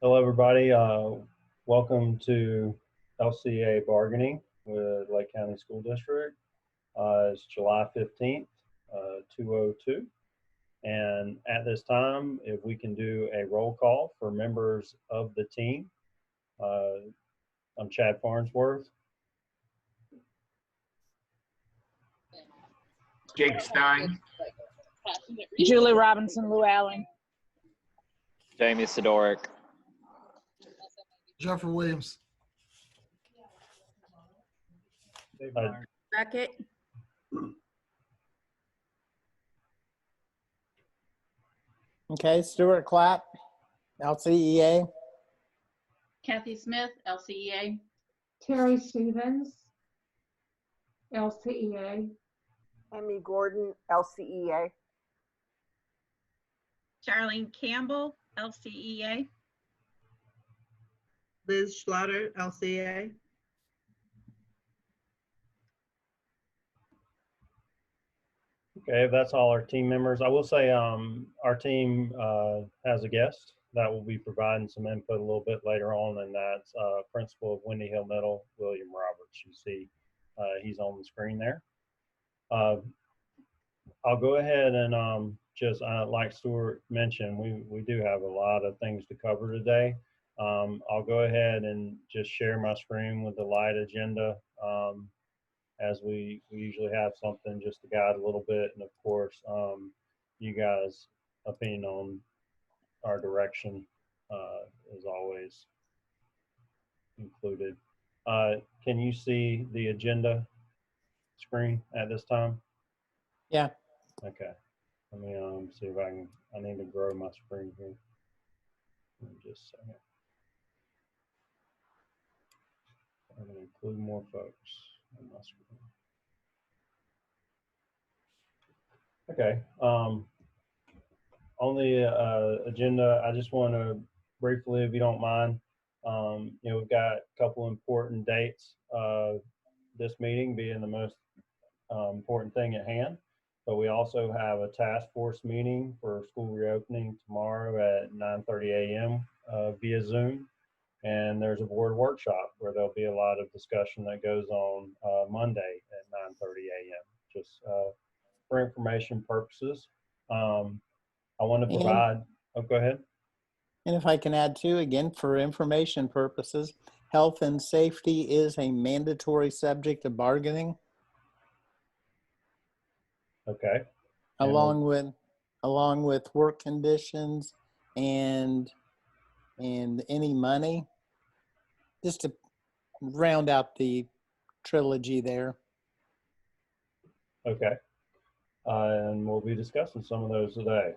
Hello, everybody. Welcome to LCEA bargaining with Lake County School District. It's July 15th, 2002. And at this time, if we can do a roll call for members of the team. I'm Chad Farnsworth. Jake Stein. Julie Robinson, Lou Allen. Jamie Sidoric. Jeffrey Williams. Beckett. Okay, Stuart Clapp, LCEA. Kathy Smith, LCEA. Terry Stevens, LCEA. Emmy Gordon, LCEA. Charlene Campbell, LCEA. Liz Schlatter, LCEA. Okay, if that's all our team members, I will say our team has a guest that will be providing some input a little bit later on, and that's Principal of Windy Hill Middle, William Roberts. You see he's on the screen there. I'll go ahead and just like Stuart mentioned, we do have a lot of things to cover today. I'll go ahead and just share my screen with the light agenda. As we usually have something just to guide a little bit, and of course you guys' opinion on our direction is always included. Can you see the agenda screen at this time? Yeah. Okay, let me see if I need to grow my screen here. Let me just a second. I'm going to include more folks on my screen. Okay. On the agenda, I just want to briefly, if you don't mind, we've got a couple important dates. This meeting being the most important thing at hand, but we also have a task force meeting for school reopening tomorrow at 9:30 a.m. Via Zoom. And there's a board workshop where there'll be a lot of discussion that goes on Monday at 9:30 a.m. Just for information purposes. I want to provide, go ahead. And if I can add too, again, for information purposes, health and safety is a mandatory subject of bargaining. Okay. Along with work conditions and any money, just to round out the trilogy there. Okay. And we'll be discussing some of those today.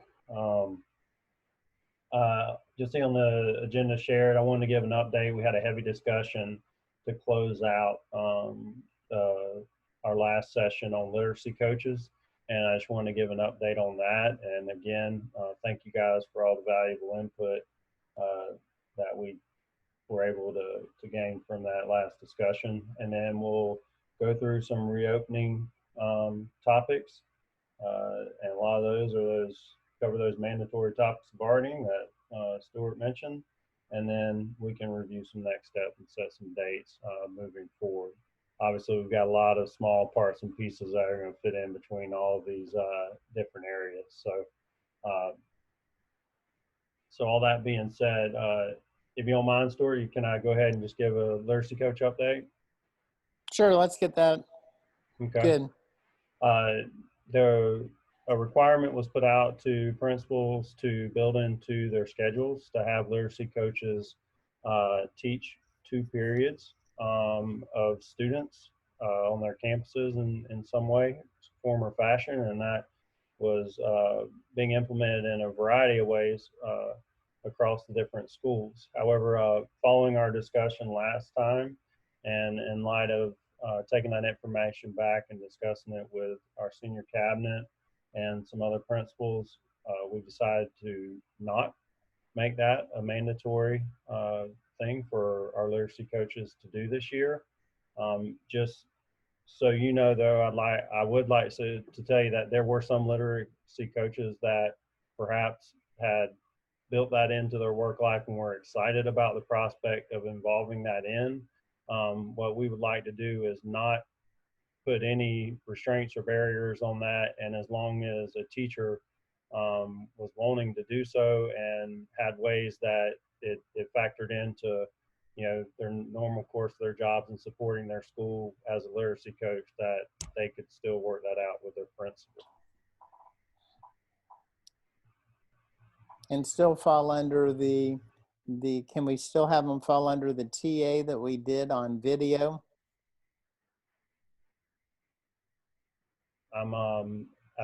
Just on the agenda shared, I wanted to give an update. We had a heavy discussion to close out our last session on literacy coaches. And I just want to give an update on that. And again, thank you guys for all the valuable input that we were able to gain from that last discussion. And then we'll go through some reopening topics. And a lot of those cover those mandatory topics of bargaining that Stuart mentioned. And then we can review some next steps and set some dates moving forward. Obviously, we've got a lot of small parts and pieces that are going to fit in between all of these different areas. So all that being said, if you don't mind, Stuart, can I go ahead and just give a literacy coach update? Sure, let's get that. Okay. Good. A requirement was put out to principals to build into their schedules to have literacy coaches teach 2 periods of students on their campuses in some way, form, or fashion, and that was being implemented in a variety of ways across the different schools. However, following our discussion last time, and in light of taking that information back and discussing it with our senior cabinet and some other principals, we decided to not make that a mandatory thing for our literacy coaches to do this year. Just so you know, though, I would like to tell you that there were some literacy coaches that perhaps had built that into their work life and we're excited about the prospect of involving that in. What we would like to do is not put any restraints or barriers on that. And as long as a teacher was wanting to do so and had ways that it factored into, you know, their normal course of their jobs and supporting their school as a literacy coach, that they could still work that out with their principal. And still fall under can we still have them fall under the TA that we did on video?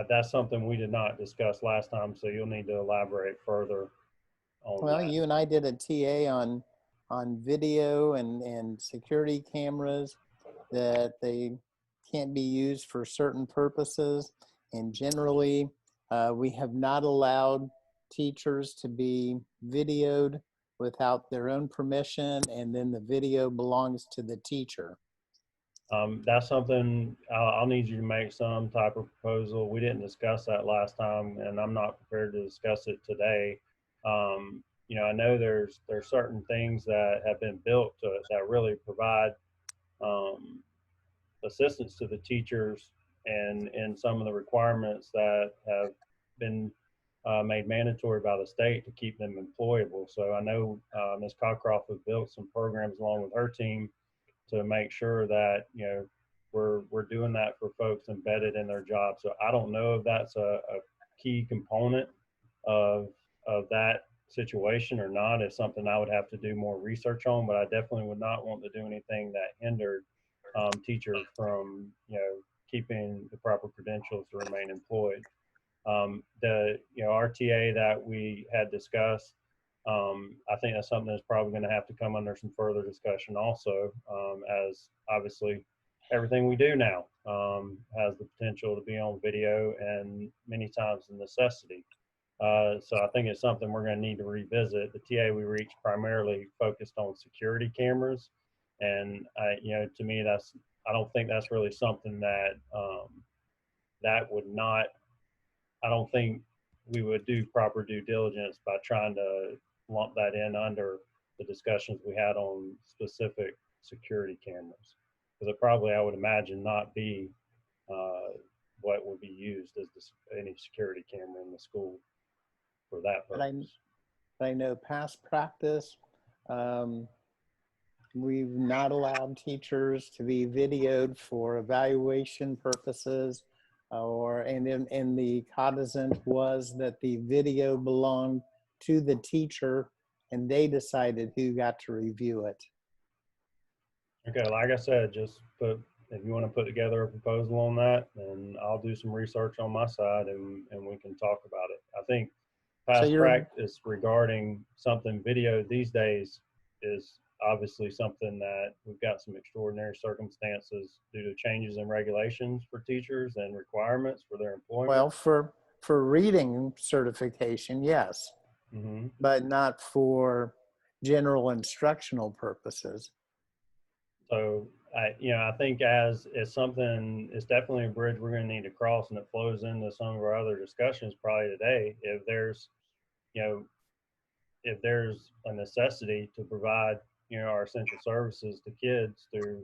That's something we did not discuss last time, so you'll need to elaborate further on Well, that. you and I did a TA on video and security cameras, that they can't be used for certain purposes. And generally, we have not allowed teachers to be videoed without their own permission, and then the video belongs to the teacher. That's something I'll need you to make some type of proposal. We didn't discuss that last time, and I'm not prepared to discuss it today. You know, I know there's certain things that have been built that really provide assistance to the teachers and some of the requirements that have been made mandatory by the state to keep them employable. So I know Ms. Cockcroft has built some programs along with her team to make sure that, you know, we're doing that for folks embedded in their job. So I don't know if that's a key component of that situation or not. It's something I would have to do more research on, but I definitely would not want to do anything that hindered teachers from, you know, keeping the proper credentials to remain employed. The, you know, RTA that we had discussed, I think that's something that's probably going to have to come under some further discussion also, as obviously everything we do now has the potential to be on video and many times a necessity. So I think it's something we're going to need to revisit. The TA we reached primarily focused on security cameras, and you know, to me, I don't think that's really something that that would not. I don't think we would do proper due diligence by trying to lump that in under the discussions we had on specific security cameras, because it probably, I would imagine, not be what would be used as any security camera in the school for that purpose. But I know past practice, we've not allowed teachers to be videoed for evaluation purposes, and the cognizant was that the video belonged to the teacher and they decided who got to review it. Okay, like I said, just if you want to put together a proposal on that, then I'll do some research on my side and we can talk about it. I think past practice regarding something video these days is obviously something that we've got some extraordinary circumstances due to changes in regulations for teachers and requirements for their employment. Well, for reading certification, yes, but not for general instructional purposes. So I think as something, it's definitely a bridge we're going to need to cross, and it flows into some of our other discussions probably today. If there's, you know, if there's a necessity to provide, you know, our essential services to kids through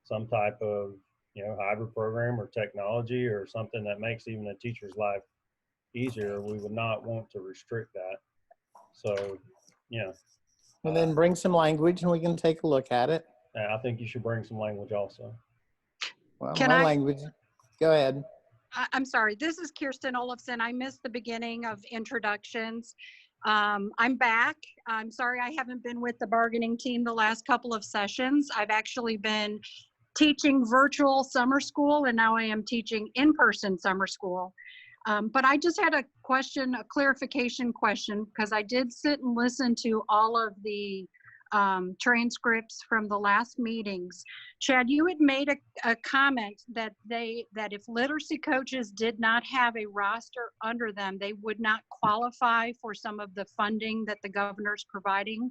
some type of, you know, hybrid program or technology or something that makes even a teacher's life easier, we would not want to restrict that. So, yeah. And then bring some language and we can take a look at it. I think you should bring some language also. Well, Can my I- language, go ahead. I'm sorry, this is Kirsten Olafson. I missed the beginning of introductions. I'm back. I'm sorry I haven't been with the bargaining team the last couple of sessions. I've actually been teaching virtual summer school, and now I am teaching in-person summer school. But I just had a question, a clarification question, because I did sit and listen to all of the transcripts from the last meetings. Chad, you had made a comment that if literacy coaches did not have a roster under them, they would not qualify for some of the funding that the governor's providing.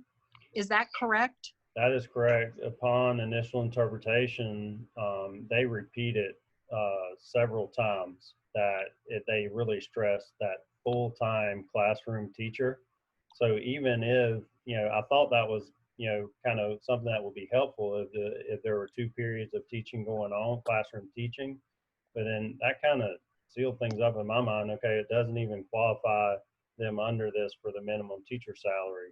Is that correct? That is correct. Upon initial interpretation, they repeated several times that they really stressed that full-time classroom teacher. So even if, I thought that was, kind of something that would be helpful if there were 2 periods of teaching going on, classroom teaching, but then that kind of sealed things up in my mind. Okay, it doesn't even qualify them under this for the minimum teacher salary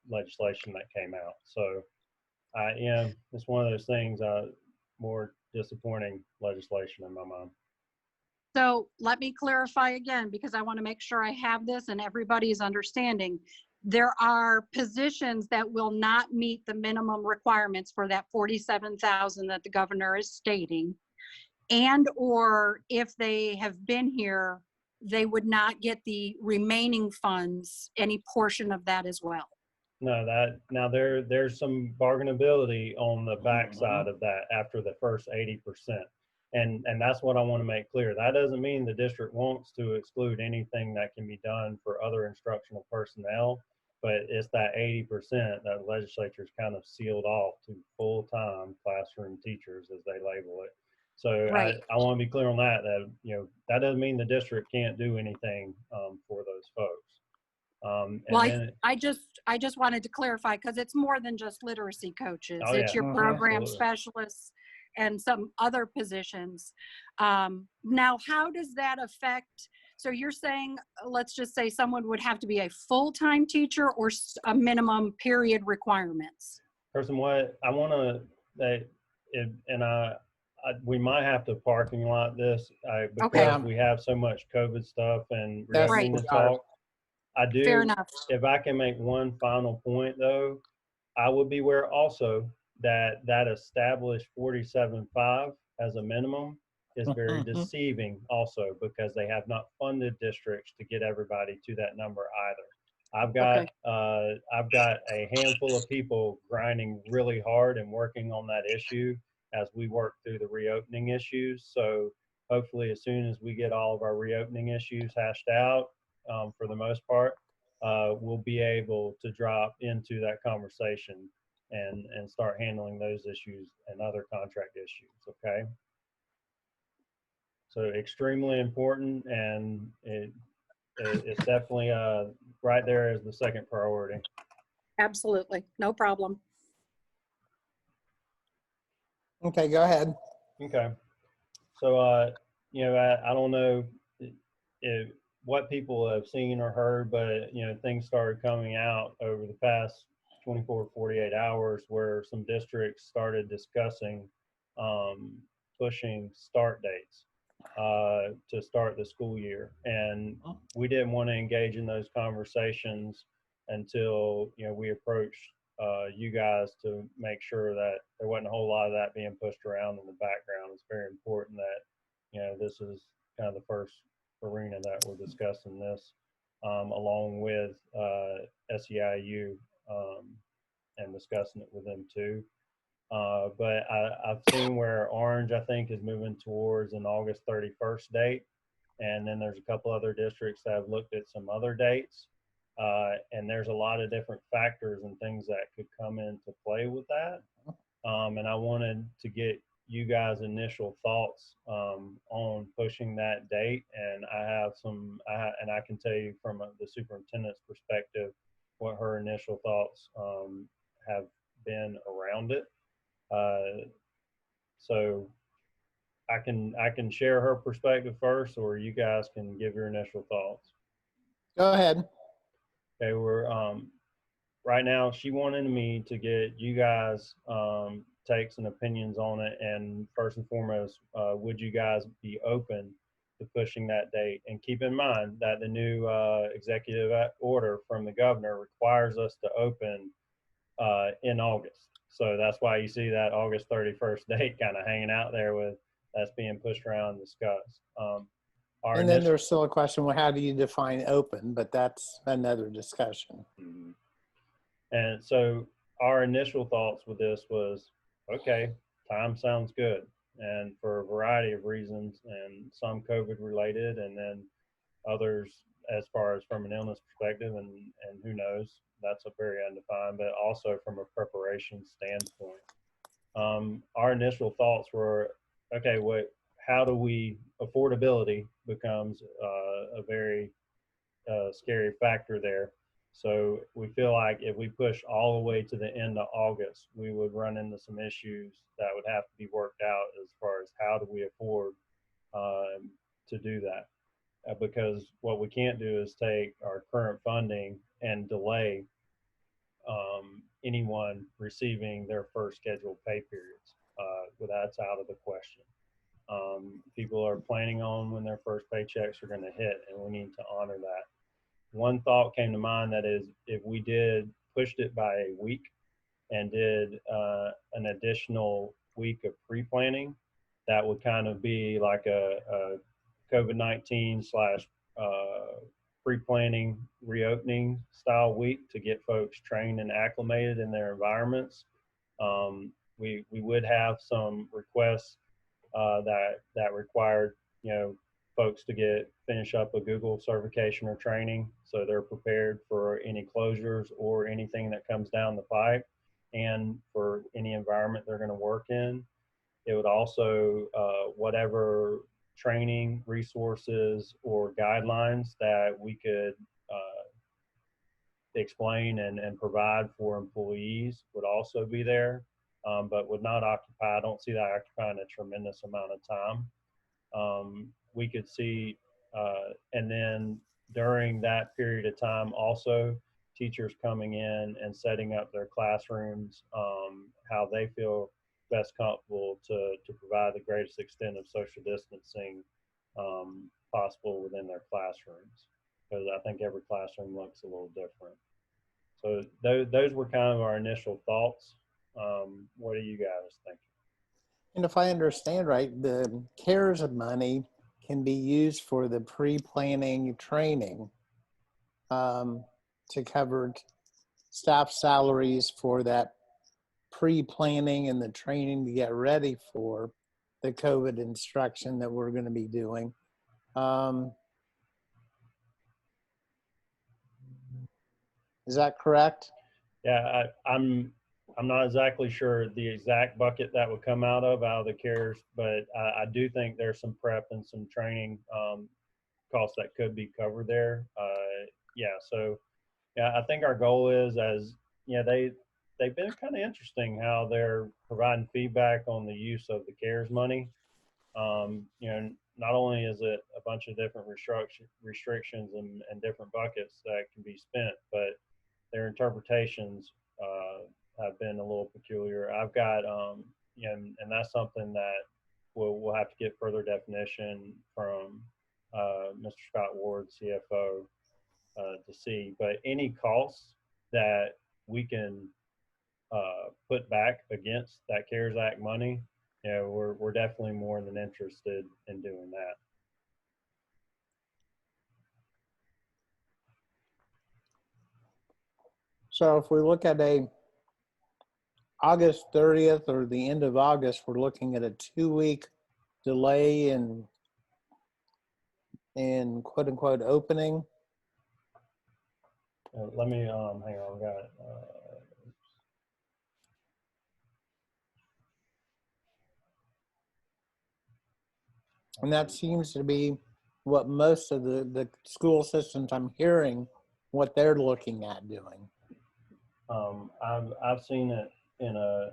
legislation that came out. So it's one of those things, more disappointing legislation in my mind. So let me clarify again, because I want to make sure I have this and everybody is understanding. There are positions that will not meet the minimum requirements for that 47,000 that the governor is stating. And or if they have been here, they would not get the remaining funds, any portion of that as well. No, there's some bargainability on the backside of that after the first 80%. And that's what I want to make clear. That doesn't mean the district wants to exclude anything that can be done for other instructional personnel, but it's that 80% that the legislature's kind of sealed off to full-time classroom teachers, as they label it. So Right. I want to be clear on that that doesn't mean the district can't do anything for those folks. Well, I just wanted to clarify, because it's more than just literacy coaches. Oh, it's yeah. your program Absolutely. specialists and some other positions. Now, how does that affect? So you're saying, let's just say someone would have to be a full-time teacher or a minimum period requirements? Person, what I want to, we might have to parking lot this because we have so much COVID stuff and reopening to talk. I do. Fair enough. If I can make one final point though, I would be aware also that established 47.5 as a minimum is very deceiving also, because they have not funded districts to get everybody to that number either. I've got a handful of people grinding really hard and working on that issue as we work through the reopening issues. So hopefully as soon as we get all of our reopening issues hashed out, for the most part, we'll be able to drop into that conversation and start handling those issues and other contract issues, okay? So extremely important, and it's definitely right there as the second priority. Absolutely, no problem. Okay, go ahead. Okay. So, I don't know what people have seen or heard, but, things started coming out over the past 24, 48 hours where some districts started discussing pushing start dates to start the school year. And we didn't want to engage in those conversations until, we approached you guys to make sure that there wasn't a whole lot of that being pushed around in the background. It's very important that, this is kind of the first arena that we're discussing this, along with SEIU, and discussing it with them too. But I've seen where Orange, I think, is moving towards an August 31st date. And then there's a couple other districts that have looked at some other dates. And there's a lot of different factors and things that could come into play with that. And I wanted to get you guys' initial thoughts on pushing that date. And and I can tell you from the superintendent's perspective what her initial thoughts have been around it. So I can share her perspective first, or you guys can give your initial thoughts. Go ahead. Okay, we're right now she wanted me to get you guys takes and opinions on it, and first and foremost, would you guys be open to pushing that date? And keep in mind that the new executive order from the governor requires us to open in August. So that's why you see that August 31st date kind of hanging out there with that's being pushed around and discussed. And then there's still a question, well, how do you define open? But that's another discussion. Mm-hmm. And so our initial thoughts with this was, okay, time sounds good. And for a variety of reasons, and some COVID related, and then others as far as from an illness perspective, and who knows, that's a very undefined, but also from a preparation standpoint. Our initial thoughts were, okay, how do we, affordability becomes a very scary factor there. So we feel like if we push all the way to the end of August, we would run into some issues that would have to be worked out as far as how do we afford to do that. Because what we can't do is take our current funding and delay anyone receiving their first scheduled pay periods. That's out of the question. People are planning on when their first paychecks are going to hit, and we need to honor that. One thought came to mind, that is, if we pushed it by a week and did an additional week of pre-planning, that would kind of be like a COVID-19 / pre-planning reopening style week to get folks trained and acclimated in their environments. We would have some requests that required, folks to finish up a Google certification or training, so they're prepared for any closures or anything that comes down the pipe, and for any environment they're going to work in. It would also, whatever training resources or guidelines that we could explain and provide for employees would also be there, but would not occupy, I don't see that occupying a tremendous amount of time. We could see, and then during that period of time also, teachers coming in and setting up their classrooms, how they feel best comfortable to provide the greatest extent of social distancing possible within their classrooms, because I think every classroom looks a little different. So those were kind of our initial thoughts. What do you guys think? And if I understand right, the CARES money can be used for the pre-planning training to cover staff salaries for that pre-planning and the training to get ready for the COVID instruction that we're going to be doing. Is that correct? Yeah, I'm not exactly sure the exact bucket that would come out of the CARES, but I do think there's some prep and some training costs that could be covered there. So I think our goal is, they've been kind of interesting how they're providing feedback on the use of the CARES money. Not only is it a bunch of different restrictions and different buckets that can be spent, but their interpretations have been a little peculiar. I've got, and that's something that we'll have to get further definition from Mr. Scott Ward, CFO, to see. But any costs that we can put back against that CARES Act money, we're definitely more than interested in doing that. So if we look at August 30th or the end of August, we're looking at a 2-week delay in quote unquote opening. Let me, hang on, I got it. And that seems to be what most of the school systems I'm hearing, what they're looking at doing. I've seen it in a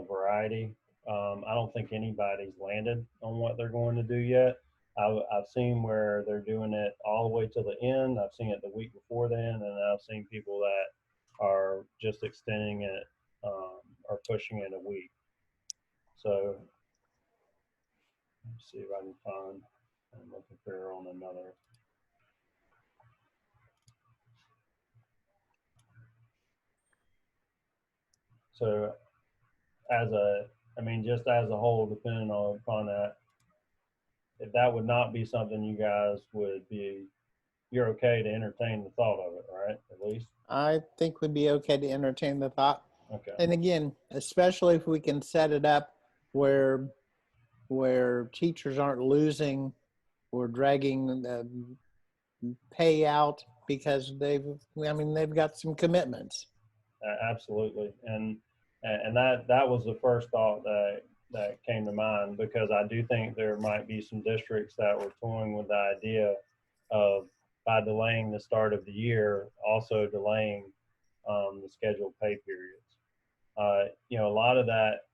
variety. I don't think anybody's landed on what they're going to do yet. I've seen where they're doing it all the way to the end. I've seen it the week before then, and I've seen people that are just extending it or pushing it a week. So let's see if I can find. I'm looking for on another. So just as a whole, depending upon that, if that would not be something you guys you're okay to entertain the thought of it, right? At least. I think we'd be okay to entertain the thought. Okay. And again, especially if we can set it up where teachers aren't losing or dragging the pay out because they've got some commitments. Absolutely. And that was the first thought that came to mind, because I do think there might be some districts that were toying with the idea of by delaying the start of the year, also delaying the scheduled pay periods. You know, a lot of that,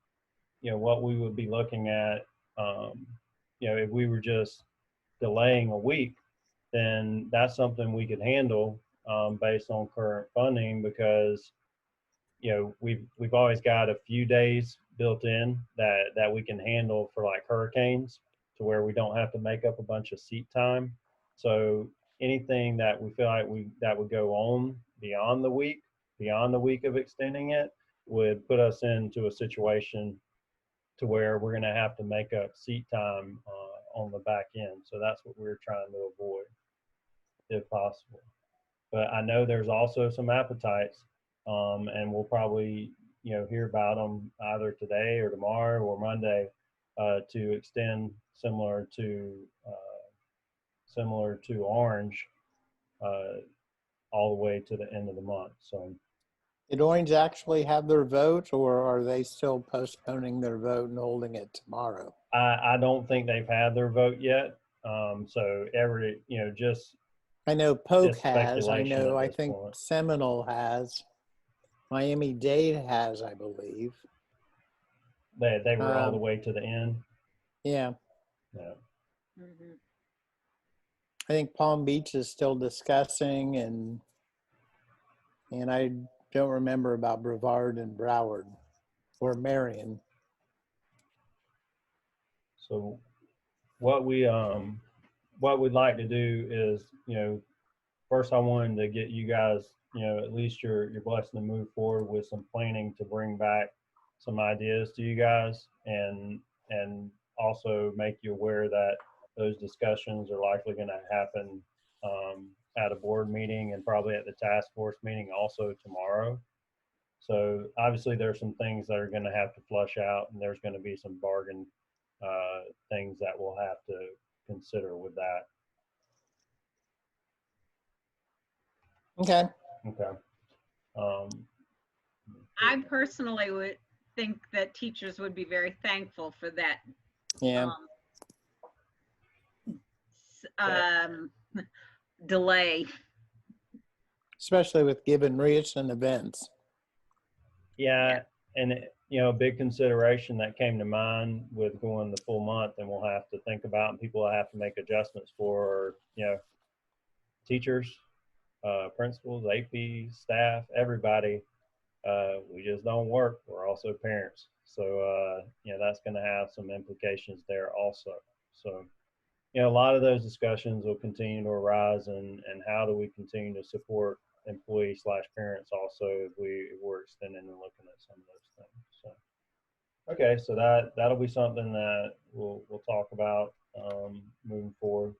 you know, what we would be looking at, you know, if we were just delaying a week, then that's something we could handle based on current funding, because you know we've always got a few days built in that we can handle for like hurricanes, to where we don't have to make up a bunch of seat time. So anything that we feel like that would go on beyond the week of extending it, would put us into a situation to where we're going to have to make up seat time on the back end. So that's what we're trying to avoid, if possible. But I know there's also some appetites, and we'll probably, you know, hear about them either today or tomorrow or Monday, to extend similar to Orange, all the way to the end of the month. So Did Orange actually have their vote, or are they still postponing their vote and holding it tomorrow? I don't think they've had their vote yet. So just I know Polk it's has. I speculation know. at I this think point. Seminole has. Miami-Dade has, I believe. They were all the way to the end. Yeah. Yeah. Mhm. I think Palm Beach is still discussing, and I don't remember about Brevard and Broward or Marion. So what we'd like to do is, you know, first I wanted to get you guys, you know, at least your blessing to move forward with some planning to bring back some ideas to you guys, and also make you aware that those discussions are likely going to happen at a board meeting, and probably at the task force meeting also tomorrow. So obviously there's some things that are going to have to flush out, and there's going to be some bargain things that we'll have to consider with that. Okay. Okay. I personally would think that teachers would be very thankful for that. Yeah. Delay. Especially with given recent events. Yeah, and you know, a big consideration that came to mind with going the full month, and we'll have to think about, and people will have to make adjustments for, you know, teachers, principals, AP, staff, everybody. We just don't work. We're also parents. So, you know, that's going to have some implications there also. So, you know, a lot of those discussions will continue to arise, and how do we continue to support employees / parents also, if we're extending and looking at some of those things. So, okay, so that'll be something that we'll talk about moving forward.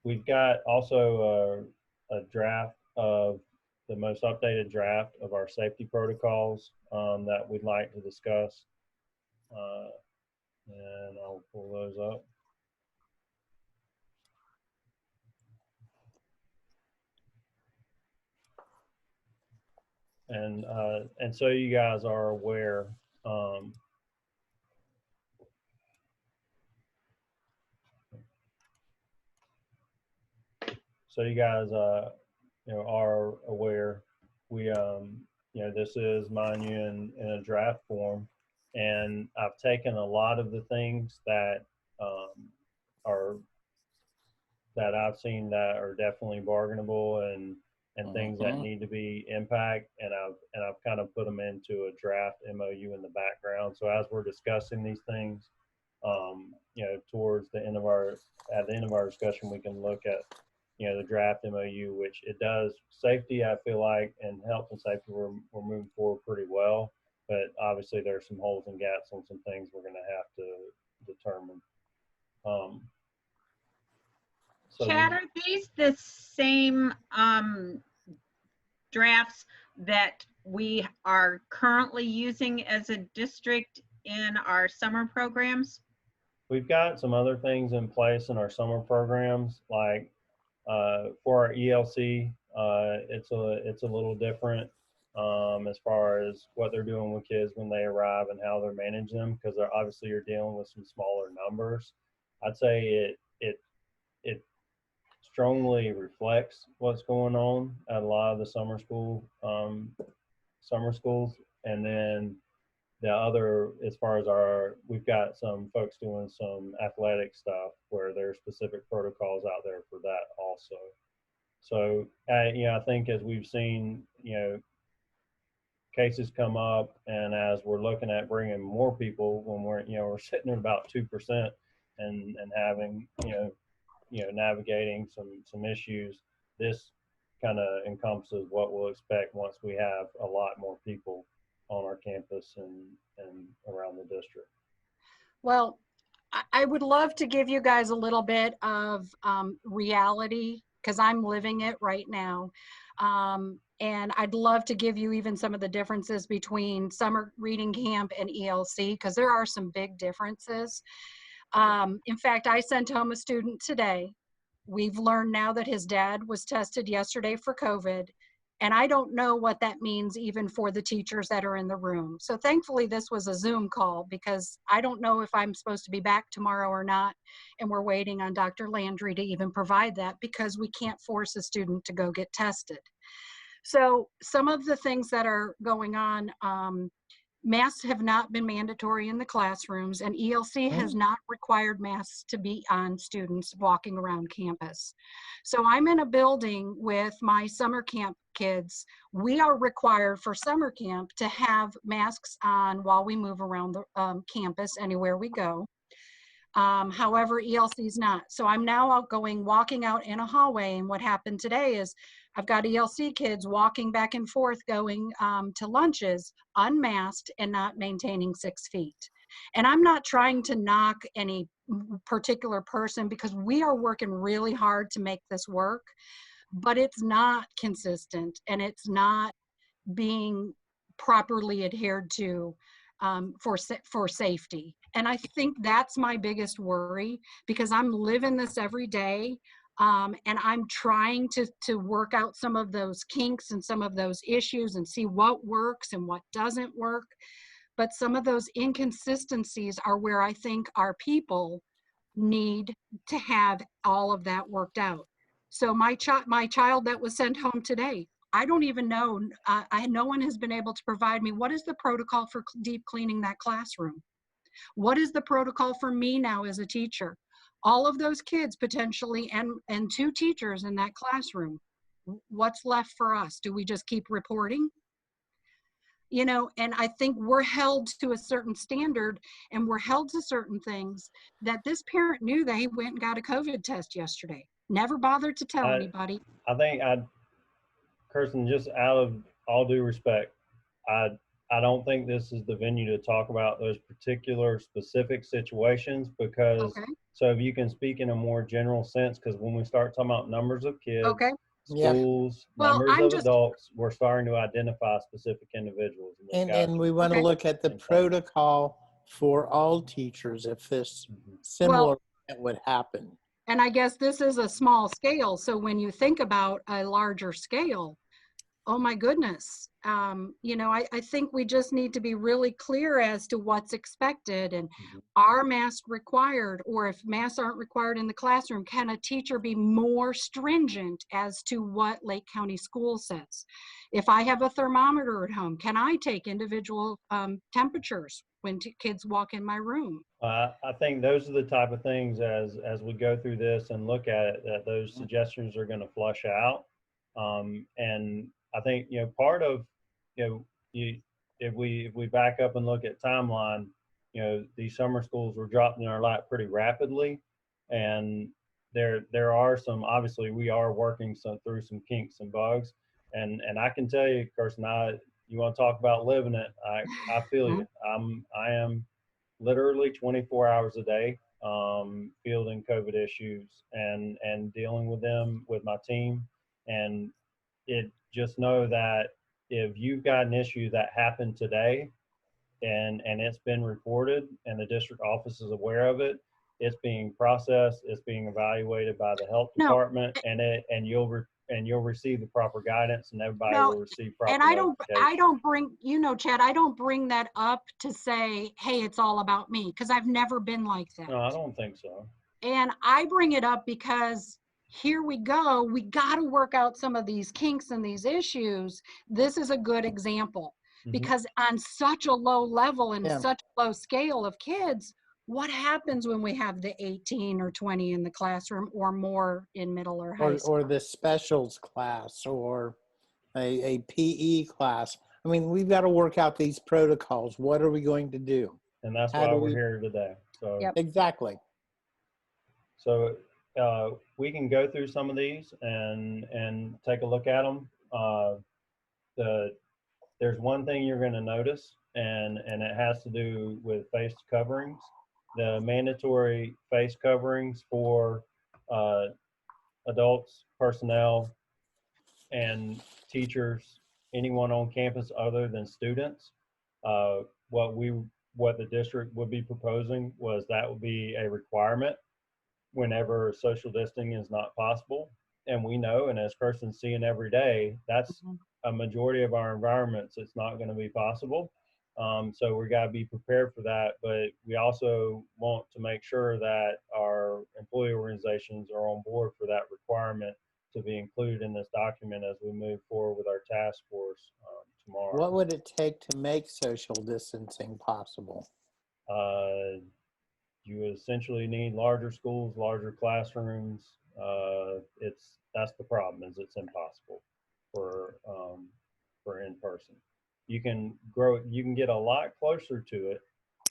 We've got also a draft of the most updated draft of our safety protocols that we'd like to discuss, and I'll pull those up. And so you guys are aware, you know, are aware, we you know, this is, mind you, in a draft form, and I've taken a lot of the things that are that I've seen that are definitely bargainable, and things that need to be impact, and I've kind of put them into a draft MOU in the background. So as we're discussing these things, you know, towards the end of our discussion, we can look at, you know, the draft MOU, which it does safety. I feel like, and health and safety, we're moving forward pretty well, but obviously there's some holes and gaps on some things we're going to have to determine. So Chad, are these the same drafts that we are currently using as a district in our summer programs? we've got some other things in place in our summer programs, like for our ELC, it's a little different as far as what they're doing with kids when they arrive and how they're managing them, because they're obviously you're dealing with some smaller numbers. I'd say it strongly reflects what's going on at a lot of the summer schools. And then the other, as far as we've got some folks doing some athletic stuff where there's specific protocols out there for that also. So, I think as we've seen, cases come up, and as we're looking at bringing more people, when we're sitting at about 2% and having, navigating some issues, this kind of encompasses what we'll expect once we have a lot more people on our campus and around the district. Well, I would love to give you guys a little bit of reality, because I'm living it right now. And I'd love to give you even some of the differences between summer reading camp and ELC, because there are some big differences. In fact, I sent home a student today. We've learned now that his dad was tested yesterday for COVID. And I don't know what that means even for the teachers that are in the room. So thankfully this was a Zoom call, because I don't know if I'm supposed to be back tomorrow or not. And we're waiting on Dr. Landry to even provide that, because we can't force a student to go get tested. So some of the things that are going on, masks have not been mandatory in the classrooms, and ELC has not required masks to be on students walking around campus. So I'm in a building with my summer camp kids. We are required for summer camp to have masks on while we move around the campus anywhere we go. However, ELC is not. So I'm now walking out in a hallway, and what happened today is I've got ELC kids walking back and forth going to lunches unmasked and not maintaining 6 feet. And I'm not trying to knock any particular person, because we are working really hard to make this work, but it's not consistent and it's not being properly adhered to for safety. And I think that's my biggest worry, because I'm living this every day. And I'm trying to work out some of those kinks and some of those issues and see what works and what doesn't work. But some of those inconsistencies are where I think our people need to have all of that worked out. So my child that was sent home today, I don't even know, no one has been able to provide me, what is the protocol for deep cleaning that classroom? What is the protocol for me now as a teacher? All of those kids potentially, and 2 teachers in that classroom, what's left for us? Do we just keep reporting? And I think we're held to a certain standard, and we're held to certain things that this parent knew. They went and got a COVID test yesterday, never bothered to tell anybody. I think Kirsten, just out of all due respect, I don't think this is the venue to talk about those particular specific situations, because so if you can speak in a more general sense, because when we start talking about numbers of kids, schools, numbers of adults, we're starting to identify specific individuals. And we want to look at the protocol for all teachers if this similar would happen. And I guess this is a small scale. So when you think about a larger scale, oh my goodness. I think we just need to be really clear as to what's expected, and are masks required, or if masks aren't required in the classroom, can a teacher be more stringent as to what Lake County School says? If I have a thermometer at home, can I take individual temperatures when kids walk in my room? I think those are the type of things as we go through this and look at it, that those suggestions are going to flush out. And I think, part of, if we back up and look at timeline, these summer schools were dropped in our lap pretty rapidly. And there are some, obviously we are working through some kinks and bugs. And I can tell you, Kirsten, you want to talk about living it. I feel you. I am literally 24 hours a day, fielding COVID issues and dealing with them with my team. And just know that if you've got an issue that happened today and it's been reported and the district office is aware of it, it's being processed, it's being evaluated by the health department, and you'll receive the proper guidance, and everybody will receive proper and I don't bring, Chad, I don't bring that up to say, hey, it's all about me, because I've never been like that. No, I don't think so. And I bring it up because here we go. We got to work out some of these kinks and these issues. This is a good example because on such a low level and Yeah. such a low scale of kids, what happens when we have the 18 or 20 in the classroom or more in middle or high school? Or the specials class or a PE class. I mean, we've got to work out these protocols. What are we going to do? And that's How why do we're we- here today. So, Yep. Exactly. so we can go through some of these and take a look at them. There's one thing you're going to notice, and it has to do with face coverings. The mandatory face coverings for adults, personnel, and teachers, anyone on campus other than students. What the district would be proposing was that would be a requirement whenever social distancing is not possible. And we know, and as Kirsten's seeing every day, that's a majority of our environments, it's not going to be possible. So we got to be prepared for that. But we also want to make sure that our employee organizations are on board for that requirement to be included in this document as we move forward with our task force tomorrow. What would it take to make social distancing possible? You would essentially need larger schools, larger classrooms. That's the problem, is it's impossible for in person. You can get a lot closer to it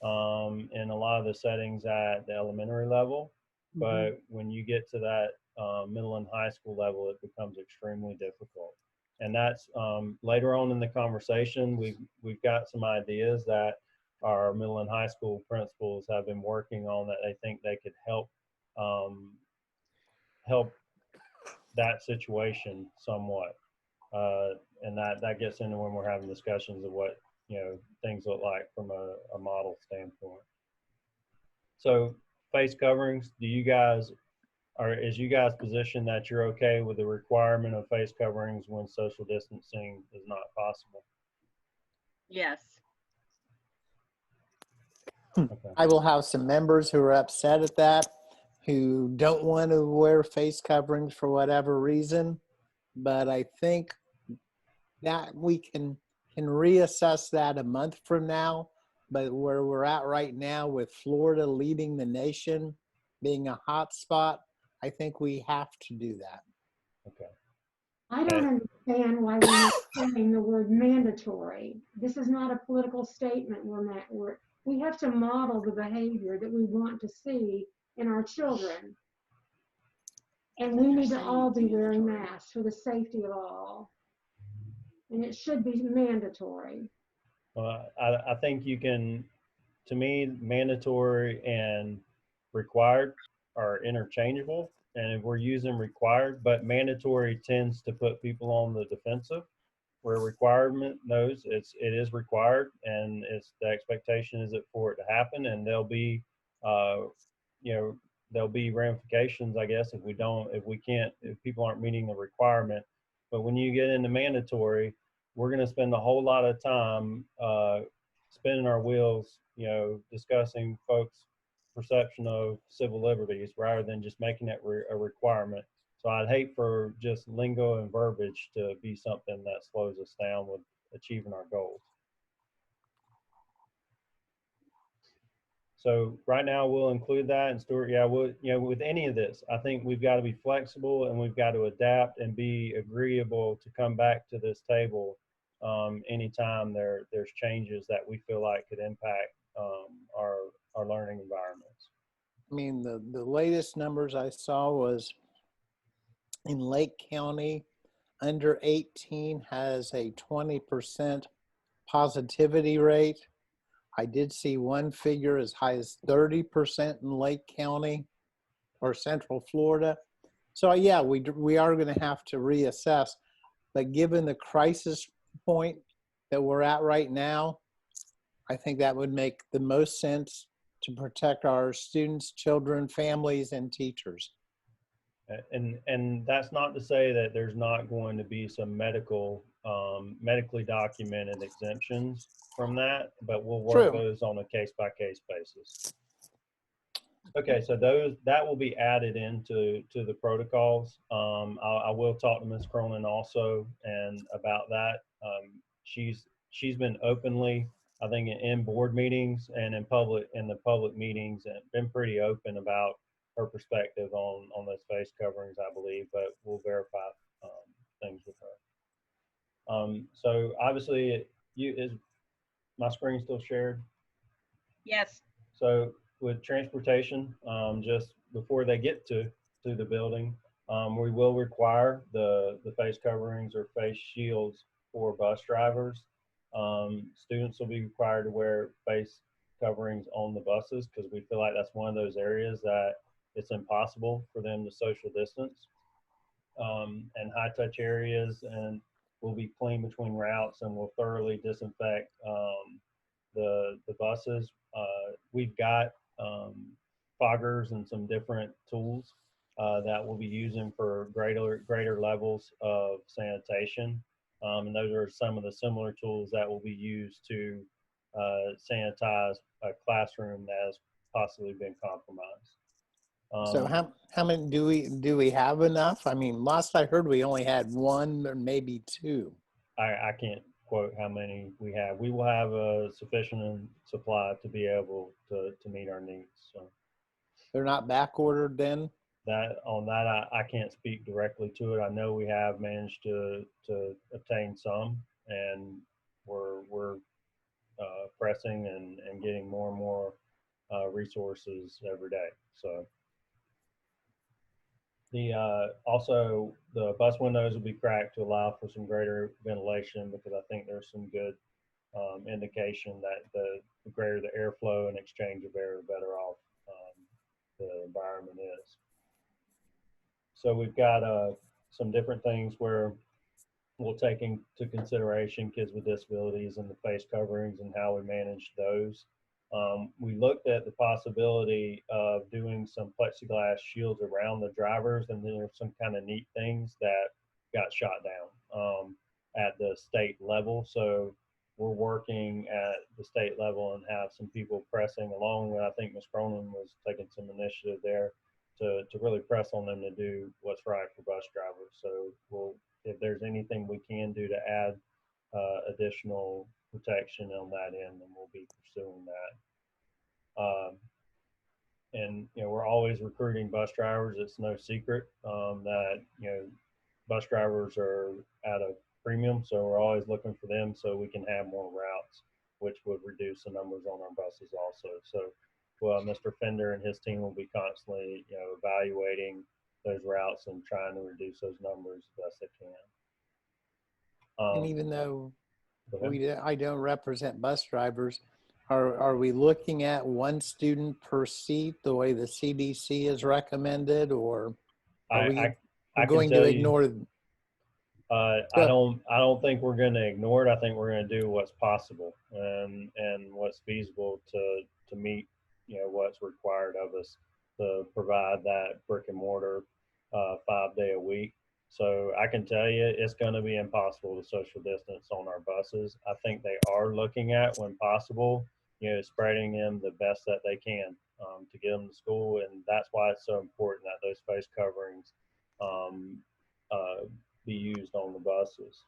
in a lot of the settings at the elementary level, but when you get to that middle and high school level, it becomes extremely difficult. And that's later on in the conversation, we've got some ideas that our middle and high school principals have been working on that they think they could help that situation somewhat. And that gets into when we're having discussions of what things look like from a model standpoint. So face coverings, is you guys positioned that you're okay with the requirement of face coverings when social distancing is not possible? Yes. Okay. I will have some members who are upset at that, who don't want to wear face coverings for whatever reason. But I think that we can reassess that a month from now. But where we're at right now with Florida leading the nation, being a hot spot, I think we have to do that. Okay. I don't understand why we're not saying the word mandatory. This is not a political statement. We have to model the behavior that we want to see in our children. And we need to all be wearing masks for the safety of all. And it should be mandatory. Well, I think you can, to me, mandatory and required are interchangeable. And if we're using required, but mandatory tends to put people on the defensive, where requirement knows it is required, and it's the expectation is it for it to happen, and there'll be there'll be ramifications, I guess, if people aren't meeting the requirement. But when you get into mandatory, we're going to spend a whole lot of time spinning our wheels, discussing folks' perception of civil liberties rather than just making it a requirement. So I'd hate for just lingo and verbiage to be something that slows us down with achieving our goals. So right now we'll include that. And Stuart, with any of this, I think we've got to be flexible and we've got to adapt and be agreeable to come back to this table anytime there's changes that we feel like could impact our learning environments. I mean, the latest numbers I saw was in Lake County, under 18 has a 20% positivity rate. I did see one figure as high as 30% in Lake County or Central Florida. So yeah, we are going to have to reassess, but given the crisis point that we're at right now, I think that would make the most sense to protect our students, children, families, and teachers. And that's not to say that there's not going to be some medically documented exemptions from that, but we'll work those on a case-by-case basis. Okay, so that will be added into the protocols. I will talk to Ms. Cronin also and about that. She's been openly, I think, in board meetings and in the public meetings, and been pretty open about her perspective on those face coverings, I believe. But we'll verify things with her. So obviously, is my screen still shared? Yes. So with transportation, just before they get to the building, we will require the face coverings or face shields for bus drivers. Students will be required to wear face coverings on the buses because we feel like that's one of those areas that it's impossible for them to social distance. And high touch areas, and will be clean between routes, and will thoroughly disinfect the buses. We've got foggers and some different tools that we'll be using for greater levels of sanitation. And those are some of the similar tools that will be used to sanitize a classroom that has possibly been compromised. So how many do we have enough? I mean, last I heard we only had one or maybe two. I can't quote how many we have. We will have a sufficient supply to be able to meet our needs. So They're not back ordered then? I can't speak directly to it. I know we have managed to obtain some, and we're pressing and getting more and more resources every day. So also the bus windows will be cracked to allow for some greater ventilation, because I think there's some good indication that the greater the airflow and exchange of air, the better off the environment is. So we've got some different things where we'll take into consideration kids with disabilities and the face coverings and how we manage those. We looked at the possibility of doing some plexiglass shields around the drivers, and then there's some kind of neat things that got shot down at the state level. So we're working at the state level and have some people pressing along with, I think Ms. Cronin was taking some initiative there to really press on them to do what's right for bus drivers. So if there's anything we can do to add additional protection on that end, then we'll be pursuing that. And we're always recruiting bus drivers. It's no secret that bus drivers are at a premium, so we're always looking for them so we can have more routes, which would reduce the numbers on our buses also. So well, Mr. Fender and his team will be constantly evaluating those routes and trying to reduce those numbers as best they can. And even though I don't represent bus drivers, are we looking at one student per seat the way the CDC has recommended, or are we going to ignore? I don't think we're going to ignore it. I think we're going to do what's possible and what's feasible to meet what's required of us to provide that brick and mortar 5 day a week. So I can tell you it's going to be impossible to social distance on our buses. I think they are looking at, when possible, spreading them the best that they can to get them to school. And that's why it's so important that those face coverings be used on the buses.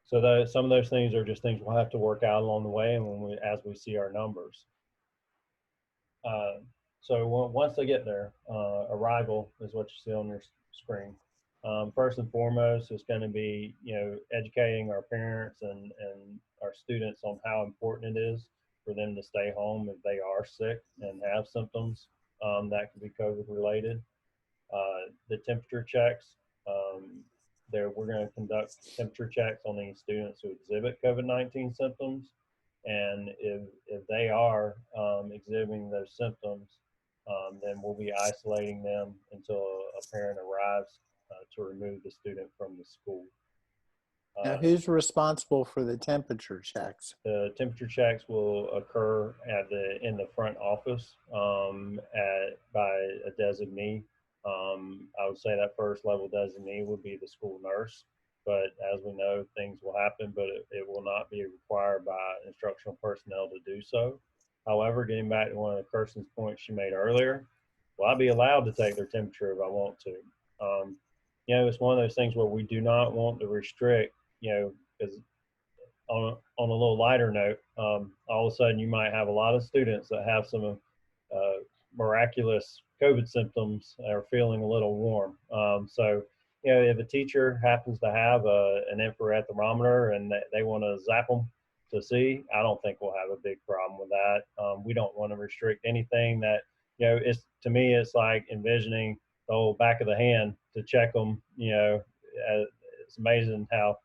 So some of those things are just things we'll have to work out along the way, and as we see our numbers. So once they get there, arrival is what you see on your screen. First and foremost, it's going to be educating our parents and our students on how important it is for them to stay home if they are sick and have symptoms that could be COVID related. The temperature checks. We're going to conduct temperature checks on any students who exhibit COVID-19 symptoms, and if they are exhibiting those symptoms, then we'll be isolating them until a parent arrives to remove the student from the school. Now, who's responsible for the temperature checks? The temperature checks will occur in the front office by a designee. I would say that first level designee would be the school nurse, but as we know, things will happen, but it will not be required by instructional personnel to do so. However, getting back to one of Kirsten's points she made earlier, will I be allowed to take their temperature if I want to? It's one of those things where we do not want to restrict, because on a little lighter note, all of a sudden you might have a lot of students that have some miraculous COVID symptoms are feeling a little warm. If a teacher happens to have an infrared thermometer and they want to zap them to see, I don't think we'll have a big problem with that. We don't want to restrict anything that, to me, it's like envisioning the whole back of the hand to check them. It's amazing how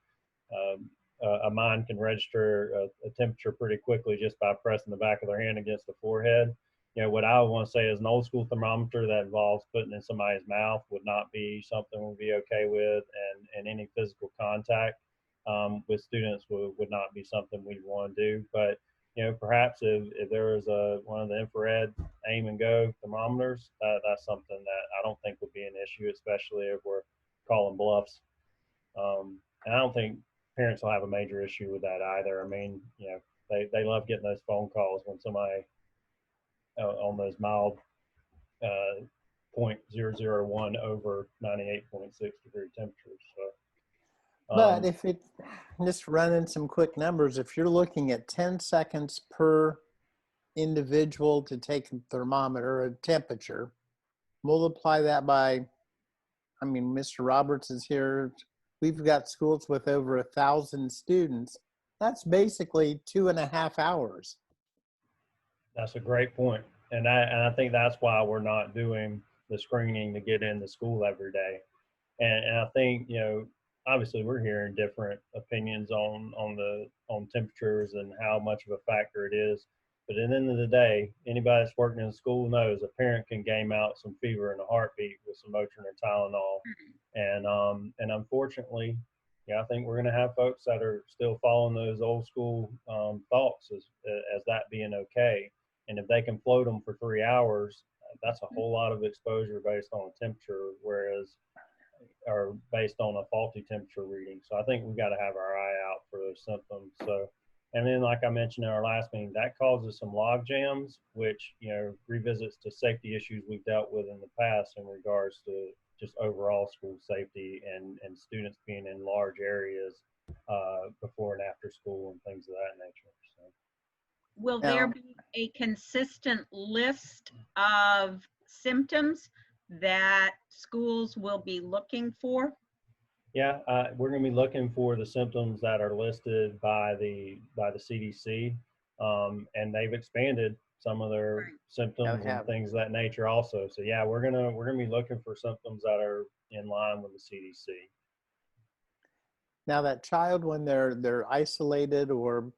a mind can register a temperature pretty quickly just by pressing the back of their hand against the forehead. What I want to say is an old school thermometer that involves putting in somebody's mouth would not be something we'd be okay with, and any physical contact with students would not be something we'd want to do. But perhaps if there was one of the infrared aim and go thermometers, that's something that I don't think would be an issue, especially if we're calling bluffs. And I don't think parents will have a major issue with that either. I mean, they love getting those phone calls when somebody on those mild 0.001 over 98.6 degree temperatures. So, But if it, just running some quick numbers, if you're looking at 10 seconds per individual to take a thermometer, a temperature, multiply that by, Mr. Roberts is here. We've got schools with over 1,000 students. That's basically 2.5 hours. That's a great point. And I think that's why we're not doing the screening to get into school every day. And I think, obviously we're hearing different opinions on temperatures and how much of a factor it is. But at the end of the day, anybody that's working in school knows a parent can game out some fever in a heartbeat with some Motrin or Tylenol. And unfortunately, I think we're going to have folks that are still following those old school thoughts as that being okay. And if they can float them for 3 hours, that's a whole lot of exposure based on temperature, or based on a faulty temperature reading. So I think we've got to have our eye out for those symptoms. So, and then like I mentioned in our last meeting, that causes some log jams, which, revisits to safety issues we've dealt with in the past in regards to just overall school safety and students being in large areas before and after school and things of that nature. So. Will there be a consistent list of symptoms that schools will be looking for? Yeah, we're going to be looking for the symptoms that are listed by the CDC, and they've expanded some of their symptoms and things of that nature also. So yeah, we're gonna be looking for symptoms that are in line with the CDC. Now that child, when they're isolated or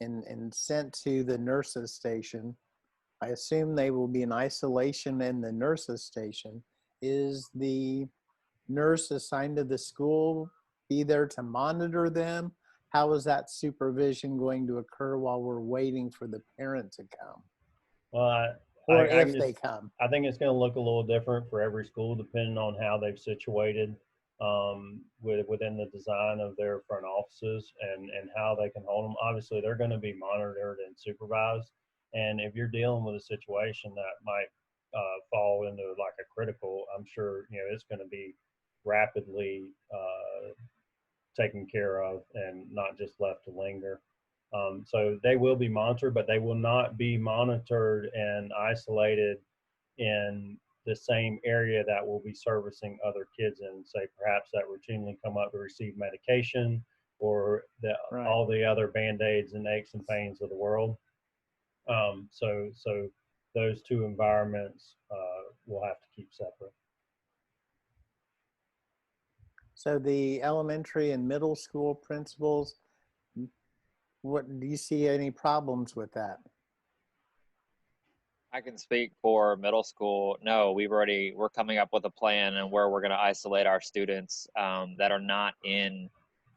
and sent to the nurses station, I assume they will be in isolation in the nurses station. Is the nurse assigned to the school be there to monitor them? How is that supervision going to occur while we're waiting for the parent to come? Well, they come. I think it's going to look a little different for every school depending on how they've situated within the design of their front offices and how they can hold them. Obviously, they're going to be monitored and supervised. And if you're dealing with a situation that might fall into like a critical, I'm sure, it's going to be rapidly taken care of and not just left to linger. So they will be monitored, but they will not be monitored and isolated in the same area that will be servicing other kids in, say, perhaps that routinely come up to receive medication or all the other Band-Aids and aches and pains of the world. So those two environments we'll have to keep separate. So the elementary and middle school principals, what do you see any problems with that? I can speak for middle school. No, we're coming up with a plan and where we're going to isolate our students that are not in,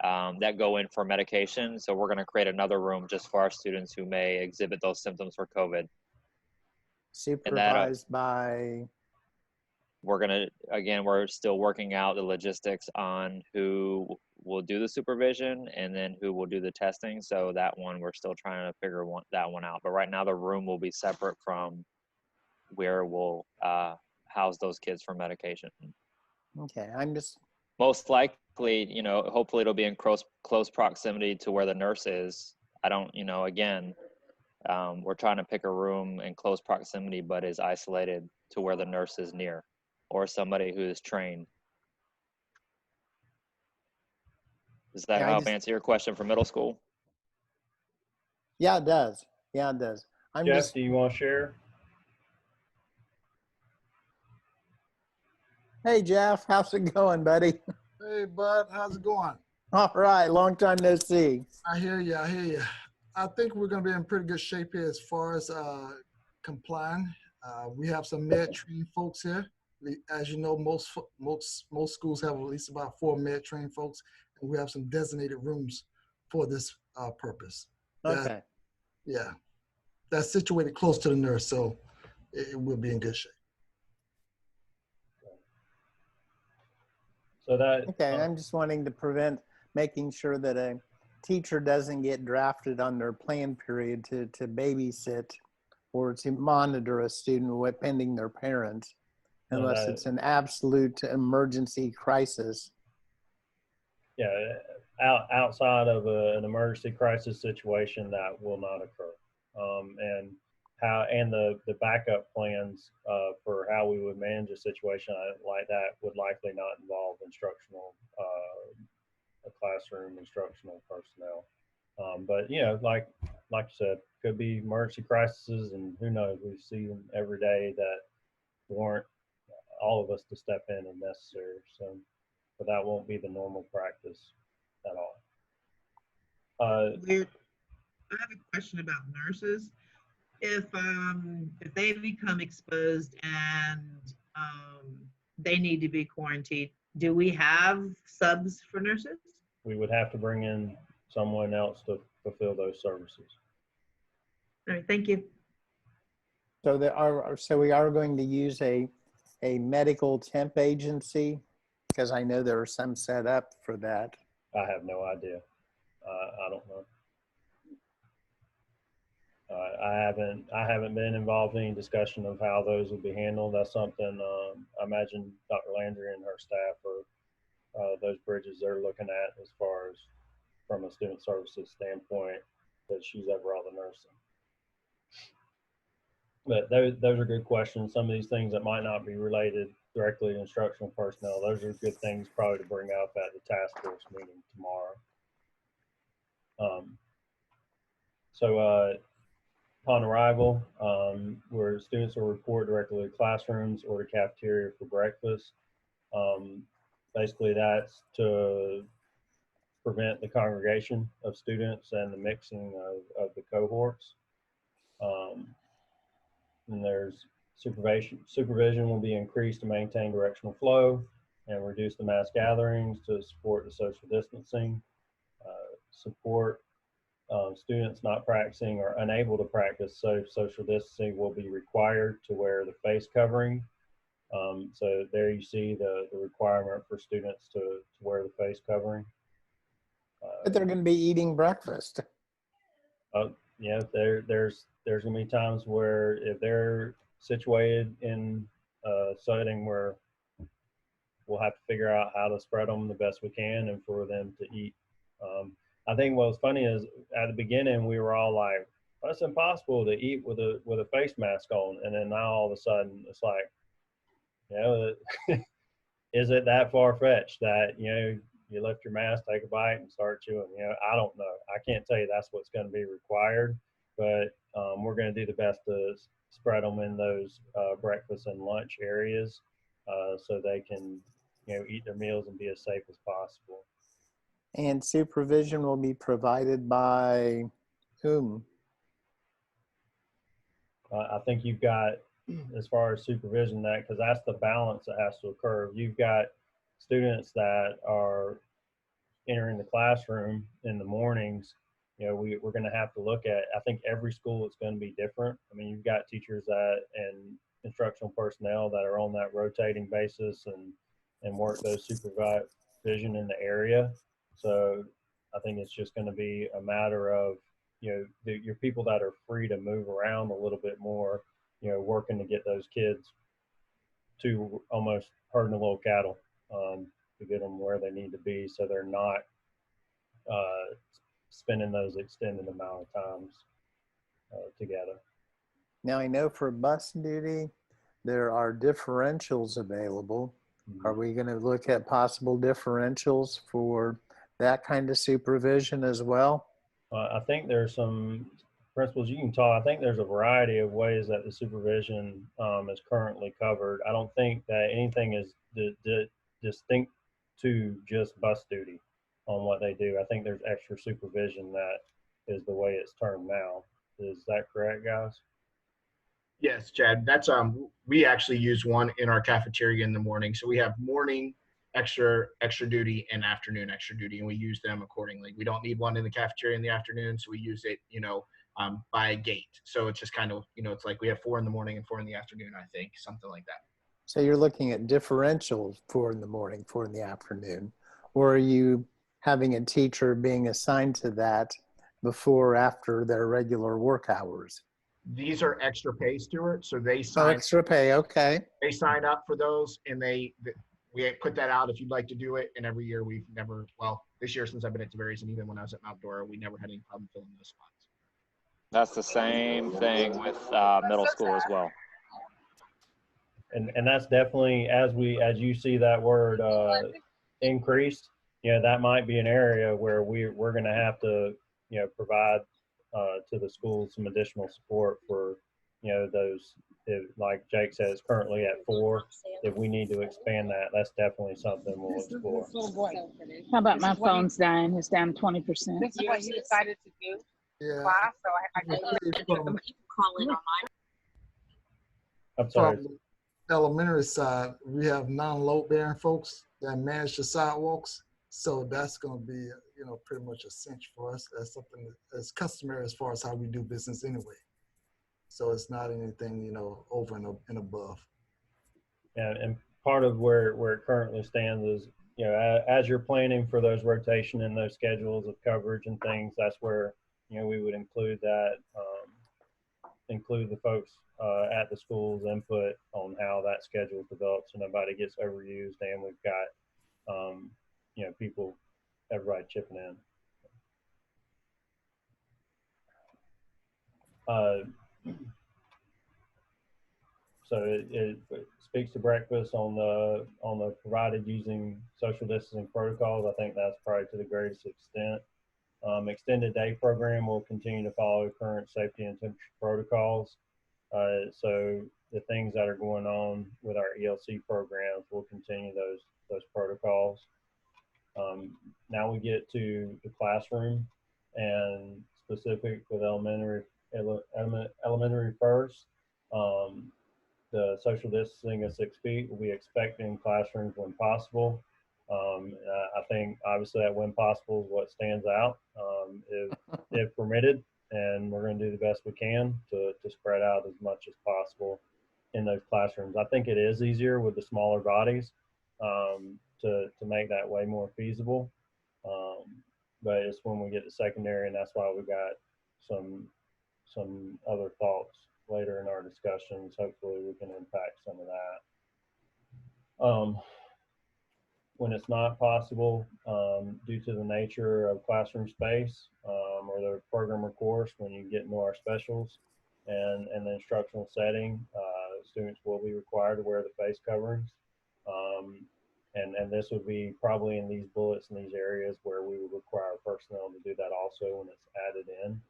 that go in for medication. So we're going to create another room just for our students who may exhibit those symptoms for COVID. Supervised by? we're still working out the logistics on who will do the supervision and then who will do the testing. So that one, we're still trying to figure that one out. But right now the room will be separate from where we'll house those kids for medication. Okay, I'm just, Most likely, hopefully it'll be in close proximity to where the nurse is. I don't, again, we're trying to pick a room in close proximity, but is isolated to where the nurse is near or somebody who is trained. Does that yeah, help answer your question for middle school? yeah, it does. Yeah, it does. I'm Jeff, just, do you want to share? hey, Jeff, how's it going, buddy? Hey, bud, how's it going? All right, long time no see. I hear you. I hear you. I think we're going to be in pretty good shape here as far as complying. We have some med trained folks here. As you know, most schools have at least about 4 med trained folks, and we have some designated rooms for this purpose. Okay. Yeah, that's situated close to the nurse, so it will be in good shape. So that Okay, I'm just wanting to making sure that a teacher doesn't get drafted on their plan period to babysit or to monitor a student pending their parents, unless it's an absolute emergency crisis. yeah, outside of an emergency crisis situation, that will not occur. And the backup plans for how we would manage a situation like that would likely not involve instructional, classroom instructional personnel. But like you said, could be emergency crises, and who knows? We see them every day that warrant all of us to step in if necessary. So, but that won't be the normal practice at all. I have a question about nurses. If they become exposed and they need to be quarantined, do we have subs for nurses? We would have to bring in someone else to fulfill those services. All right, thank you. So we are going to use a medical temp agency, because I know there are some set up for that. I have no idea. I don't know. I haven't been involved in any discussion of how those would be handled. That's something I imagine Dr. Landry and her staff are those bridges they're looking at as far as from a student services standpoint that she's over all the nursing. But those are good questions. Some of these things that might not be related directly to instructional personnel, those are good things probably to bring up at the task force meeting tomorrow. Upon arrival, where students will report directly to classrooms or the cafeteria for breakfast. Basically, that's to prevent the congregation of students and the mixing of the cohorts. And there's supervision will be increased to maintain directional flow and reduce the mass gatherings to support the social distancing. Support students not practicing or unable to practice social distancing will be required to wear the face covering. So there you see the requirement for students to wear the face covering. But they're going to be eating breakfast. Yeah, there's going to be times where if they're situated in a setting where we'll have to figure out how to spread them the best we can and for them to eat. I think what was funny is at the beginning we were all like, "That's impossible to eat with a face mask on," and then now all of a sudden it's like, is it that far fetched that you lift your mask, take a bite, and start chewing? I don't know. I can't tell you that's what's going to be required, but we're going to do the best to spread them in those breakfast and lunch areas so they can eat their meals and be as safe as possible. And supervision will be provided by whom? I think you've got, as far as supervision, that because that's the balance that has to occur. You've got students that are entering the classroom in the mornings. We're going to have to look at, I think every school is going to be different. I mean, you've got teachers that, and instructional personnel that are on that rotating basis and work those supervision in the area. So I think it's just going to be a matter of, your people that are free to move around a little bit more, working to get those kids to almost herding the little cattle, to get them where they need to be, so they're not spending those extended amount of times together. Now, I know for bus duty, there are differentials available. Are we going to look at possible differentials for that kind of supervision as well? I think there's some principles you can talk. I think there's a variety of ways that the supervision is currently covered. I don't think that anything is distinct to just bus duty on what they do. I think there's extra supervision that is the way it's termed now. Is that correct, guys? Yes, Chad. That's we actually use one in our cafeteria in the morning. So we have morning extra duty and afternoon extra duty, and we use them accordingly. We don't need one in the cafeteria in the afternoon, so we use it, by gate. So it's just kind of, it's like we have 4 in the morning and 4 in the afternoon, I think, something like that. So you're looking at differentials, 4 in the morning, 4 in the afternoon, or are you having a teacher being assigned to that before or after their regular work hours? These are extra pay, Stuart. So they sign extra pay. Okay. They sign up for those, and we put that out if you'd like to do it. And every year we've never, this year since I've been at Tavares, and even when I was at Mount Dora, we never had any problem filling those spots. That's the same thing with middle school as well. And that's definitely, as you see that word increased, that might be an area where we're going to have to, provide to the schools some additional support for, those, like Jake says, currently at 4. If we need to expand that, that's definitely something we'll explore. How about my phone's dying? It's down 20%. This is what you decided to do. Yeah. Class, so I you can call in on mine. I'm sorry. From the elementary side, we have non-load bearing folks that manage the sidewalks. So that's going to be, pretty much a cinch for us. That's something that's customary as far as how we do business anyway. So it's not anything, over and above. And part of where it currently stands is, as you're planning for those rotation and those schedules of coverage and things, that's where, we would include that, include the folks at the school's input on how that schedule develops so nobody gets overused, and we've got, everybody chipping in. So it speaks to breakfast on the provided using social distancing protocols. I think that's probably to the greatest extent. Extended day program will continue to follow current safety and temperature protocols. So the things that are going on with our ELC programs will continue those protocols. Now we get to the classroom, and specific with elementary first. The social distancing of 6 feet will be expected in classrooms when possible. I think obviously that when possible is what stands out, if permitted, and we're going to do the best we can to spread out as much as possible in those classrooms. I think it is easier with the smaller bodies to make that way more feasible, but it's when we get to secondary, and that's why we got some other thoughts later in our discussions. Hopefully we can impact some of that. When it's not possible, due to the nature of classroom space or the program or course, when you get into our specials and the instructional setting, students will be required to wear the face coverings. And this would be probably in these bullets in these areas where we would require personnel to do that also when it's added in.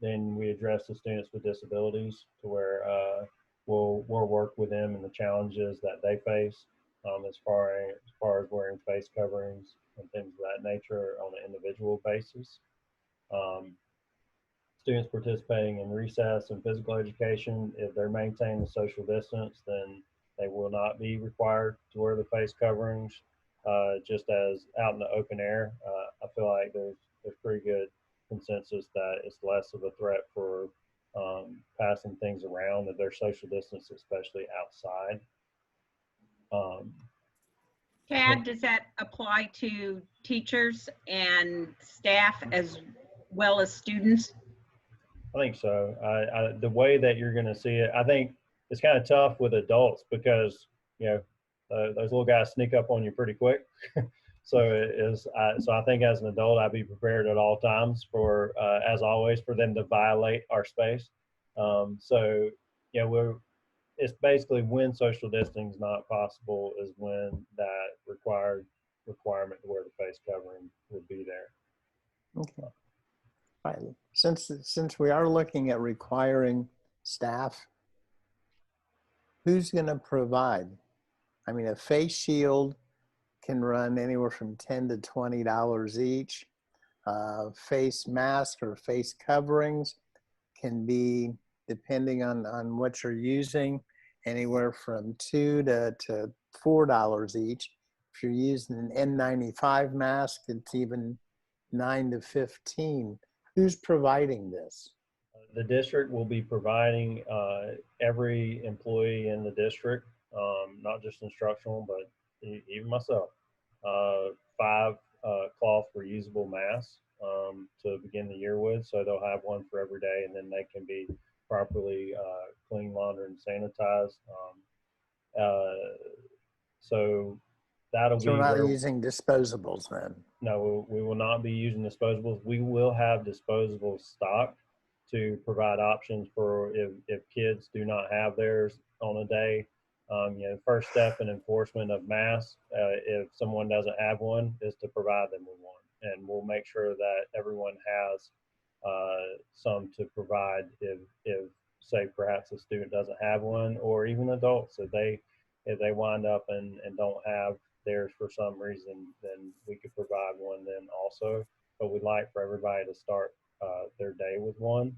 Then we address the students with disabilities to where we'll work with them in the challenges that they face as far as wearing face coverings and things of that nature on an individual basis. Students participating in recess and physical education, if they're maintaining the social distance, then they will not be required to wear the face coverings. Just as out in the open air, I feel like there's pretty good consensus that it's less of a threat for passing things around, that they're social distance, especially outside. Chad, does that apply to teachers and staff as well as students? I think so. The way that you're going to see it, I think it's kind of tough with adults because, you know, those little guys sneak up on you pretty quick. So I think as an adult, I'd be prepared at all times for, as always, for them to violate our space. So, yeah, it's basically when social distancing is not possible is when that requirement to wear the face covering would be there. Okay. Right. Since we are looking at requiring staff, who's going to provide? I mean, a face shield can run anywhere from $10 to $20 each. Face mask or face coverings can be, depending on what you're using, anywhere from $2 to $4 each. If you're using an N95 mask, it's even $9 to $15. Who's providing this? The district will be providing every employee in the district, not just instructional, but even myself, 5 cloth reusable masks to begin the year with. So they'll have one for every day, and then they can be properly clean, laundered, and sanitized. So that'll So be. we're not using disposables then? No, we will not be using disposables. We will have disposable stock to provide options for if kids do not have theirs on a day. You know, first step in enforcement of masks, if someone doesn't have one, is to provide them with one. And we'll make sure that everyone has some to provide if say perhaps a student doesn't have one, or even adults, if they wind up and don't have theirs for some reason, then we could provide one then also. But we'd like for everybody to start their day with one.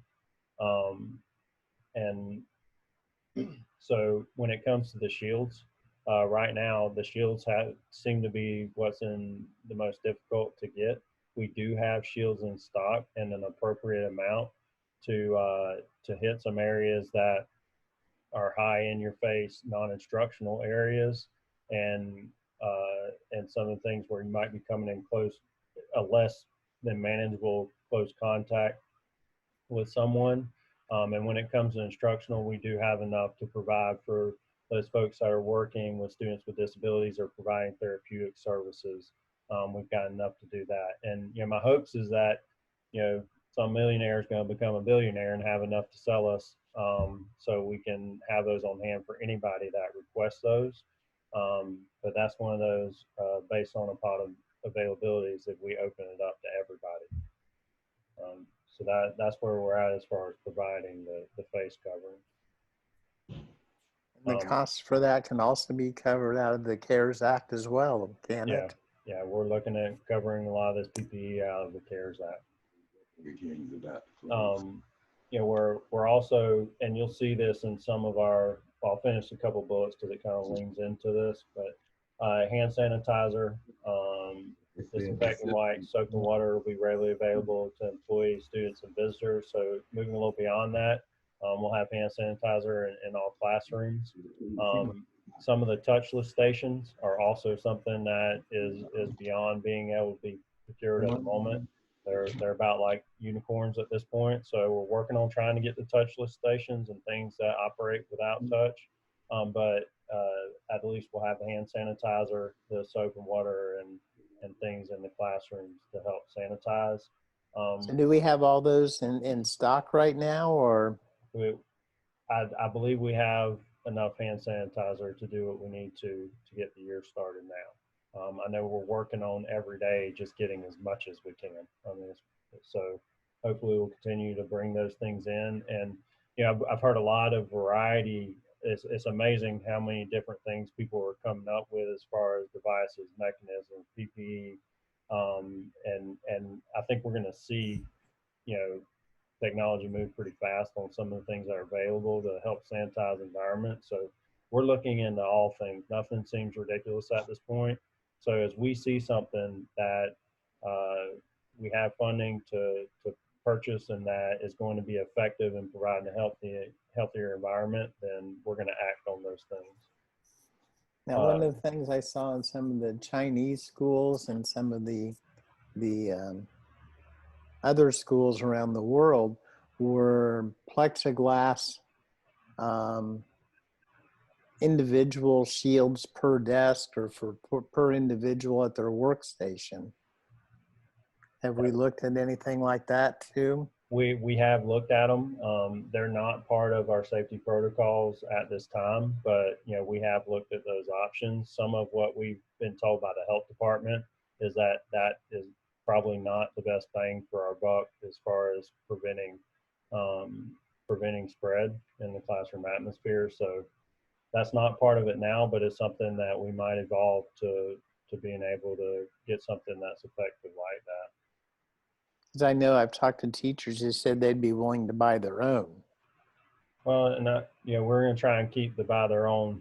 And so when it comes to the shields, right now the shields seem to be what's in the most difficult to get. We do have shields in stock in an appropriate amount to hit some areas that are high in your face, non-instructional areas, and some of the things where you might be coming in close, a less than manageable close contact with someone. And when it comes to instructional, we do have enough to provide for those folks that are working with students with disabilities or providing therapeutic services. We've got enough to do that. And, you know, my hopes is that, you know, some millionaire is going to become a billionaire and have enough to sell us, so we can have those on hand for anybody that requests those. But that's one of those based on upon availabilities if we open it up to everybody. So that's where we're at as far as providing the face covering. And the costs for that can also be covered out of the CARES Act as well, can it? Yeah, we're looking at covering a lot of this PPE out of the CARES Act. You know, we're also, and you'll see this in some of our, I'll finish a couple bullets because it kind of leans into this, but hand sanitizer, disinfectant wipes, soap and water will be readily available to employees, students, and visitors. So moving a little beyond that, we'll have hand sanitizer in all classrooms. Some of the touchless stations are also something that is beyond being able to be procured at the moment. They're about like unicorns at this point. So we're working on trying to get the touchless stations and things that operate without touch. But at least we'll have the hand sanitizer, the soap and water, and things in the classrooms to help sanitize. So do we have all those in stock right now, or? I believe we have enough hand sanitizer to do what we need to get the year started now. I know we're working on every day just getting as much as we can. I mean, so hopefully we'll continue to bring those things in. And, you know, I've heard a lot of variety. It's amazing how many different things people are coming up with as far as devices, mechanisms, PPE. And I think we're going to see, you know, technology move pretty fast on some of the things that are available to help sanitize the environment. So we're looking into all things. Nothing seems ridiculous at this point. So as we see something that we have funding to purchase and that is going to be effective in providing a healthier environment, then we're going to act on those things. Now, one of the things I saw in some of the Chinese schools and some of the other schools around the world were plexiglass individual shields per desk or per individual at their workstation. Have we looked at anything like that too? We have looked at them. They're not part of our safety protocols at this time, but we have looked at those options. Some of what we've been told by the health department is that that is probably not the best bang for our buck as far as preventing spread in the classroom atmosphere. So that's not part of it now, but it's something that we might evolve to being able to get something that's effective like that. Because I know I've talked to teachers who said they'd be willing to buy their own. Well, and we're going to try and keep the buy their own.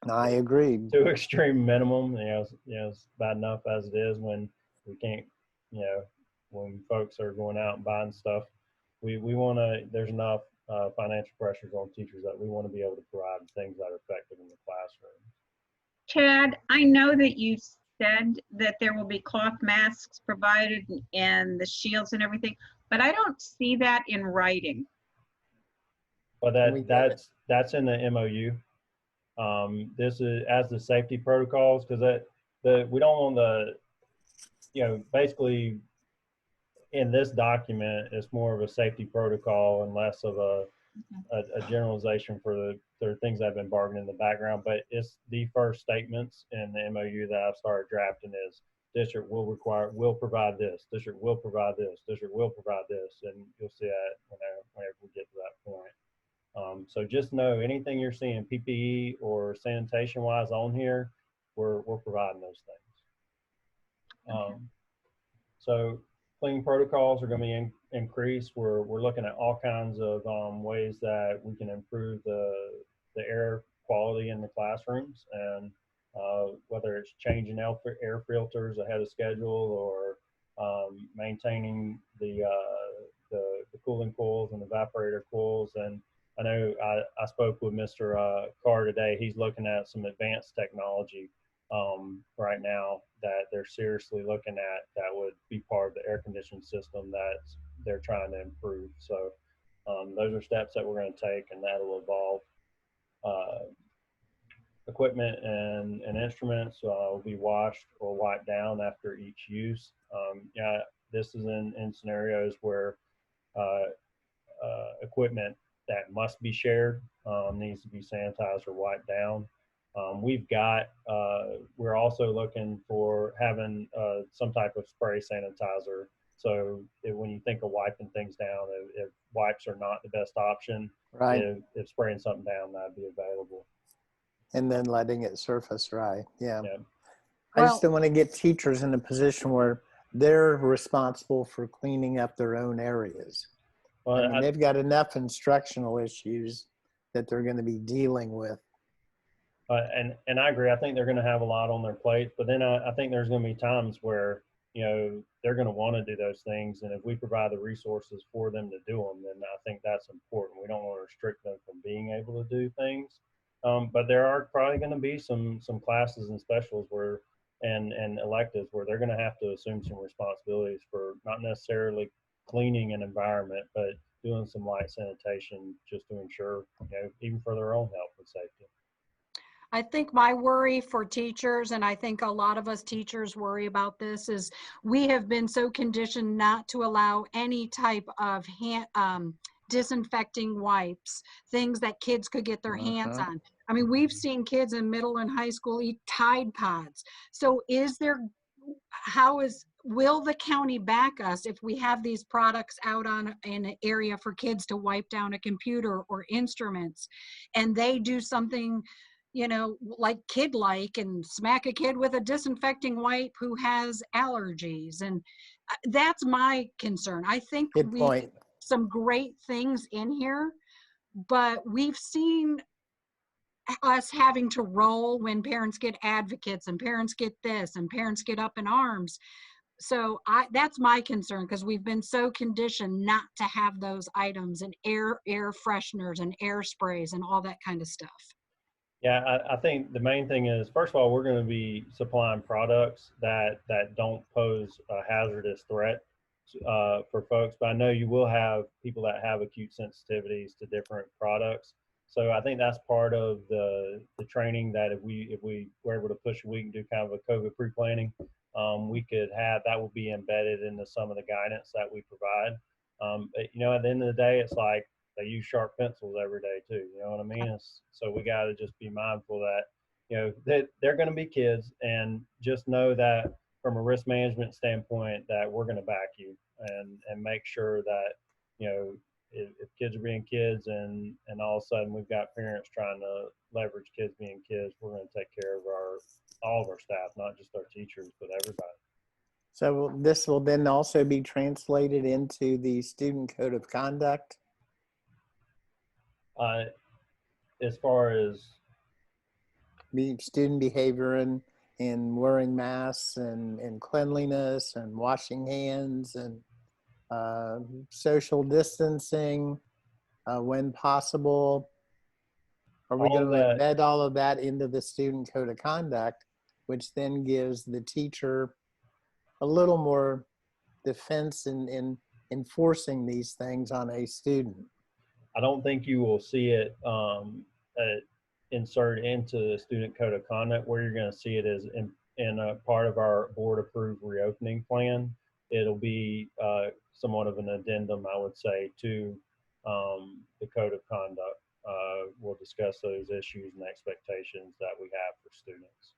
I agree. To extreme minimum. It's bad enough as it is when we can't. When folks are going out and buying stuff, we want to. There's enough financial pressures on teachers that we want to be able to provide things that are effective in the classroom. Chad, I know that you said that there will be cloth masks provided and the shields and everything, but I don't see that in writing. Well, that's in the MOU. This is as the safety protocols, because we don't want basically in this document, it's more of a safety protocol and less of a generalization for the things that have been bargained in the background. But it's the first statements in the MOU that I've started drafting is district will provide this, district will provide this, district will provide this, and you'll see that whenever we get to that point. So just know anything you're seeing PPE or sanitation wise on here, we're providing those things. Okay. So cleaning protocols are going to be increased. We're looking at all kinds of ways that we can improve the air quality in the classrooms, and whether it's changing air filters ahead of schedule or maintaining the cooling coils and evaporator coils. And I know I spoke with Mr. Carr today. He's looking at some advanced technology right now that they're seriously looking at that would be part of the air conditioning system that they're trying to improve. So those are steps that we're going to take, and that'll evolve. Equipment and instruments will be washed or wiped down after each use. This is in scenarios where equipment that must be shared needs to be sanitized or wiped down. We're also looking for having some type of spray sanitizer. So when you think of wiping things down, if wipes are not the best option, right? If spraying something down, that'd be available. And then letting it surface dry. Yeah. Yeah. I just don't want to get teachers in a position where they're responsible for cleaning up their own areas. Well, I mean, they've got enough instructional issues that they're going to be dealing with. And I agree. I think they're going to have a lot on their plate, but then I think there's going to be times where, they're going to want to do those things. And if we provide the resources for them to do them, then I think that's important. We don't want to restrict them from being able to do things. But there are probably going to be some classes and specials and electives where they're going to have to assume some responsibilities for not necessarily cleaning an environment, but doing some light sanitation just to ensure, even for their own health and safety. I think my worry for teachers, and I think a lot of us teachers worry about this, is we have been so conditioned not to allow any type of disinfecting wipes, things that kids could get their hands on. I mean, we've seen kids in middle and high school eat Tide Pods. So will the county back us if we have these products out in an area for kids to wipe down a computer or instruments, and they do something, like kid-like, and smack a kid with a disinfecting wipe who has allergies? And that's my concern. I think we have some great things in here, but we've seen us having to roll when parents get advocates and parents get this and parents get up in arms. So that's my concern, because we've been so conditioned not to have those items, and air fresheners and air sprays and all that kind of stuff. Yeah, I think the main thing is, first of all, we're going to be supplying products that don't pose a hazardous threat for folks. But I know you will have people that have acute sensitivities to different products. So I think that's part of the training, that if we were able to push, we can do kind of a COVID pre-planning. We could have that will be embedded into some of the guidance that we provide. But, you know, at the end of the day, it's like, they use sharp pencils every day too. You know what I mean? So we got to just be mindful that, you know, that they're going to be kids, and just know that from a risk management standpoint, that we're going to back you and make sure that, you know, if kids are being kids and all of a sudden we've got parents trying to leverage kids being kids, we're going to take care of all of our staff, not just our teachers, but everybody. So this will then also be translated into the student code of conduct. As far as student behavior and wearing masks and cleanliness and washing hands and social distancing when possible, are we going to embed all of that into the student code of conduct, which then gives the teacher a little more defense in enforcing these things on a student? I don't think you will see it insert into the student code of conduct. Where you're going to see it is in a part of our board approved reopening plan. It'll be somewhat of an addendum, I would say, to the code of conduct. We'll discuss those issues and expectations that we have for students.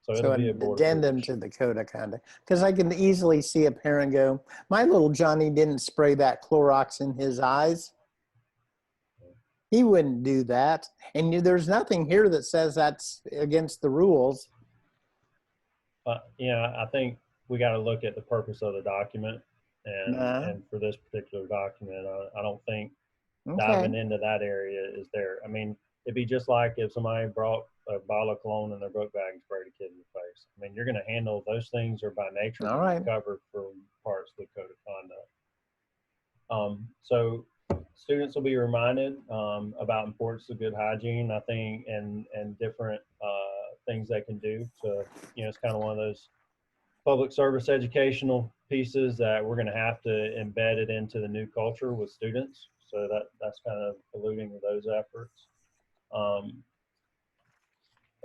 So it'll be an addendum to the code of conduct. Because I can easily see a parent go, my little Johnny didn't spray that Clorox in his eyes. He wouldn't do that. And there's nothing here that says that's against the rules. Yeah, I think we got to look at the purpose of the document. And for this particular document, I don't think diving into that area is there. I mean, it'd be just like if somebody brought a bottle of cologne in their book bag and sprayed a kid in the face. I mean, you're going to handle those things, are by nature covered for parts of the code of conduct. So students will be reminded about importance of good hygiene, I think, and different things they can do to, you know, it's kind of one of those public service educational pieces that we're going to have to embed it into the new culture with students. So that's kind of alluding to those efforts.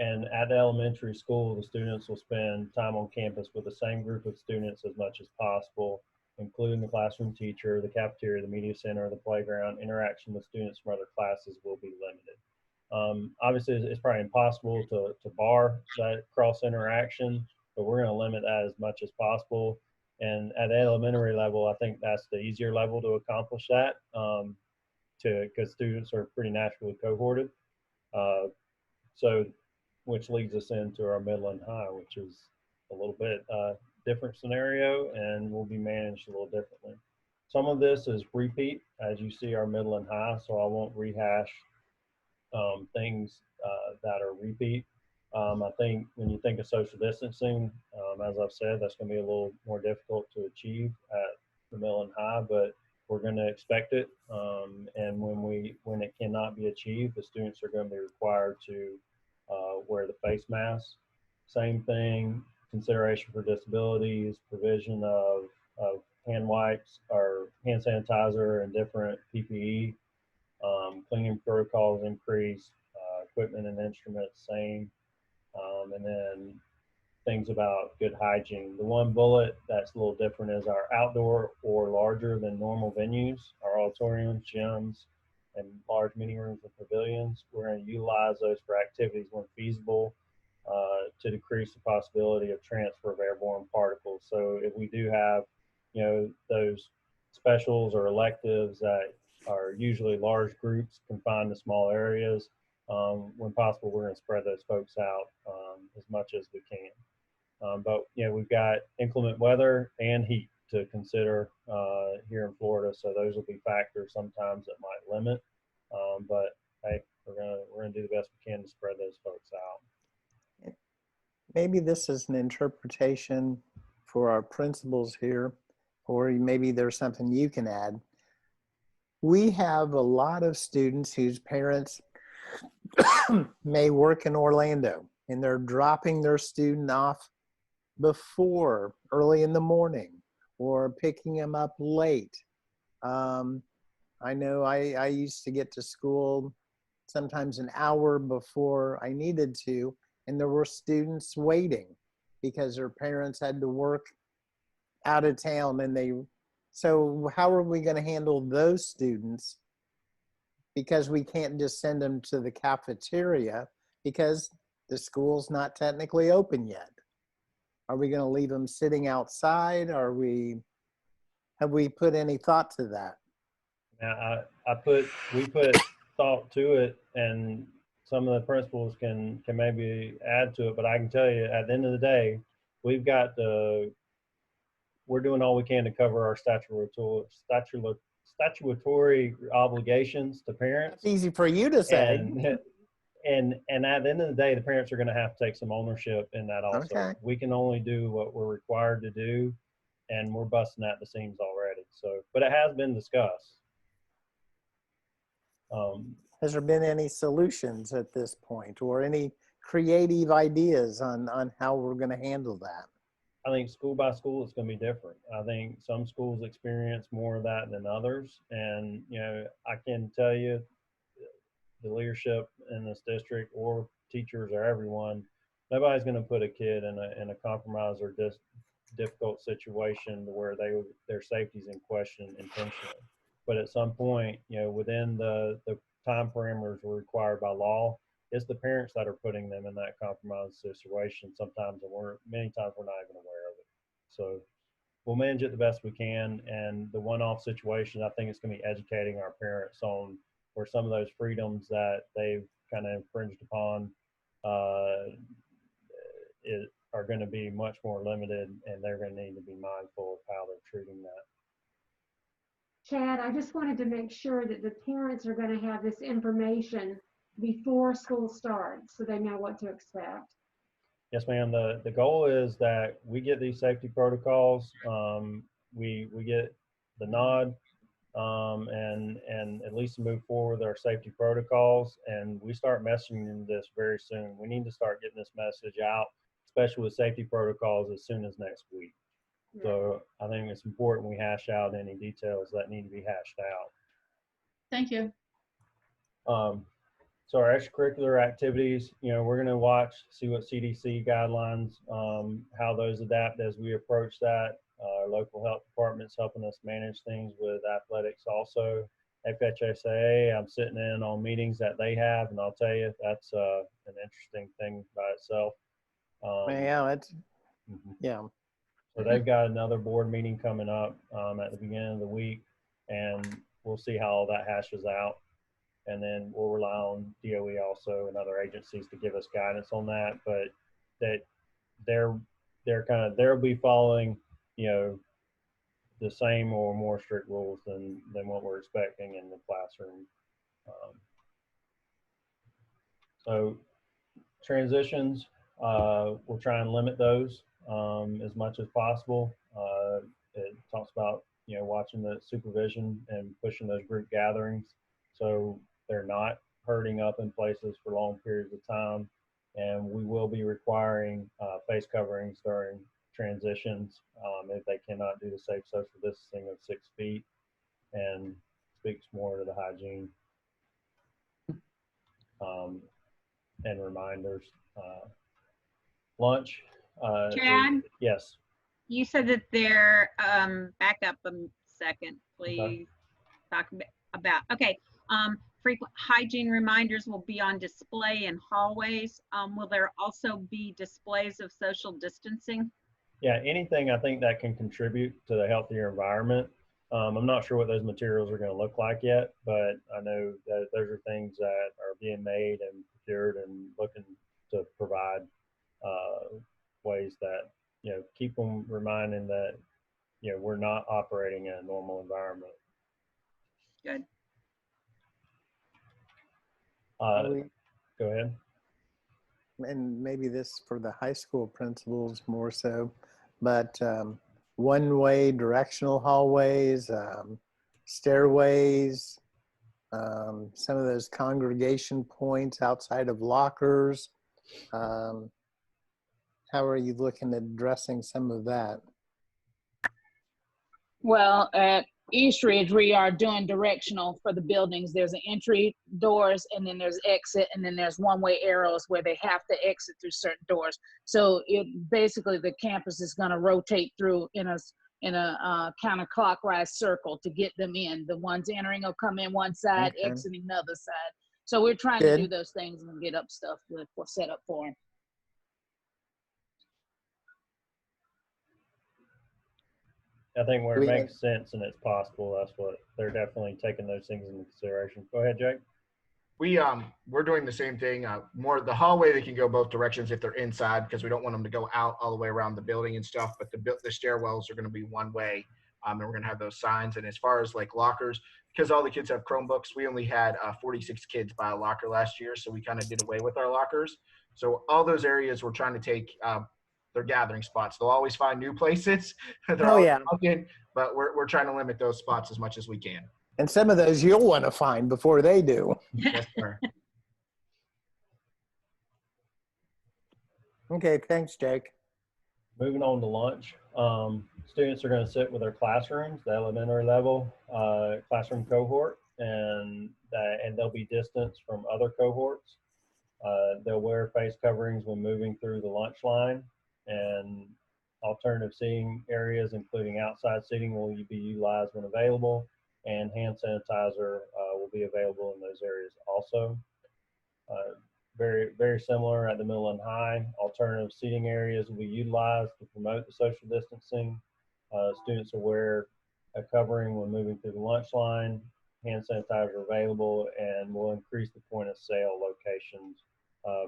And at the elementary school, the students will spend time on campus with the same group of students as much as possible, including the classroom teacher, the cafeteria, the media center, the playground. Interaction with students from other classes will be limited. Obviously, it's probably impossible to bar that cross interaction, but we're going to limit that as much as possible. And at the elementary level, I think that's the easier level to accomplish that, because students are pretty naturally cohorted. So, which leads us into our middle and high, which is a little bit different scenario and will be managed a little differently. Some of this is repeat, as you see our middle and high, so I won't rehash things that are repeat. I think when you think of social distancing, as I've said, that's going to be a little more difficult to achieve at the middle and high, but we're going to expect it. And when it cannot be achieved, the students are going to be required to wear the face mask. Same thing, consideration for disabilities, provision of hand wipes or hand sanitizer and different PPE. Cleaning protocols increased, equipment and instruments same, and then things about good hygiene. The one bullet that's a little different is our outdoor or larger than normal venues, our auditoriums, gyms, and large meeting rooms and pavilions. We're going to utilize those for activities when feasible to decrease the possibility of transfer of airborne particles. So if we do have, you know, those specials or electives that are usually large groups confined to small areas, when possible, we're going to spread those folks out as much as we can. But, you know, we've got inclement weather and heat to consider here in Florida. So those will be factors sometimes that might limit. But hey, we're gonna do the best we can to spread those folks out. Maybe this is an interpretation for our principals here, or maybe there's something you can add. We have a lot of students whose parents may work in Orlando, and they're dropping their student off before early in the morning or picking them up late. I know I used to get to school sometimes an hour before I needed to, and there were students waiting because their parents had to work out of town, and so how are we going to handle those students? Because we can't just send them to the cafeteria because the school's not technically open yet. Are we going to leave them sitting outside? Have we put any thought to that? Now, we put thought to it, and some of the principals can maybe add to it, but I can tell you at the end of the day, we're doing all we can to cover our statutory obligations to parents. It's easy for you to say. And at the end of the day, the parents are going to have to take some ownership in that also. Okay. We can only do what we're required to do, and we're busting at the seams already. So, but it has been discussed. Has there been any solutions at this point, or any creative ideas on how we're going to handle that? I think school by school, it's going to be different. I think some schools experience more of that than others. And, you know, I can tell you the leadership in this district or teachers or everyone, nobody's going to put a kid in a compromised or difficult situation where their safety is in question intentionally. But at some point, you know, within the time parameters required by law, it's the parents that are putting them in that compromised situation sometimes, and many times we're not even aware of it. So we'll manage it the best we can. And the one-off situation, I think it's going to be educating our parents on where some of those freedoms that they've kind of infringed upon are going to be much more limited, and they're going to need to be mindful of how they're treating that. Chad, I just wanted to make sure that the parents are going to have this information before school starts so they know what to expect. Yes, ma'am. The goal is that we get these safety protocols. We get the nod and at least move forward with our safety protocols, and we start messaging this very soon. We need to start getting this message out, especially with safety protocols, as soon as next week. So I think it's important we hash out any details that need to be hashed out. Thank you. So our extracurricular activities, you know, we're going to watch, see what CDC guidelines, how those adapt as we approach that. Our local health department's helping us manage things with athletics also. FHSAA, I'm sitting in on meetings that they have, and I'll tell you, that's an interesting thing by itself. Yeah. So they've got another board meeting coming up at the beginning of the week, and we'll see how all that hashes out. And then we'll rely on DOE also and other agencies to give us guidance on that. But that they'll be following, you know, the same or more strict rules than what we're expecting in the classroom. So transitions, we'll try and limit those as much as possible. It talks about, you know, watching the supervision and pushing those group gatherings so they're not herding up in places for long periods of time. And we will be requiring face coverings during transitions if they cannot do the safe social distancing of 6 feet, and speaks more to the hygiene and reminders. Lunch. Chad? Yes. You said that they're, back up a second, please. Okay. Talk about, okay. Frequent hygiene reminders will be on display in hallways. Will there also be displays of social distancing? Yeah, anything I think that can contribute to the healthier environment. I'm not sure what those materials are going to look like yet, but I know that those are things that are being made and procured and looking to provide ways that, you know, keep them reminding that, you know, we're not operating in a normal environment. Good. Go ahead. And maybe this for the high school principals more so, but one-way directional hallways, stairways, some of those congregation points outside of lockers. How are you looking at addressing some of that? Well, at East Ridge, we are doing directional for the buildings. There's an entry doors, and then there's exit, and then there's one-way arrows where they have to exit through certain doors. So it basically the campus is going to rotate through in a counterclockwise circle to get them in. The ones entering will come in one side, Okay. exiting the other side. So we're trying to do those things and get up stuff for set up for them. I think where it makes sense and it's possible, that's what they're definitely taking those things into consideration. Go ahead, Jake. We're doing the same thing. More the hallway, they can go both directions if they're inside, because we don't want them to go out all the way around the building and stuff. But the stairwells are going to be one way, and we're going to have those signs. And as far as like lockers, because all the kids have Chromebooks, we only had 46 kids buy a locker last year, so we kind of did away with our lockers. So all those areas we're trying to take. Their gathering spots. They'll always find new places. Looking, but we're trying to limit those spots as much as we can. And some of those you'll want to find before they do. Yes, sir. Okay, thanks, Jake. Moving on to lunch. Students are going to sit with their classrooms, the elementary level classroom cohort, and they'll be distanced from other cohorts. They'll wear face coverings when moving through the lunch line, and alternative seating areas, including outside seating, will be utilized when available, and hand sanitizer will be available in those areas also. Very, very similar at the middle and high. Alternative seating areas will be utilized to promote the social distancing. Students will wear a covering when moving through the lunch line. Hand sanitizer available, and will increase the point of sale locations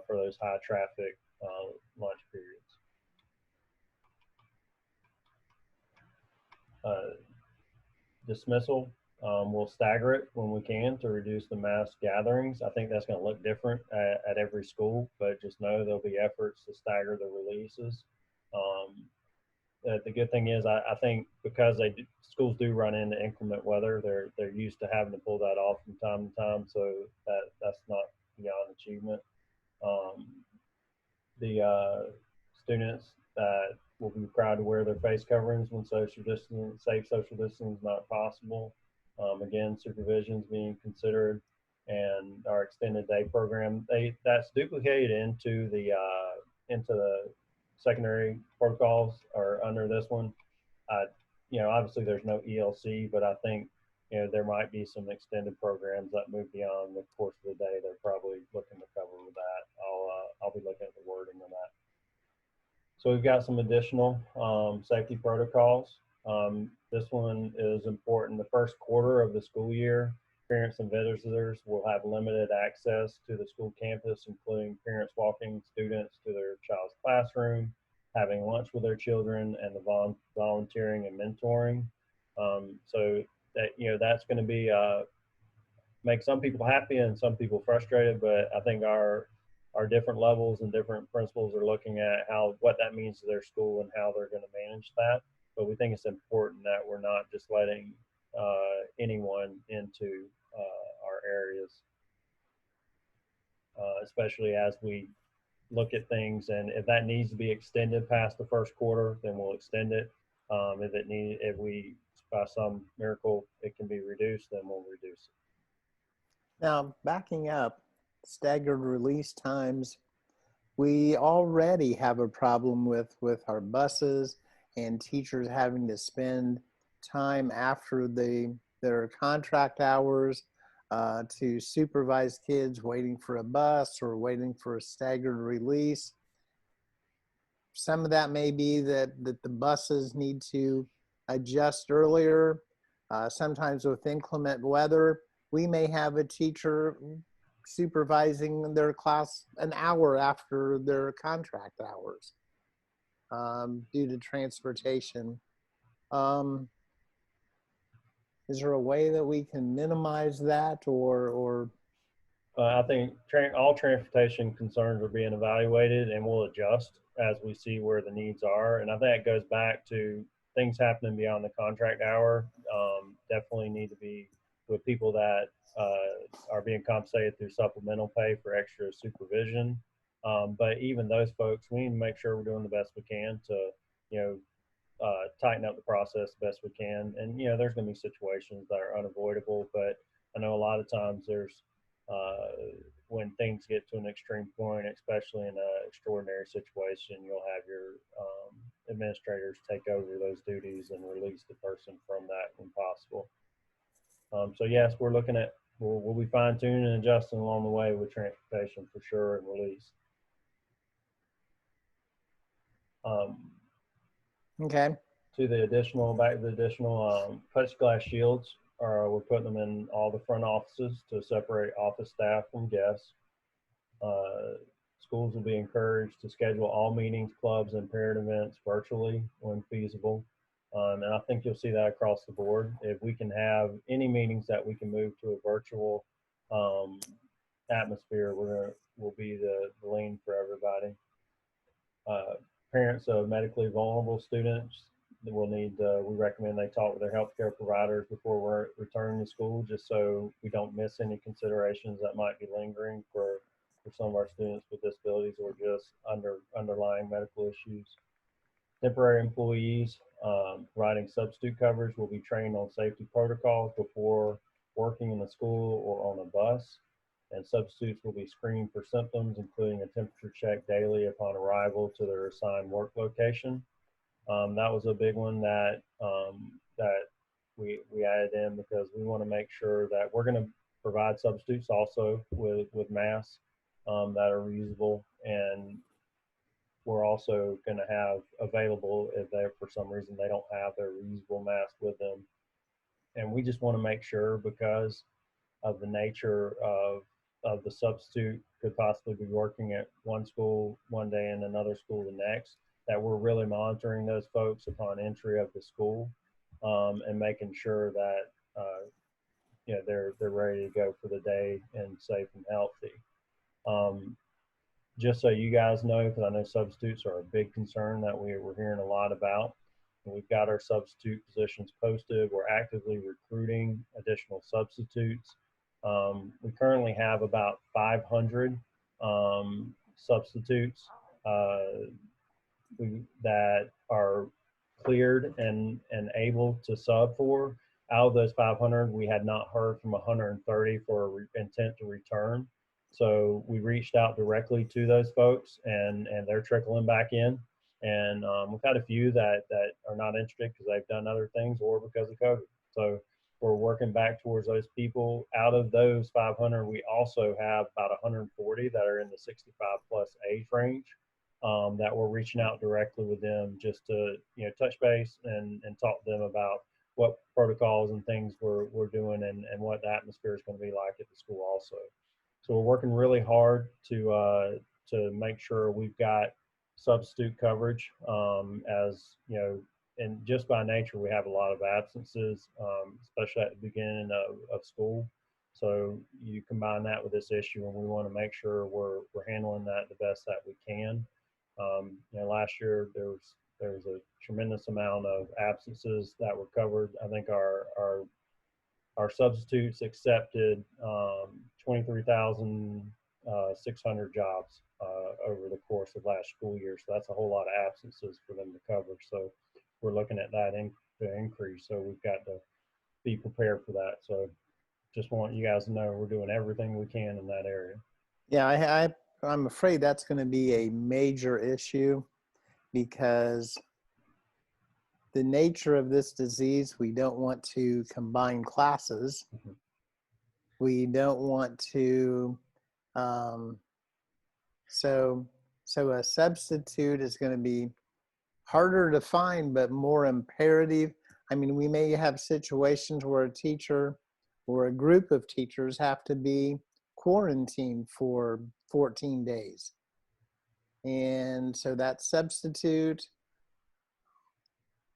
for those high traffic lunch periods. Dismissal, we'll stagger it when we can to reduce the mass gatherings. I think that's going to look different at every school, but just know there'll be efforts to stagger the releases. The good thing is, I think because schools do run into inclement weather, they're used to having to pull that off from time to time, so that's not beyond achievement. The students that will be required to wear their face coverings when safe social distancing is not possible. Again, supervision is being considered, and our extended day program, that's duplicated into the secondary protocols or under this one. Obviously there's no ELC, but I think there might be some extended programs that move beyond the course of the day. They're probably looking to cover with that. I'll be looking at the wording on that. So we've got some additional safety protocols. This one is important. The first quarter of the school year, parents and visitors will have limited access to the school campus, including parents walking students to their child's classroom, having lunch with their children, and the volunteering and mentoring. So that that's going to be make some people happy and some people frustrated, but I think our different levels and different principals are looking at what that means to their school and how they're going to manage that. But we think it's important that we're not just letting anyone into our areas, especially as we look at things. And if that needs to be extended past the first quarter, then we'll extend it. If we by some miracle it can be reduced, then we'll reduce it. Now, backing up, staggered release times, we already have a problem with our buses and teachers having to spend time after their contract hours to supervise kids waiting for a bus or waiting for a staggered release. Some of that may be that the buses need to adjust earlier. Sometimes with inclement weather, we may have a teacher supervising their class an hour after their contract hours due to transportation. Is there a way that we can minimize that or I think all transportation concerns are being evaluated, and we'll adjust as we see where the needs are. And I think it goes back to things happening beyond the contract hour. Definitely need to be with people that are being compensated through supplemental pay for extra supervision. But even those folks, we need to make sure we're doing the best we can to, you know, tighten up the process the best we can. And, you know, there's going to be situations that are unavoidable, but I know a lot of times there's, when things get to an extreme point, especially in an extraordinary situation, you'll have your administrators take over those duties and release the person from that when possible. So yes, we're looking at, we'll be fine tuning and adjusting along the way with transportation for sure and release. Okay. To the additional, back to the additional plexiglass shields, we're putting them in all the front offices to separate office staff from guests. Schools will be encouraged to schedule all meetings, clubs, and parent events virtually when feasible. And I think you'll see that across the board. If we can have any meetings that we can move to a virtual atmosphere, will be the lean for everybody. Parents of medically vulnerable students will need, we recommend they talk with their healthcare providers before we're returning to school, just so we don't miss any considerations that might be lingering for some of our students with disabilities or just underlying medical issues. Temporary employees providing substitute coverage will be trained on safety protocols before working in the school or on a bus. And substitutes will be screened for symptoms, including a temperature check daily upon arrival to their assigned work location. That was a big one that that we added in because we want to make sure that we're going to provide substitutes also with masks that are reusable, and we're also going to have available if they, for some reason, they don't have their reusable mask with them. And we just want to make sure, because of the nature of the substitute could possibly be working at one school one day and another school the next, that we're really monitoring those folks upon entry of the school and making sure that you know, they're ready to go for the day and safe and healthy. Just so you guys know, because I know substitutes are a big concern that we're hearing a lot about. We've got our substitute positions posted. We're actively recruiting additional substitutes. We currently have about 500 substitutes that are cleared and able to sub for. Out of those 500, we had not heard from 130 for intent to return. So we reached out directly to those folks, and they're trickling back in. And we've had a few that are not interested because they've done other things or because of COVID. So we're working back towards those people. Out of those 500, we also have about 140 that are in the 65 plus age range that we're reaching out directly with them just to, you know, touch base and talk to them about what protocols and things we're doing and what the atmosphere is going to be like at the school also. So we're working really hard to make sure we've got substitute coverage as, you know, and just by nature, we have a lot of absences, especially at the beginning of school. So you combine that with this issue, and we want to make sure we're handling that the best that we can. You know, last year there was a tremendous amount of absences that were covered. I think our substitutes accepted 23,600 jobs over the course of last school year. So that's a whole lot of absences for them to cover. So we're looking at that to increase. So we've got to be prepared for that. So just want you guys to know we're doing everything we can in that area. Yeah, I'm afraid that's going to be a major issue because the nature of this disease, we don't want to combine classes. Mm-hmm. We don't want to, so a substitute is going to be harder to find, but more imperative. I mean, we may have situations where a teacher or a group of teachers have to be quarantined for 14 days. And so that substitute,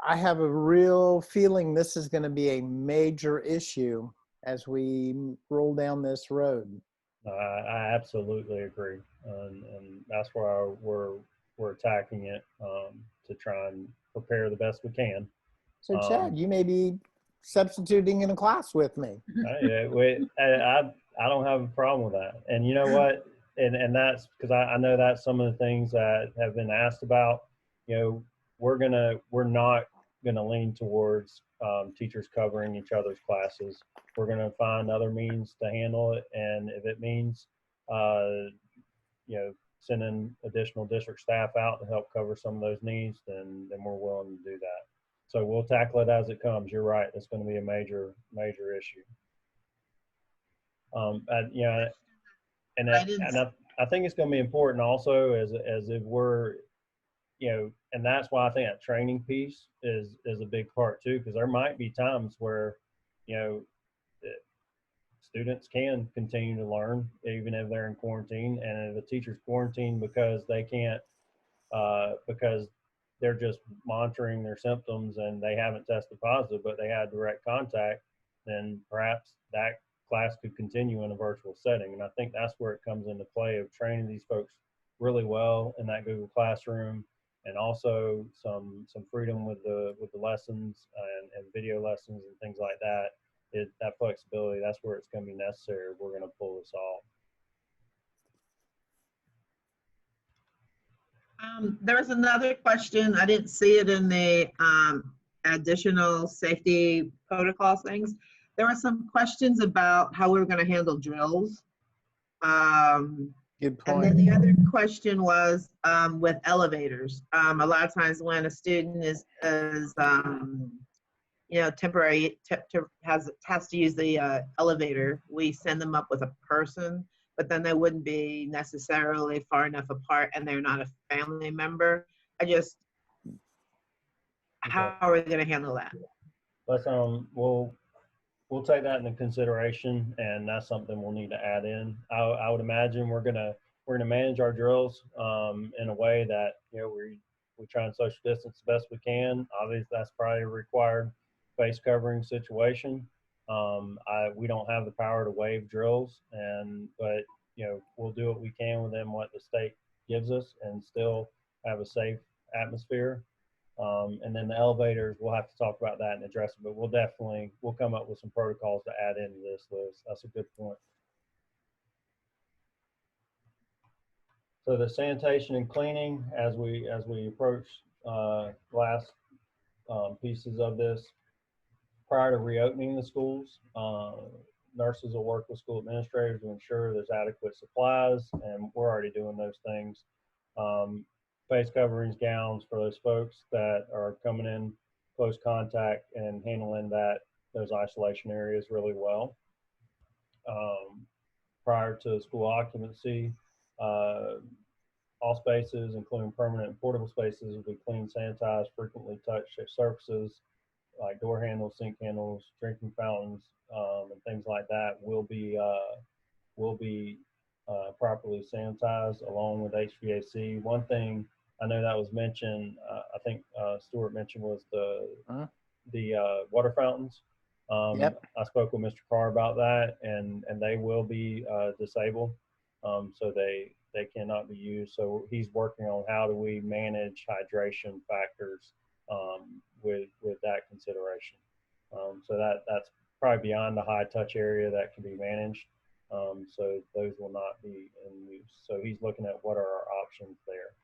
I have a real feeling this is going to be a major issue as we roll down this road. I absolutely agree, and that's why we're attacking it to try and prepare the best we can. So Chad, you may be substituting in a class with me. I don't have a problem with that. And you know what? And that's because I know that's some of the things that have been asked about. You know, we're not gonna lean towards teachers covering each other's classes. We're gonna find other means to handle it, and if it means, you know, sending additional district staff out to help cover some of those needs, then we're willing to do that. So we'll tackle it as it comes. You're right. It's going to be a major issue. You know, and I think it's going to be important also as if we're, you know, and that's why I think that training piece is a big part too, because there might be times where, you know, students can continue to learn even if they're in quarantine, and if a teacher's quarantined because they can't, because they're just monitoring their symptoms and they haven't tested positive, but they had direct contact, then perhaps that class could continue in a virtual setting. And I think that's where it comes into play of training these folks really well in that Google Classroom, and also some freedom with the lessons and video lessons and things like that. That flexibility, that's where it's going to be necessary if we're going to pull this off. There was another question. I didn't see it in the additional safety protocol things. There were some questions about how we were going to handle drills. Good point. And then the other question was with elevators. A lot of times when a student is you know, temporary has to use the elevator, we send them up with a person, but then they wouldn't be necessarily far enough apart and they're not a family member. How are we going to handle that? Let's we'll take that into consideration, and that's something we'll need to add in. I would imagine we're gonna manage our drills in a way that, you know, we try and social distance the best we can. Obviously, that's probably a required face covering situation. We don't have the power to waive drills, but you know, we'll do what we can within what the state gives us and still have a safe atmosphere. And then the elevators, we'll have to talk about that and address it, but we'll come up with some protocols to add into this list. That's a good point. So the sanitation and cleaning, as we approach last pieces of this, prior to reopening the schools, nurses will work with school administrators to ensure there's adequate supplies, and we're already doing those things. Face coverings, gowns for those folks that are coming in close contact, and handling those isolation areas really well. Prior to school occupancy, all spaces, including permanent and portable spaces, will be cleaned, sanitized, frequently touched surfaces like door handles, sink handles, drinking fountains, and things like that will be properly sanitized along with HVAC. One thing I know that was mentioned, I think Stuart mentioned, was the water fountains. Yep. I spoke with Mr. Carr about that, and they will be disabled, so they cannot be used. So he's working on how do we manage hydration factors with that consideration. So that's probably beyond the high touch area that can be managed. So those will not be in use. So he's looking at what are our options there.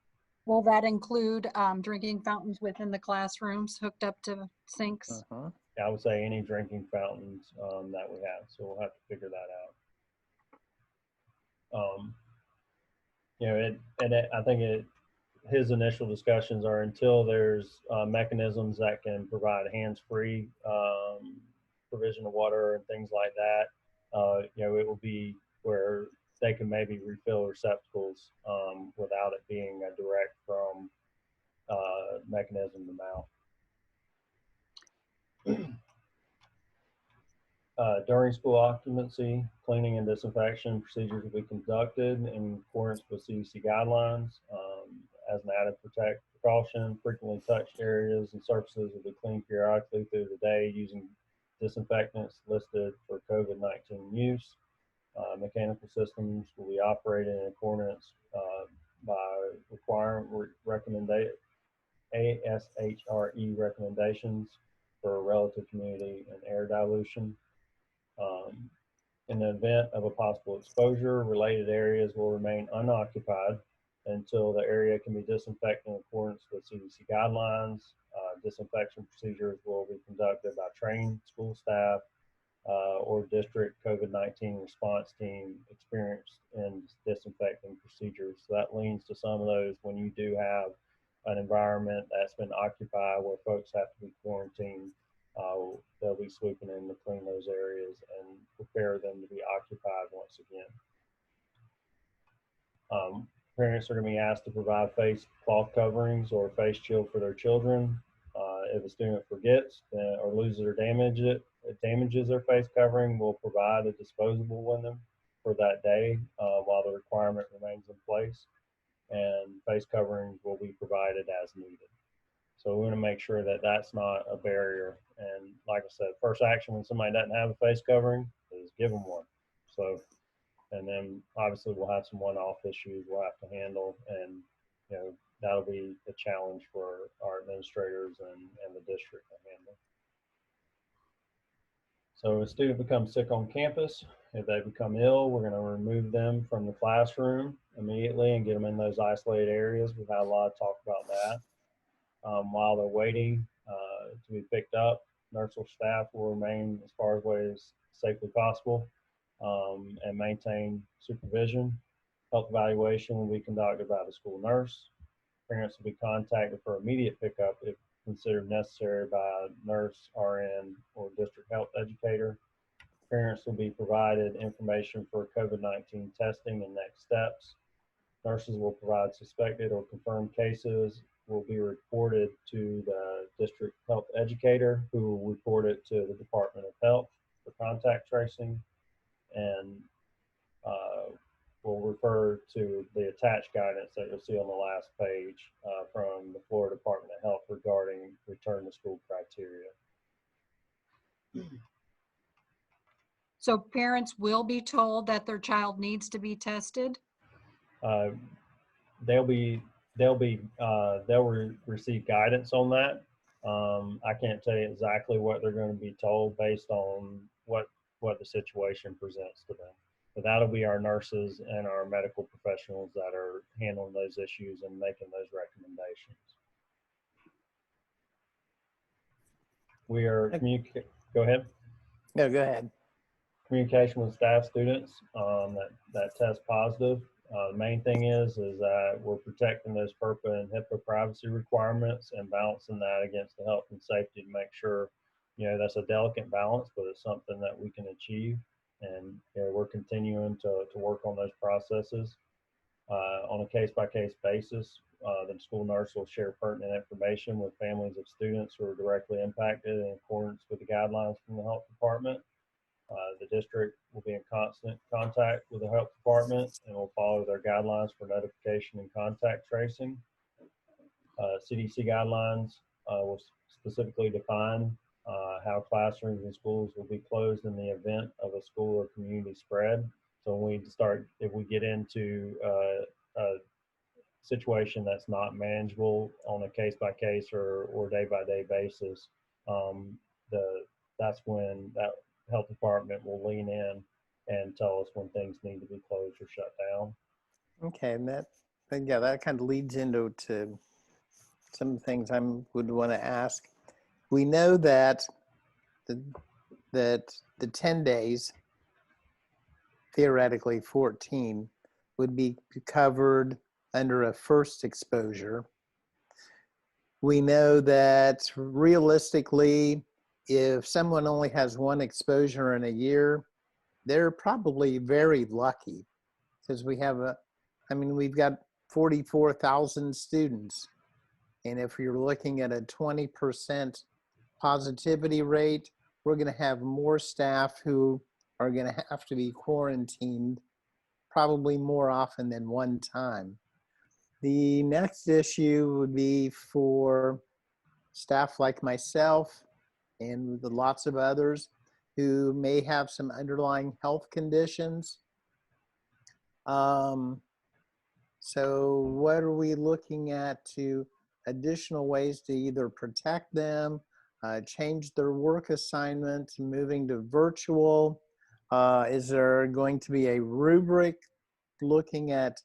Will that include drinking fountains within the classrooms hooked up to sinks? I would say any drinking fountains that we have. So we'll have to figure that out. You know, I think his initial discussions are until there's mechanisms that can provide hands-free provision of water and things like that. You know, it will be where they can maybe refill receptacles without it being a direct from mechanism to mouth. During school occupancy, cleaning and disinfection procedures will be conducted in accordance with CDC guidelines. As an added precaution, frequently touched areas and surfaces will be cleaned periodically through the day using disinfectants listed for COVID-19 use. Mechanical systems will be operated in accordance by ASHRE recommendations for relative humidity and air dilution. In the event of a possible exposure, related areas will remain unoccupied until the area can be disinfected in accordance with CDC guidelines. Disinfection procedures will be conducted by trained school staff or district COVID-19 response team experienced in disinfecting procedures. So that leans to some of those when you do have an environment that's been occupied where folks have to be quarantined. They'll be sweeping in to clean those areas and prepare them to be occupied once again. Parents are going to be asked to provide face cloth coverings or face shield for their children. If a student forgets or loses or damages their face covering, we'll provide a disposable one for that day while the requirement remains in place. And face coverings will be provided as needed. So we want to make sure that that's not a barrier. And like I said, first action when somebody doesn't have a face covering is give them one. So, and then obviously we'll have some one-off issues we'll have to handle, and you know that'll be a challenge for our administrators and the district to handle. So if a student becomes sick on campus, if they become ill, we're going to remove them from the classroom immediately and get them in those isolated areas. We've had a lot of talk about that. While they're waiting to be picked up, nurse or staff will remain as far away as safely possible and maintain supervision. Health evaluation will be conducted by the school nurse. Parents will be contacted for immediate pickup if considered necessary by a nurse, RN, or district health educator. Parents will be provided information for COVID-19 testing and next steps. Nurses will provide suspected or confirmed cases will be reported to the district health educator, who will report it to the Department of Health for contact tracing, and will refer to the attached guidance that you'll see on the last page from the Florida Department of Health regarding return to school criteria. So parents will be told that their child needs to be tested? They'll receive guidance on that. I can't tell you exactly what they're going to be told based on what the situation presents to them. But that'll be our nurses and our medical professionals that are handling those issues and making those recommendations. We are go ahead. No, go ahead. Communication with staff, students that test positive. The main thing is that we're protecting those FERPA and HIPAA privacy requirements and balancing that against the health and safety to make sure, you know, that's a delicate balance, but it's something that we can achieve. And you know, we're continuing to work on those processes on a case-by-case basis. The school nurse will share pertinent information with families of students who are directly impacted in accordance with the guidelines from the health department. The district will be in constant contact with the health department and will follow their guidelines for notification and contact tracing. CDC guidelines will specifically define how classrooms and schools will be closed in the event of a school or community spread. So when if we get into a situation that's not manageable on a case-by-case or day-by-day basis, that's when that health department will lean in and tell us when things need to be closed or shut down. Okay, and that kind of leads into some things I would want to ask. We know that the 10 days, theoretically 14, would be covered under a first exposure. We know that realistically, if someone only has one exposure in a year, they're probably very lucky, because we've got 44,000 students. And if you're looking at a 20% positivity rate, we're going to have more staff who are going to have to be quarantined probably more often than one time. The next issue would be for staff like myself and lots of others who may have some underlying health conditions. So what are we looking at to additional ways to either protect them, change their work assignments, moving to virtual? Is there going to be a rubric looking at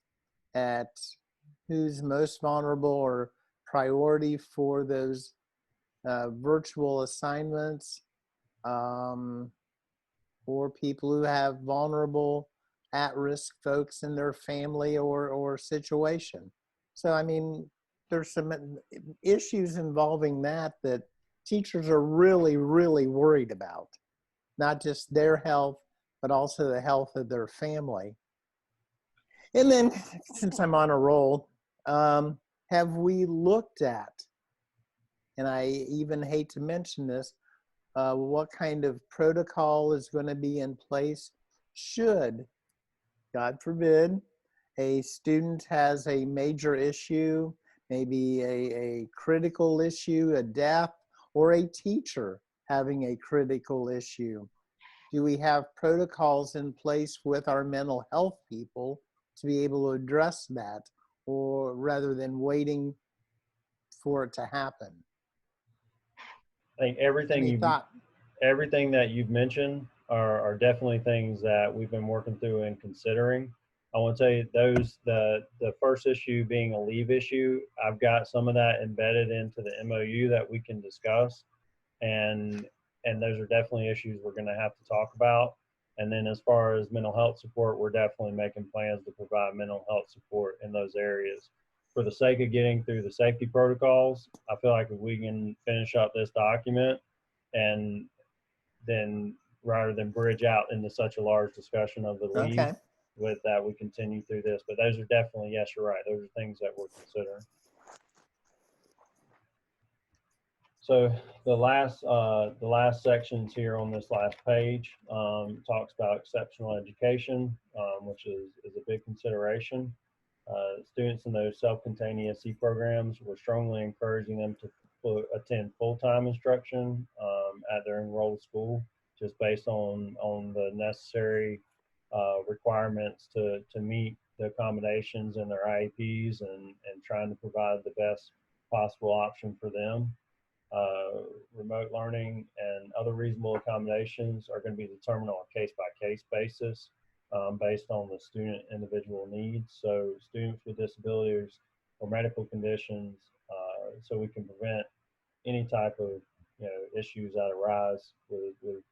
who's most vulnerable or priority for those virtual assignments, or people who have vulnerable at-risk folks in their family or situation? So, I mean, there's some issues involving that teachers are really, really worried about, not just their health, but also the health of their family. And then, since I'm on a roll, have we looked at, and I even hate to mention this, what kind of protocol is going to be in place should, God forbid, a student has a major issue, maybe a critical issue, a death, or a teacher having a critical issue? Do we have protocols in place with our mental health people to be able to address that, or rather than waiting for it to happen? I think everything that you've mentioned are definitely things that we've been working through and considering. I want to tell you the first issue being a leave issue, I've got some of that embedded into the MOU that we can discuss, and those are definitely issues we're going to have to talk about. And then as far as mental health support, we're definitely making plans to provide mental health support in those areas. For the sake of getting through the safety protocols, I feel like if we can finish up this document, and then rather than bridge out into such a large discussion of the leave, Okay. with that, we continue through this. But those are definitely, yes, you're right, those are things that we're considering. So the last sections here on this last page talks about exceptional education, which is a big consideration. Students in those self-contained ESC programs, we're strongly encouraging them to attend full-time instruction at their enrolled school, just based on the necessary requirements to meet the accommodations in their IEPs and trying to provide the best possible option for them. Remote learning and other reasonable accommodations are going to be determined on a case-by-case basis based on the student individual needs. So students with disabilities or medical conditions, so we can prevent any type of issues that arise with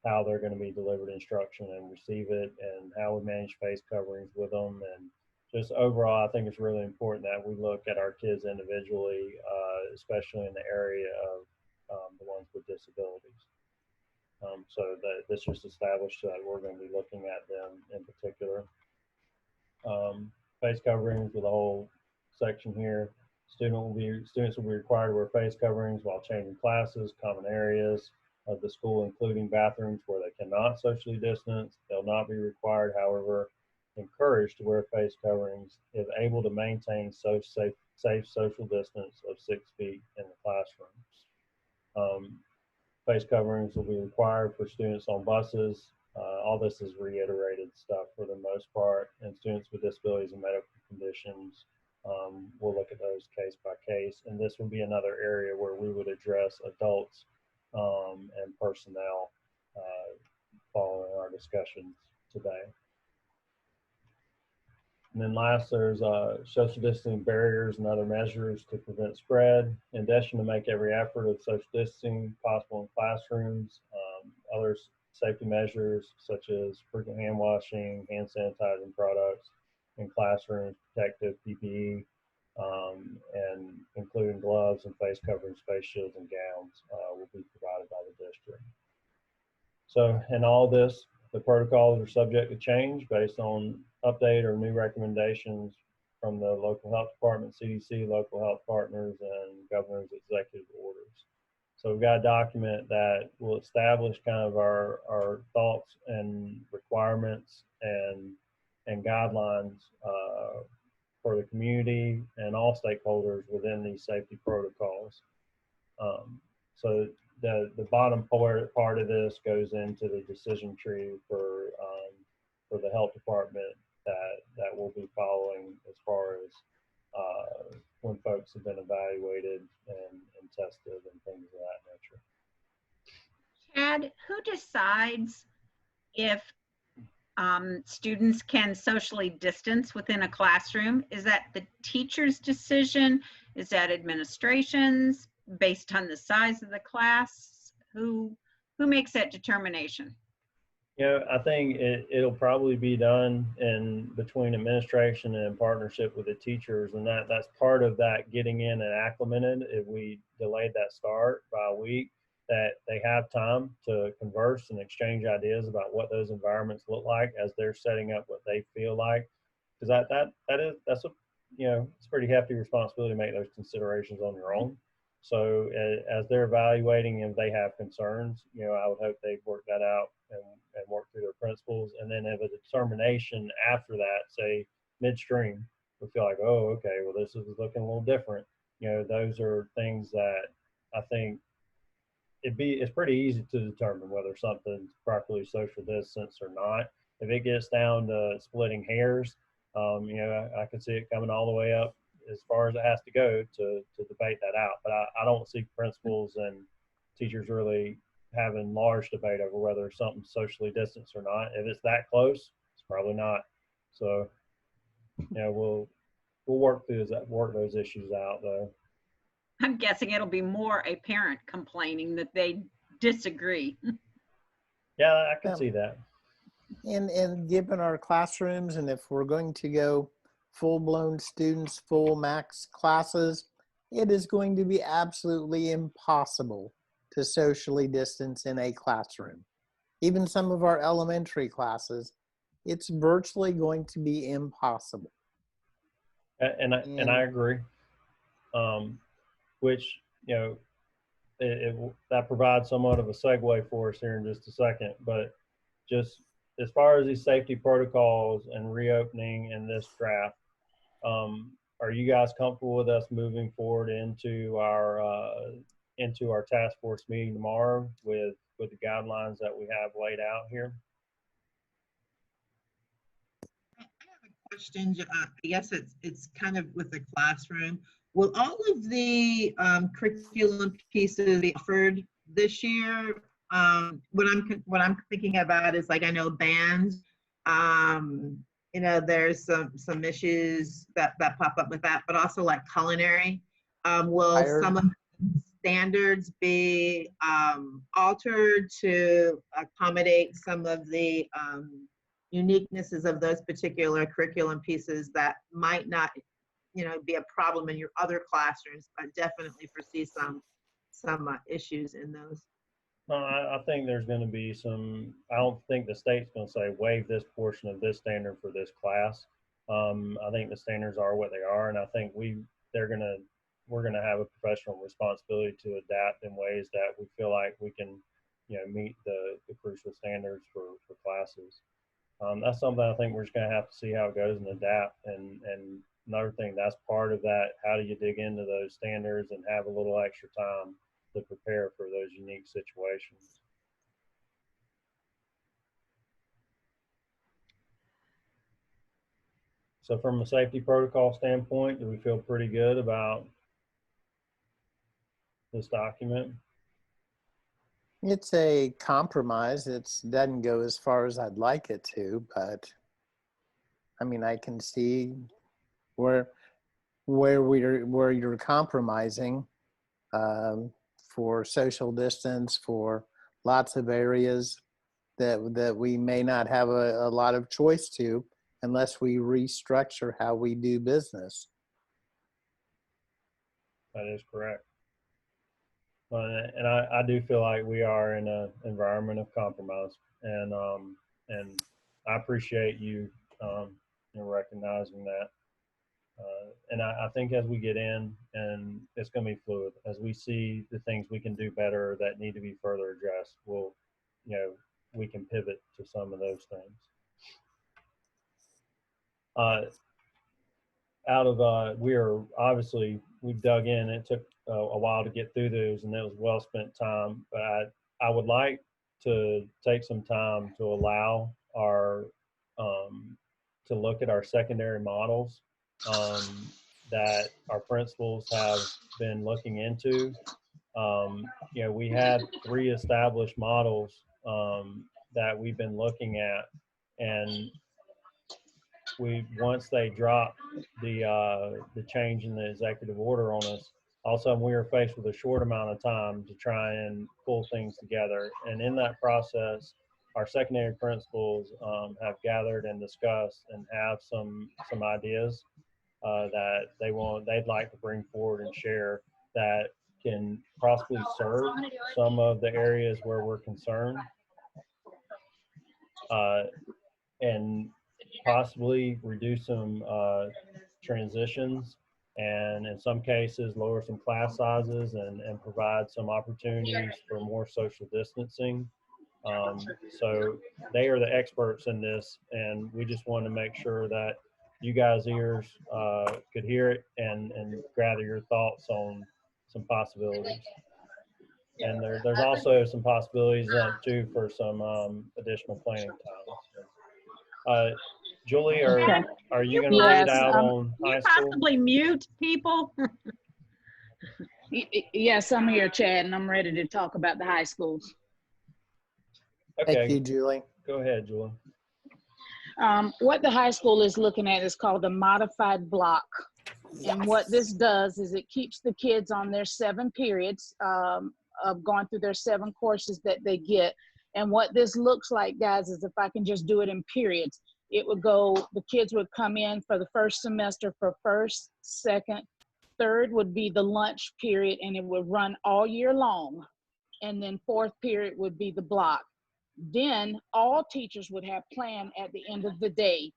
how they're going to be delivered instruction and receive it, and how we manage face coverings with them. And just overall, I think it's really important that we look at our kids individually, especially in the area of the ones with disabilities. So that this just established that we're going to be looking at them in particular. Face coverings with a whole section here. Students will be required to wear face coverings while changing classes, common areas of the school, including bathrooms where they cannot socially distance. They'll not be required, however, encouraged to wear face coverings if able to maintain safe social distance of 6 feet in the classroom. Face coverings will be required for students on buses. All this is reiterated stuff for the most part, and students with disabilities and medical conditions, we'll look at those case by case. And this will be another area where we would address adults and personnel following our discussions today. And then last, there's social distancing barriers and other measures to prevent spread. In addition to make every effort of social distancing possible in classrooms, other safety measures such as frequent hand washing, hand sanitizing products in classrooms, protective PPE, and including gloves and face coverings, face shields, and gowns will be provided by the district. So in all this, the protocols are subject to change based on update or new recommendations from the local health department, CDC, local health partners, and governor's executive orders. So we've got a document that will establish kind of our thoughts and requirements and guidelines for the community and all stakeholders within these safety protocols. So the bottom part of this goes into the decision tree for the health department that we'll be following as far as when folks have been evaluated and tested and things of that nature. Chad, who decides if students can socially distance within a classroom? Is that the teacher's decision? Is that administration's based on the size of the class? Who makes that determination? You know, I think it'll probably be done between administration and in partnership with the teachers, and that's part of that getting in and acclimated. If we delayed that start by a week, that they have time to converse and exchange ideas about what those environments look like as they're setting up what they feel like, because that's a, you know, it's a pretty hefty responsibility to make those considerations on your own. So as they're evaluating, if they have concerns, you know, I would hope they work that out and work through their principals, and then have a determination after that, say midstream, we feel like, oh, okay, well, this is looking a little different. You know, those are things that I think it's pretty easy to determine whether something's properly social distance or not. If it gets down to splitting hairs, you know, I could see it coming all the way up as far as it has to go to debate that out. But I don't see principals and teachers really having large debate over whether something's socially distanced or not. If it's that close, it's probably not. So, you know, we'll work those issues out though. I'm guessing it'll be more a parent complaining that they disagree. Yeah, I can see that. And given our classrooms, and if we're going to go full-blown students, full max classes, it is going to be absolutely impossible to socially distance in a classroom. Even some of our elementary classes, it's virtually going to be impossible. And I agree. Which, you know, that provides somewhat of a segue for us here in just a second. But just as far as these safety protocols and reopening in this draft, are you guys comfortable with us moving forward into our task force meeting tomorrow with the guidelines that we have laid out here? I have a question. I guess it's kind of with the classroom. Will all of the curriculum pieces be offered this year? What I'm thinking about is, like, I know bands. You know, there's some issues that pop up with that, but also like culinary. Will some of the standards be altered to accommodate some of the uniquenesses of those particular curriculum pieces that might not, you know, be a problem in your other classrooms, but definitely foresee some issues in those? No, I think there's going to be some. I don't think the state's going to say waive this portion of this standard for this class. I think the standards are what they are, and I think we're going to have a professional responsibility to adapt in ways that we feel like we can, you know, meet the crucial standards for classes. That's something I think we're just going to have to see how it goes and adapt. And another thing, that's part of that. How do you dig into those standards and have a little extra time to prepare for those unique situations? So from a safety protocol standpoint, do we feel pretty good about this document? It's a compromise. It doesn't go as far as I'd like it to, but I mean, I can see where you're compromising for social distance, for lots of areas that we may not have a lot of choice to unless we restructure how we do business. That is correct. And I do feel like we are in an environment of compromise, and I appreciate you, recognizing that. And I think as we get in, and it's going to be fluid, as we see the things we can do better that need to be further addressed, we can pivot to some of those things. We are obviously we've dug in. It took a while to get through those, and it was well spent time. But I would like to take some time to allow our to look at our secondary models that our principals have been looking into. You know, we had 3 established models that we've been looking at, and once they dropped the change in the executive order on us, all of a sudden we were faced with a short amount of time to try and pull things together. And in that process, our secondary principals have gathered and discussed and have some ideas that they'd like to bring forward and share that can possibly serve some of the areas where we're concerned, and possibly reduce some transitions, and in some cases lower some class sizes and provide some opportunities for more social distancing. So they are the experts in this, and we just want to make sure that you guys' ears could hear it and gather your thoughts on some possibilities. And there's also some possibilities too for some additional planning time. Julie, are you going to read out on high school? Possibly mute people. Yes, I'm here, Chad, and I'm ready to talk about the high schools. Okay. Thank you, Julie. Go ahead, Julie. What the high school is looking at is called a modified block. Yes. And what this does is it keeps the kids on their 7 periods of going through their 7 courses that they get. And what this looks like, guys, is if I can just do it in periods, it would go, the kids would come in for the first semester for first, second, third would be the lunch period, and it would run all year long. And then 4th period would be the block. Then all teachers would have plan at the end of the day.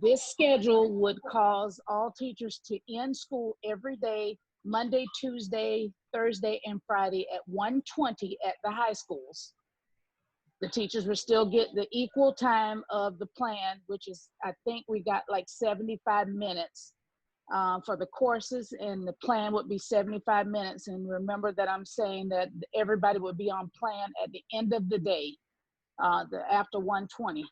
This schedule would cause all teachers to end school every day, Monday, Tuesday, Thursday, and Friday at 1:20 at the high schools. The teachers would still get the equal time of the plan, which is, I think we got like 75 minutes for the courses, and the plan would be 75 minutes. And remember that I'm saying that everybody would be on plan at the end of the day, after 1:20,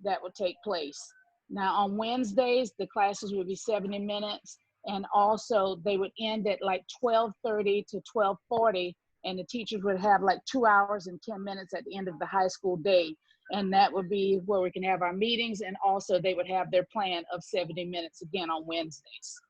that would take place. Now on Wednesdays, the classes would be 70 minutes, and also they would end at like 12:30 to 12:40, and the teachers would have like 2 hours and 10 minutes at the end of the high school day. And that would be where we can have our meetings, and also they would have their plan of 70 minutes again on Wednesdays.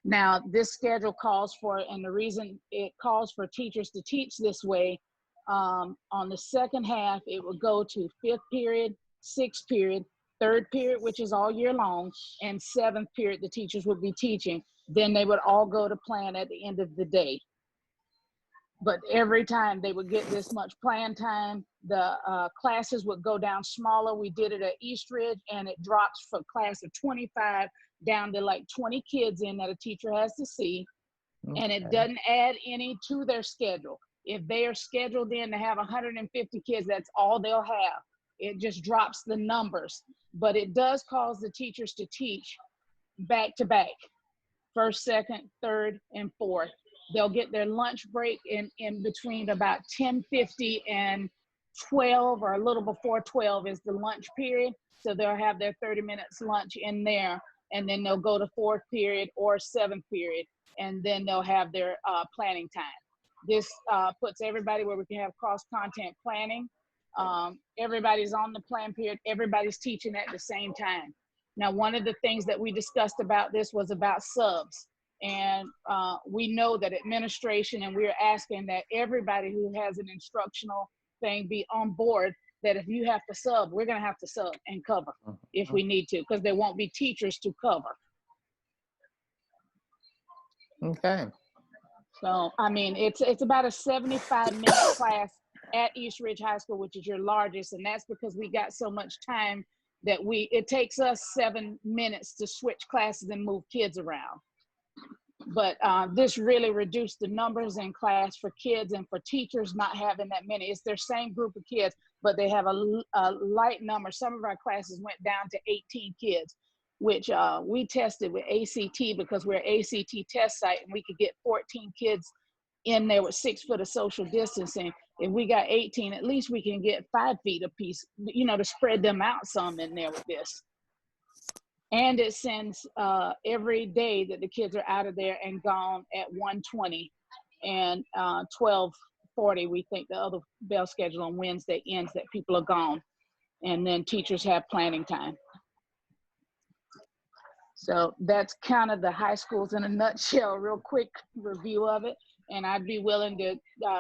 Now this schedule calls for, and the reason it calls for teachers to teach this way, on the second half, it would go to 5th period, 6th period, 3rd period, which is all year long, and 7th period, the teachers would be teaching. Then they would all go to plan at the end of the day. But every time they would get this much plan time, the classes would go down smaller. We did it at Eastridge, and it drops from class of 25 down to like 20 kids in that a teacher has to see. Okay. And it doesn't add any to their schedule. If they are scheduled in to have 150 kids, that's all they'll have. It just drops the numbers. But it does cause the teachers to teach back to back, 1st, 2nd, 3rd, and 4th. They'll get their lunch break in between about 10:50 and 12, or a little before 12 is the lunch period. So they'll have their 30 minutes lunch in there, and then they'll go to 4th period or 7th period, and then they'll have their planning time. This puts everybody where we can have cross-content planning. Everybody's on the plan period. Everybody's teaching at the same time. Now, one of the things that we discussed about this was about subs. And we know that administration, and we're asking that everybody who has an instructional thing be on board, that if you have to sub, we're going to have to sub and cover if we need to, because there won't be teachers to cover. Okay. So, I mean, it's about a 75-minute class at East Ridge High School, which is your largest, and that's because we got so much time that it takes us 7 minutes to switch classes and move kids around. But this really reduced the numbers in class for kids and for teachers not having that many. It's their same group of kids, but they have a light number. Some of our classes went down to 18 kids. which we tested with ACT because we're an ACT test site, and we could get 14 kids in there with 6 foot of social distancing. If we got 18, at least we can get 5 feet apiece, you know, to spread them out some in there with this. And it sends every day that the kids are out of there and gone at 1:20 and 12:40. We think the other bell schedule on Wednesday ends that people are gone, and then teachers have planning time. So that's kind of the high schools in a nutshell, real quick review of it. And I'd be willing to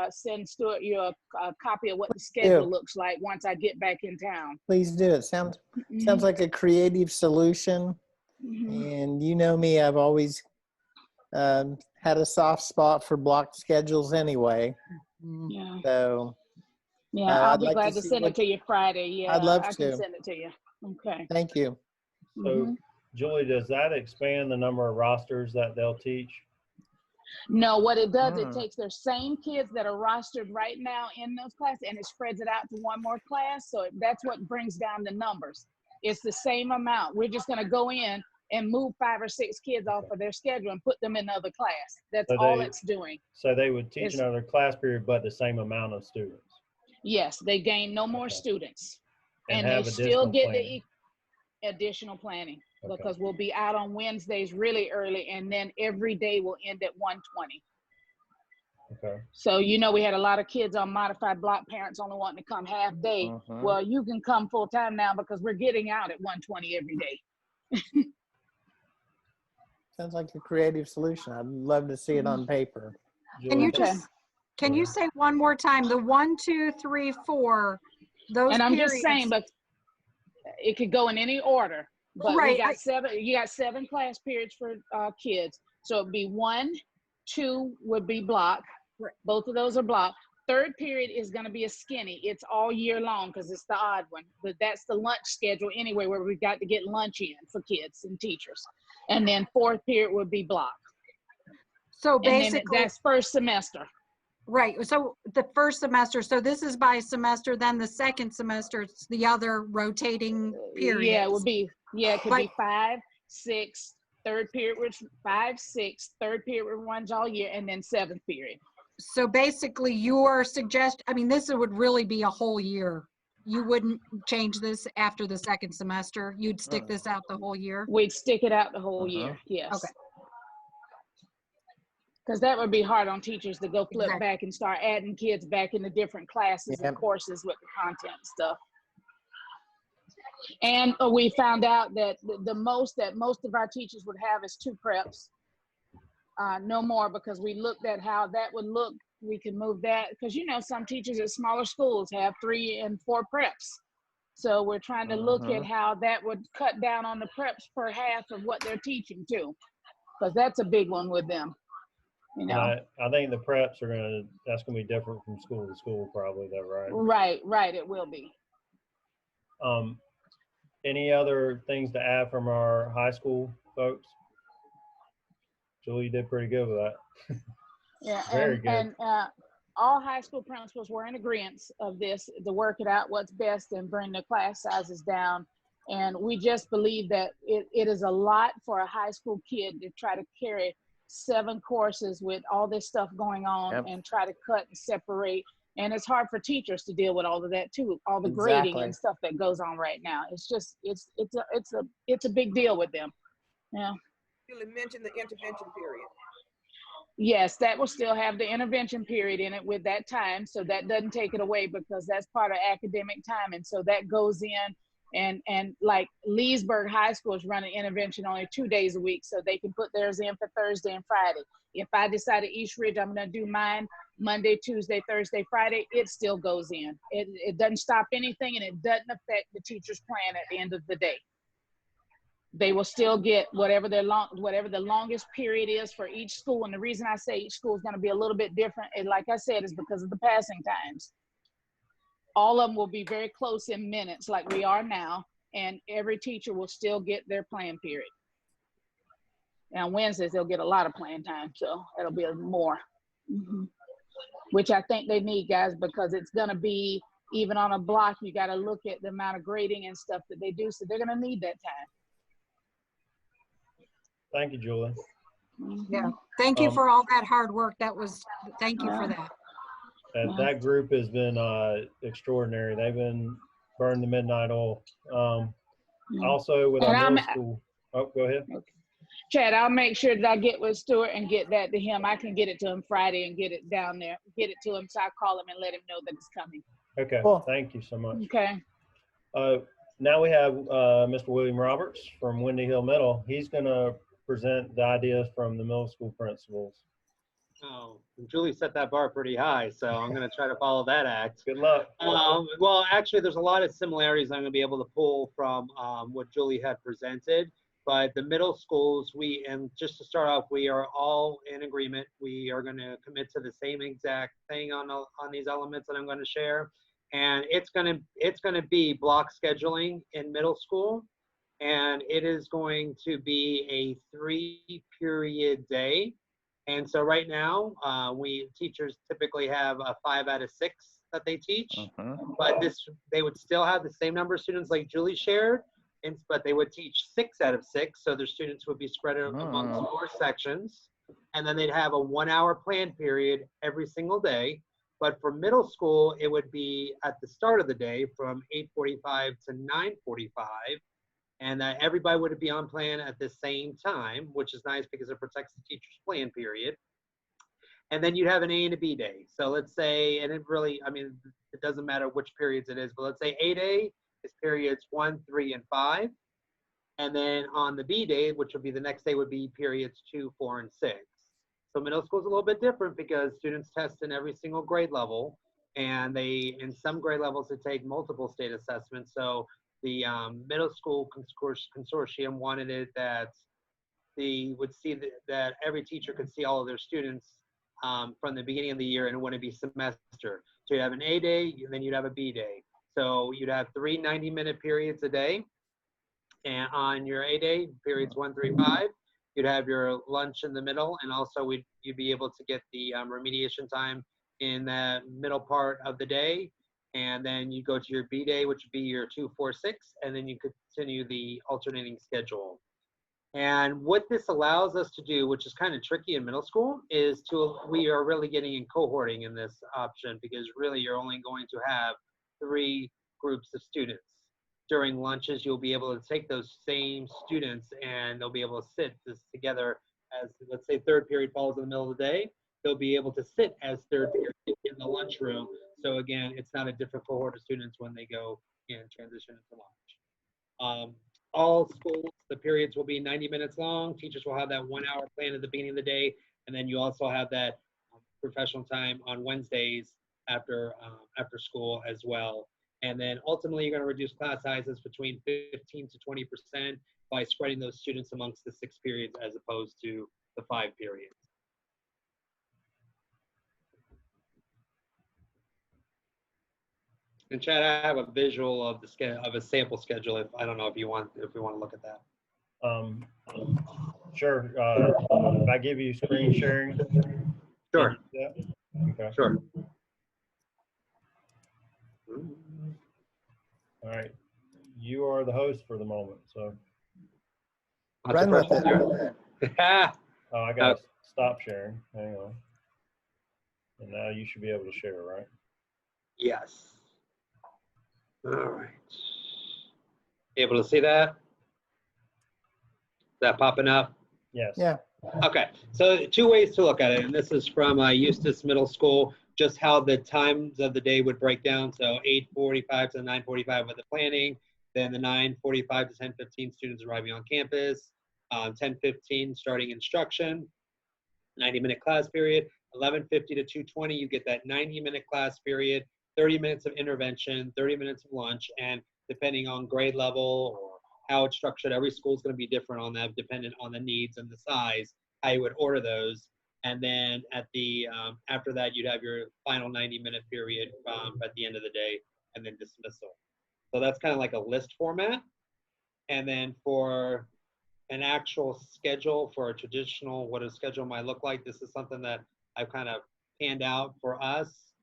send Stuart you a copy of what the schedule looks like once I get back in town. Please do. It sounds like a creative solution. And you know me, I've always had a soft spot for blocked schedules anyway. Yeah. So yeah, I'll I'd be like glad to send it to you Friday. Yeah, I'd love I to. can send it to you. Okay. Thank you. So, Julie, does that expand the number of rosters that they'll teach? No, what it does, it takes their same kids that are rostered right now in those classes, and it spreads it out to one more class. So that's what brings down the numbers. It's the same amount. We're just going to go in and move 5 or 6 kids off of their schedule and put them in another class. That's all it's doing. So they would teach another class period, but the same amount of students? Yes, they gain no more students. And they have still additional get planning. the additional planning because we'll be out on Wednesdays really early, and then every day will end at 1:20. Okay. So, you know, we had a lot of kids on modified block, parents only wanting to come half day. Well, you can come full time now because we're getting out at 1:20 every day. Sounds like a creative solution. I'd love to see it on paper. Can you just, can you say one more time, the 1, 2, 3, 4, those And I'm periods. just saying, but it could go in any order. But Right, we got you got 7 class periods for kids. So it'd be 1, 2 would be block. Both of those are block. 3rd period is going to be a skinny. It's all year long because it's the odd one. But that's the lunch schedule anyway, where we've got to get lunch in for kids and teachers. And then 4th period would be block. So basically, that's first semester. Right. So the first semester, so this is by semester, then the second semester, it's the other rotating period. Yeah, it would be, it could be 5, 6, 3rd period, which 5, 6, 3rd period runs all year, and then 7th period. So basically your suggestion, I mean, this would really be a whole year. You wouldn't change this after the second semester. You'd stick this out the whole year? We'd stick it out the whole year, yes. Okay. Because that would be hard on teachers to go flip back and start adding kids back into different classes and courses with the content and stuff. And we found out that the most that most of our teachers would have is 2 preps. No more, because we looked at how that would look. We can move that because, you know, some teachers at smaller schools have 3 and 4 preps. So we're trying to look at how that would cut down on the preps per half of what they're teaching too, because that's a big one with them. You know, I think the preps are that's gonna be different from school to school, probably, though, right? Right, it will be. Any other things to add from our high school folks? Julie, you did pretty good with that. Yeah, Very good. And all high school principals were in agreement of this, to work it out what's best and bring the class sizes down. And we just believe that it is a lot for a high school kid to try to carry 7 courses with all this stuff going on and try to cut and separate. And it's hard for teachers to deal with all of that too, all the grading and stuff that goes on right now. It's just, it's a big deal with them. Yeah. You mentioned the intervention period. Yes, that will still have the intervention period in it with that time. So that doesn't take it away, because that's part of academic time. And so that goes in. And like Leesburg High School is running intervention only 2 days a week, so they can put theirs in for Thursday and Friday. If I decide at East Ridge I'm going to do mine Monday, Tuesday, Thursday, Friday, it still goes in. It doesn't stop anything, and it doesn't affect the teacher's plan at the end of the day. They will still get whatever the longest period is for each school. And the reason I say each school is going to be a little bit different, and like I said, is because of the passing times. All of them will be very close in minutes like we are now, and every teacher will still get their plan period. And on Wednesdays, they'll get a lot of plan time, so it'll be more, which I think they need, guys, because it's going to be, even on a block, you got to look at the amount of grading and stuff that they do, so they're going to need that time. Thank you, Julie. Yeah, thank you Um, for all that hard work. Thank you for that. That group has been extraordinary. They've been burning the midnight oil. Also with our And middle school. Oh, go ahead. Chad, I'll make sure that I get with Stuart and get that to him. I can get it to him Friday and get it down there, get it to him. So I call him and let him know that it's coming. Okay, Cool. thank you so much. Okay. Now we have Mr. William Roberts from Windy Hill Middle. He's going to present the ideas from the middle school principals. Oh, Julie set that bar pretty high, so I'm going to try to follow that act. Good luck. Well, actually, there's a lot of similarities I'm going to be able to pull from what Julie had presented. But the middle schools, and just to start off, we are all in agreement. We are going to commit to the same exact thing on these elements that I'm going to share. And it's going to be block scheduling in middle school. And it is going to be a 3-period day. And so right now, teachers typically have a 5 out of 6 that they teach, but they would still have the same number of students like Julie shared, but they would teach 6 out of 6, so their students would be spread amongst 4 sections, and then they'd have a 1-hour plan period every single day. But for middle school, it would be at the start of the day from 8:45 to 9:45. And everybody would be on plan at the same time, which is nice because it protects the teacher's plan period. And then you'd have an A and a B day. So let's say, and it really, I mean, it doesn't matter which periods it is, but let's say 8A is periods 1, 3, and 5. And then on the B day, which would be the next day, would be periods 2, 4, and 6. So middle school is a little bit different because students test in every single grade level. And in some grade levels, they take multiple state assessments. So the middle school consortium wanted it that they would see that every teacher could see all of their students from the beginning of the year, and it wouldn't be semester. So you'd have an A day, and then you'd have a B day. So you'd have 3 90-minute periods a day. And on your A day, periods 1 through 5, you'd have your lunch in the middle, and also you'd be able to get the remediation time in the middle part of the day. And then you go to your B day, which would be your 2, 4, 6, and then you continue the alternating schedule. And what this allows us to do, which is kind of tricky in middle school, is we are really getting in cohorting in this option, because really you're only going to have 3 groups of students. During lunches, you'll be able to take those same students and they'll be able to sit together as, let's say, 3rd period falls in the middle of the day. They'll be able to sit as 3rd period in the lunchroom. So again, it's not a different cohort of students when they go and transition into lunch. All schools, the periods will be 90 minutes long. Teachers will have that 1-hour plan at the beginning of the day. And then you also have that professional time on Wednesdays after school as well. And then ultimately, you're going to reduce class sizes between 15 to 20% by spreading those students amongst the 6 periods as opposed to the 5 periods. And Chad, I have a visual of a sample schedule. If I don't know if we want to look at that. Sure. If I give you screen sharing. Sure. Yeah. Okay. Sure. All right. You are the host for the moment, so. Run with it. Oh, I got to stop sharing. Hang on. And now you should be able to share, right? Yes. All right. Able to see that? Is that popping up? Yes. Yeah. Okay. So 2 ways to look at it, and this is from Eustis Middle School, just how the times of the day would break down. So 8:45 to 9:45 with the planning, then the 9:45 to 10:15 students arriving on campus, 10:15 starting instruction, 90-minute class period, 11:50 to 2:20 you get that 90-minute class period, 30 minutes of intervention, 30 minutes of lunch, and depending on grade level or how it's structured, every school is going to be different on that, dependent on the needs and the size, how you would order those. And then at the after that, you'd have your final 90-minute period at the end of the day, and then dismissal. So that's kind of like a list format. And then for an actual schedule, for a traditional, what a schedule might look like, this is something that I've kind of panned out for us.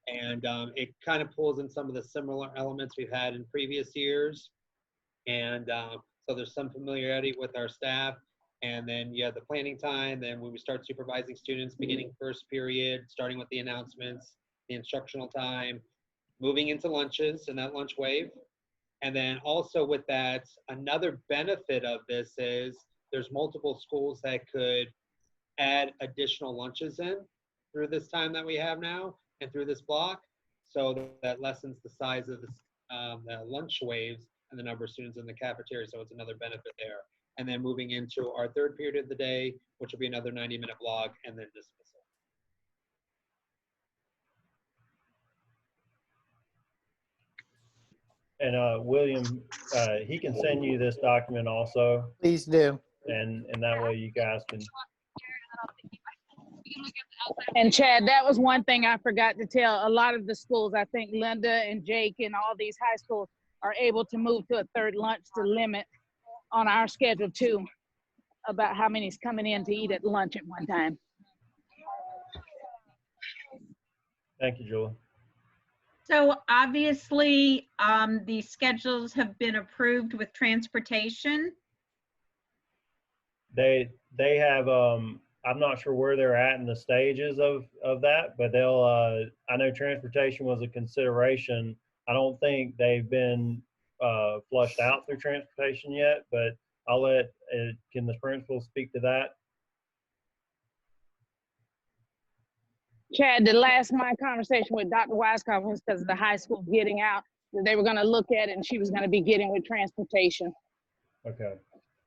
And it kind of pulls in some of the similar elements we've had in previous years. And so there's some familiarity with our staff. And then you have the planning time. Then when we start supervising students, beginning first period, starting with the announcements, the instructional time, moving into lunches and that lunch wave. And then also with that, another benefit of this is there's multiple schools that could add additional lunches in through this time that we have now and through this block. So that lessens the size of the lunch waves and the number of students in the cafeteria. So it's another benefit there. And then moving into our third period of the day, which will be another 90-minute block, and then dismissal. And William, he can send you this document also, Please do. and that way you guys can. And Chad, that was one thing I forgot to tell. A lot of the schools, I think Linda and Jake and all these high schools are able to move to a third lunch to limit on our schedule too, about how many's coming in to eat at lunch at one time. Thank you, Julie. So obviously, the schedules have been approved with transportation. They have, I'm not sure where they're at in the stages of that, but they'll, I know transportation was a consideration. I don't think they've been flushed out through transportation yet, but I'll let, can the principal speak to that? Chad, my conversation with Dr. Wisecoff was because of the high school getting out, that they were going to look at it and she was going to be getting with transportation. Okay.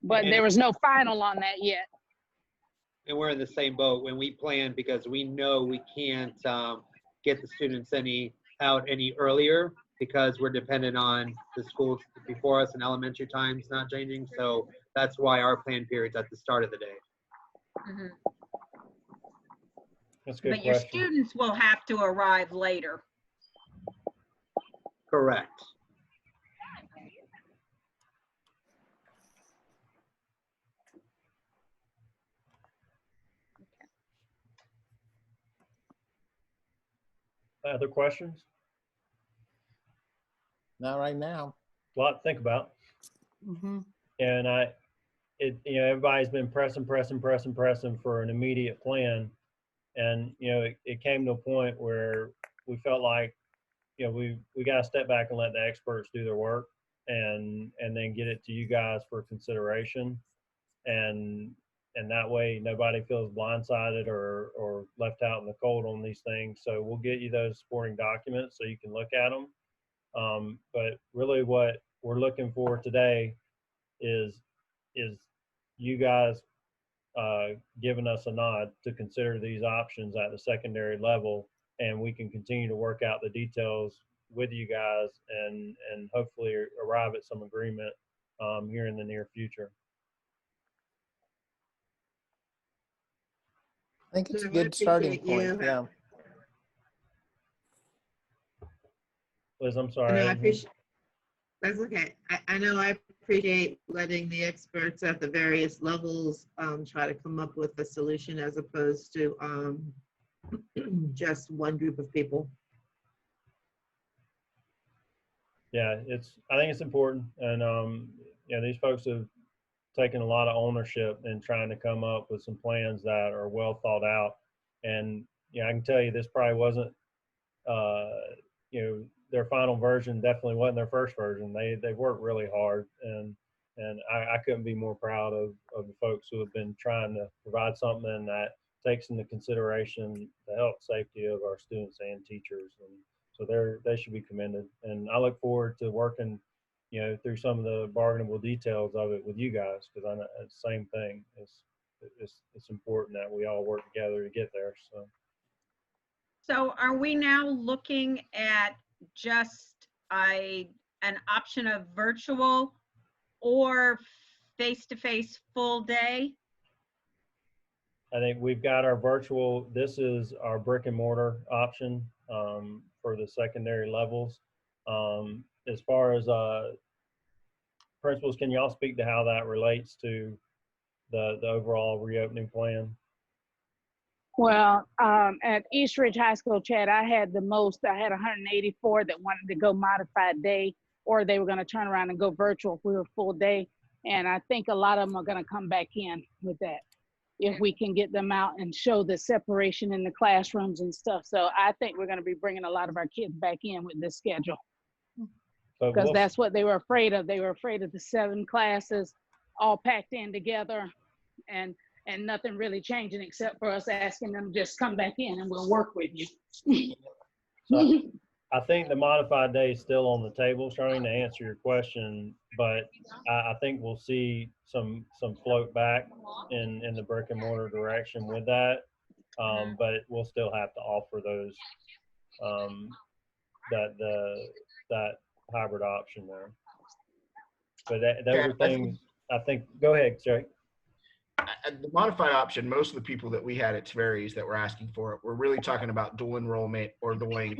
But there was no final on that yet. And we're in the same boat when we plan, because we know we can't get the students out any earlier because we're dependent on the schools before us and elementary times not changing. So that's why our plan period's at the start of the day. Mm-hmm. That's a good But your question. students will have to arrive later. Correct. Other questions? Not right now. A lot to think about. Mm-hmm. And everybody's been pressing for an immediate plan. And, it came to a point where we felt like, we got to step back and let the experts do their work and then get it to you guys for consideration. And that way nobody feels blindsided or left out in the cold on these things. So we'll get you those supporting documents so you can look at them. But really what we're looking for today is you guys giving us a nod to consider these options at the secondary level, and we can continue to work out the details with you guys and hopefully arrive at some agreement here in the near future. I think it's a good starting point. Yeah. Liz, I'm sorry. I appreciate. That's okay. I know I appreciate letting the experts at the various levels try to come up with a solution as opposed to just one group of people. Yeah, I think it's important, and these folks have taken a lot of ownership in trying to come up with some plans that are well thought out. And I can tell you this probably wasn't their final version, definitely wasn't their first version. They worked really hard, and I couldn't be more proud of the folks who have been trying to provide something that takes into consideration the health safety of our students and teachers. And so they should be commended. And I look forward to working, through some of the bargainable details of it with you guys, because I know it's the same thing. It's important that we all work together to get there. So are we now looking at just an option of virtual or face-to-face full day? I think we've got our virtual. This is our brick and mortar option for the secondary levels. As far as principals, can y'all speak to how that relates to the overall reopening plan? Well, at East Ridge High School, Chad, I had 184 that wanted to go modified day, or they were going to turn around and go virtual if we were full day. And I think a lot of them are going to come back in with that if we can get them out and show the separation in the classrooms and stuff. So I think we're going to be bringing a lot of our kids back in with this schedule. Because that's what they were afraid of. They were afraid of the 7 classes all packed in together and nothing really changing except for us asking them to just come back in and we'll work with you. So I think the modified day is still on the table, Charlene, to answer your question, but I think we'll see some float back in the brick and mortar direction with that. But we'll still have to offer those that hybrid option there. But those are things I think. Go ahead, Jake. The modified option, most of the people that we had at Tverys that were asking for it, were really talking about dual enrollment or doing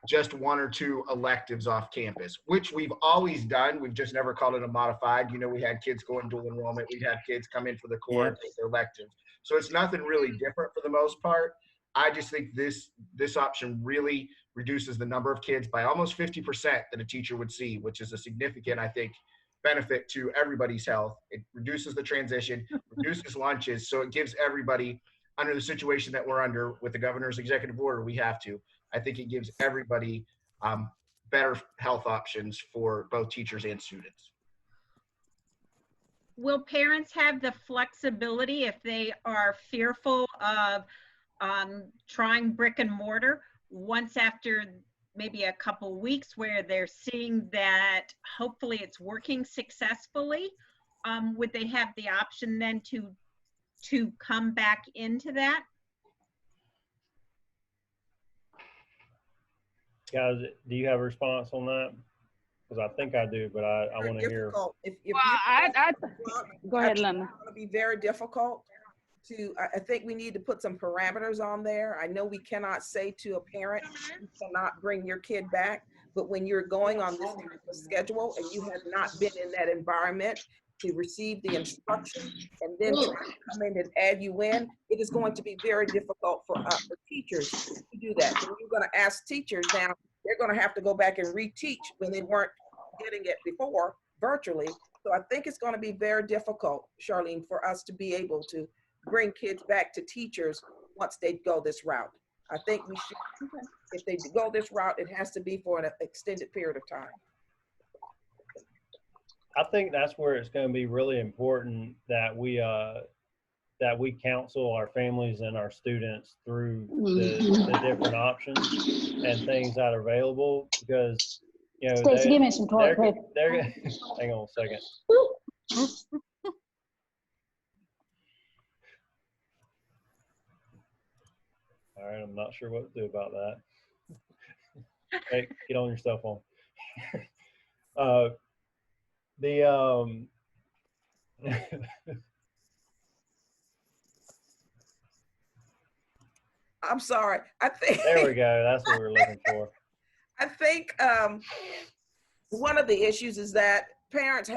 just 1 or 2 electives off campus, which we've always done. We've just never called it a modified. You know, we had kids go in dual enrollment. We'd have kids come in for the core and take their electives. So it's nothing really different for the most part. I just think this option really reduces the number of kids by almost 50% that a teacher would see, which is a significant, I think, benefit to everybody's health. It reduces the transition, reduces lunches, so it gives everybody, under the situation that we're under with the governor's executive order, we have to. I think it gives everybody better health options for both teachers and students. Will parents have the flexibility if they are fearful of trying brick and mortar once after maybe a couple weeks where they're seeing that hopefully it's working successfully? Would they have the option then to come back into that? Guys, do you have a response on that? Because I think I do, but I want to hear. Go ahead, Linda. It's going to be very difficult to, I think we need to put some parameters on there. I know we cannot say to a parent, you cannot bring your kid back, but when you're going on this type of schedule and you have not been in that environment to receive the instruction and then try to come in and add you in, it is going to be very difficult for teachers to do that. So you're going to ask teachers now, they're going to have to go back and reteach when they weren't getting it before virtually. So I think it's going to be very difficult, Charlene, for us to be able to bring kids back to teachers once they go this route. I think we should, if they go this route, it has to be for an extended period of time. I think that's where it's going to be really important that we counsel our families and our students through the different options and things that are available, because Stacey, give me some toilet paper. Hang on a second. All right, I'm not sure what to do about that. Hey, get on your cell phone. I'm sorry. I think there we go. That's what we're looking for. I think one of the issues is that parents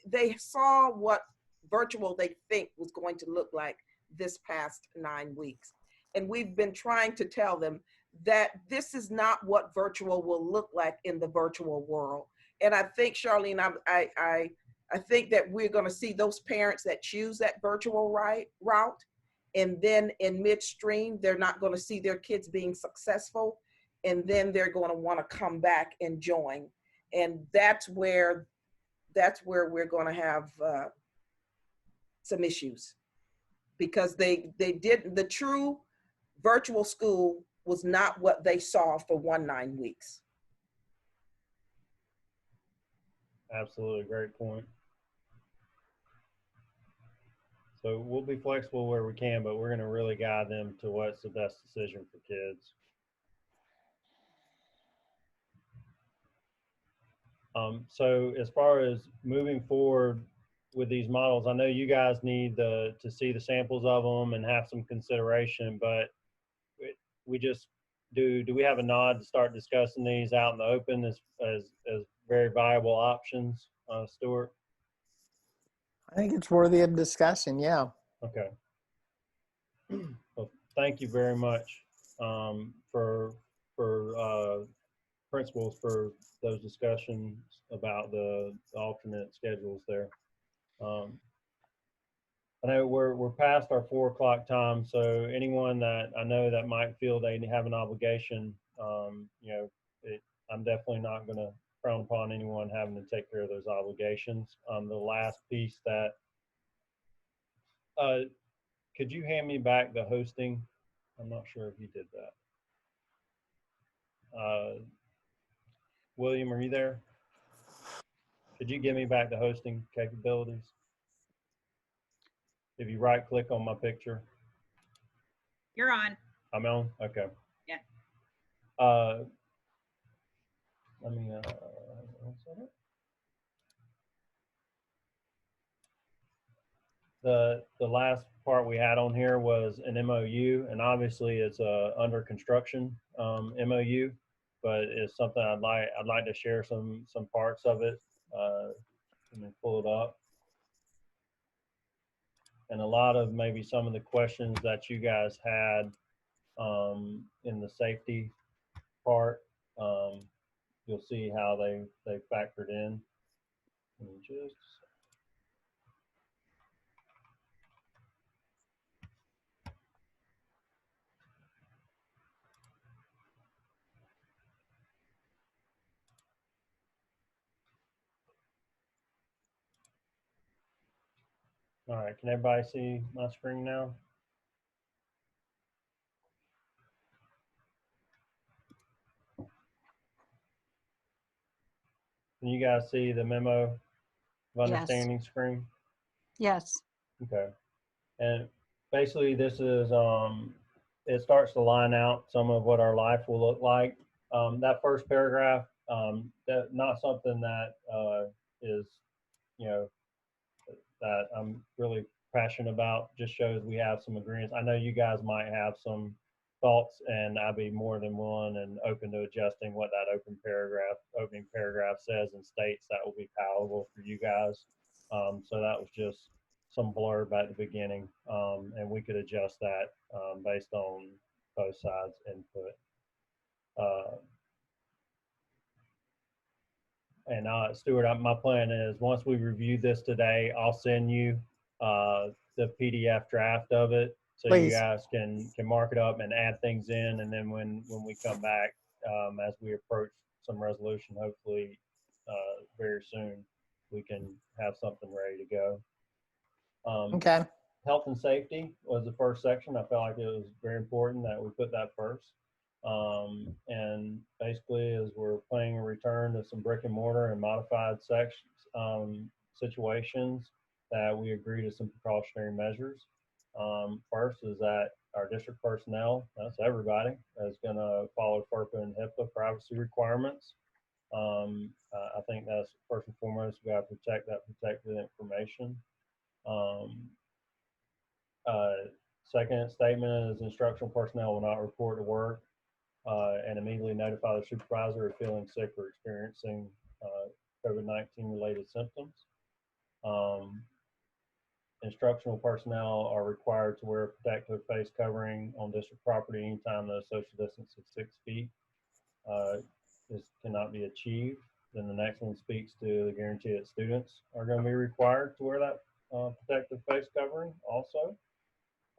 they saw what virtual they think was going to look like this past 9 weeks. And we've been trying to tell them that this is not what virtual will look like in the virtual world. And I think, Charlene, I think that we're going to see those parents that choose that virtual route, and then in midstream, they're not going to see their kids being successful, and then they're going to want to come back and join. And that's where we're going to have some issues, because the true virtual school was not what they saw for 9 weeks. Absolutely, great point. So we'll be flexible where we can, but we're going to really guide them to what's the best decision for kids. So as far as moving forward with these models, I know you guys need to see the samples of them and have some consideration, but we just do we have a nod to start discussing these out in the open as very viable options, Stuart? I think it's worthy of discussion, yeah. Okay. Well, thank you very much for principals for those discussions about the alternate schedules there. I know we're past our 4 o'clock time, so anyone that I know that might feel they have an obligation, you know, I'm definitely not going to frown upon anyone having to take care of those obligations. The last piece that, could you hand me back the hosting? I'm not sure if you did that. William, are you there? Could you give me back the hosting capabilities? If you right click on my picture. You're on. I'm on? Okay. Yeah. Let me, 1 second. The last part we had on here was an MOU, and obviously it's a under construction MOU, but it's something I'd like to share some parts of it. Let me pull it up. And a lot of maybe some of the questions that you guys had in the safety part, you'll see how they factored in. Let me just. All right, can everybody see my screen now? Can you guys see the memo of understanding screen? Yes. Okay. And basically this is, it starts to line out some of what our life will look like. That first paragraph, that not something that is, you know, that I'm really passionate about, just shows we have some agreements. I know you guys might have some thoughts, and I'd be more than willing and open to adjusting what that opening paragraph says and states that will be palatable for you guys. So that was just some blurb at the beginning, and we could adjust that based on both sides' input. And Stuart, my plan is once we review this today, I'll send you the PDF draft of it, so Please. you guys can mark it up and add things in. And then when we come back, as we approach some resolution, hopefully very soon, we can have something ready to go. Okay. Health and safety was the first section. I felt like it was very important that we put that first. And basically, as we're planning a return to some brick and mortar and modified sections, situations, that we agree to some precautionary measures. First is that our district personnel, that's everybody, is going to follow FERPA and HIPAA privacy requirements. I think that's first and foremost, we got to protect that protected information. Second statement is instructional personnel will not report to work and immediately notify their supervisor if feeling sick or experiencing COVID-19 related symptoms. Instructional personnel are required to wear a protective face covering on district property anytime the social distance of 6 feet this cannot be achieved. Then the next one speaks to the guarantee that students are going to be required to wear that protective face covering also.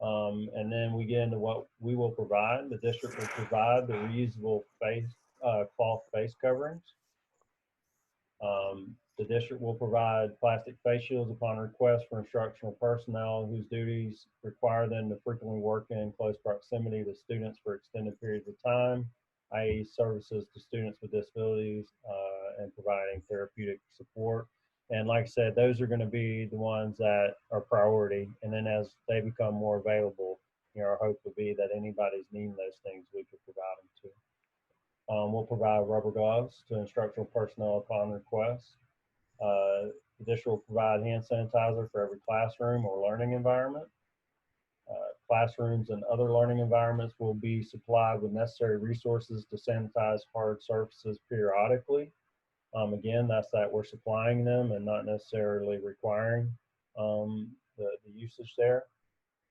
And then we get into what we will provide. The district will provide the reusable cloth face coverings. The district will provide plastic face shields upon request for instructional personnel whose duties require them to frequently work in close proximity to students for extended periods of time, i.e. services to students with disabilities and providing therapeutic support. And like I said, those are going to be the ones that are priority. And then as they become more available, you know, our hope would be that anybody's needing those things, we could provide them to. We'll provide rubber gloves to instructional personnel upon request. The district will provide hand sanitizer for every classroom or learning environment. Classrooms and other learning environments will be supplied with necessary resources to sanitize hard surfaces periodically. Again, that's that we're supplying them and not necessarily requiring the usage there.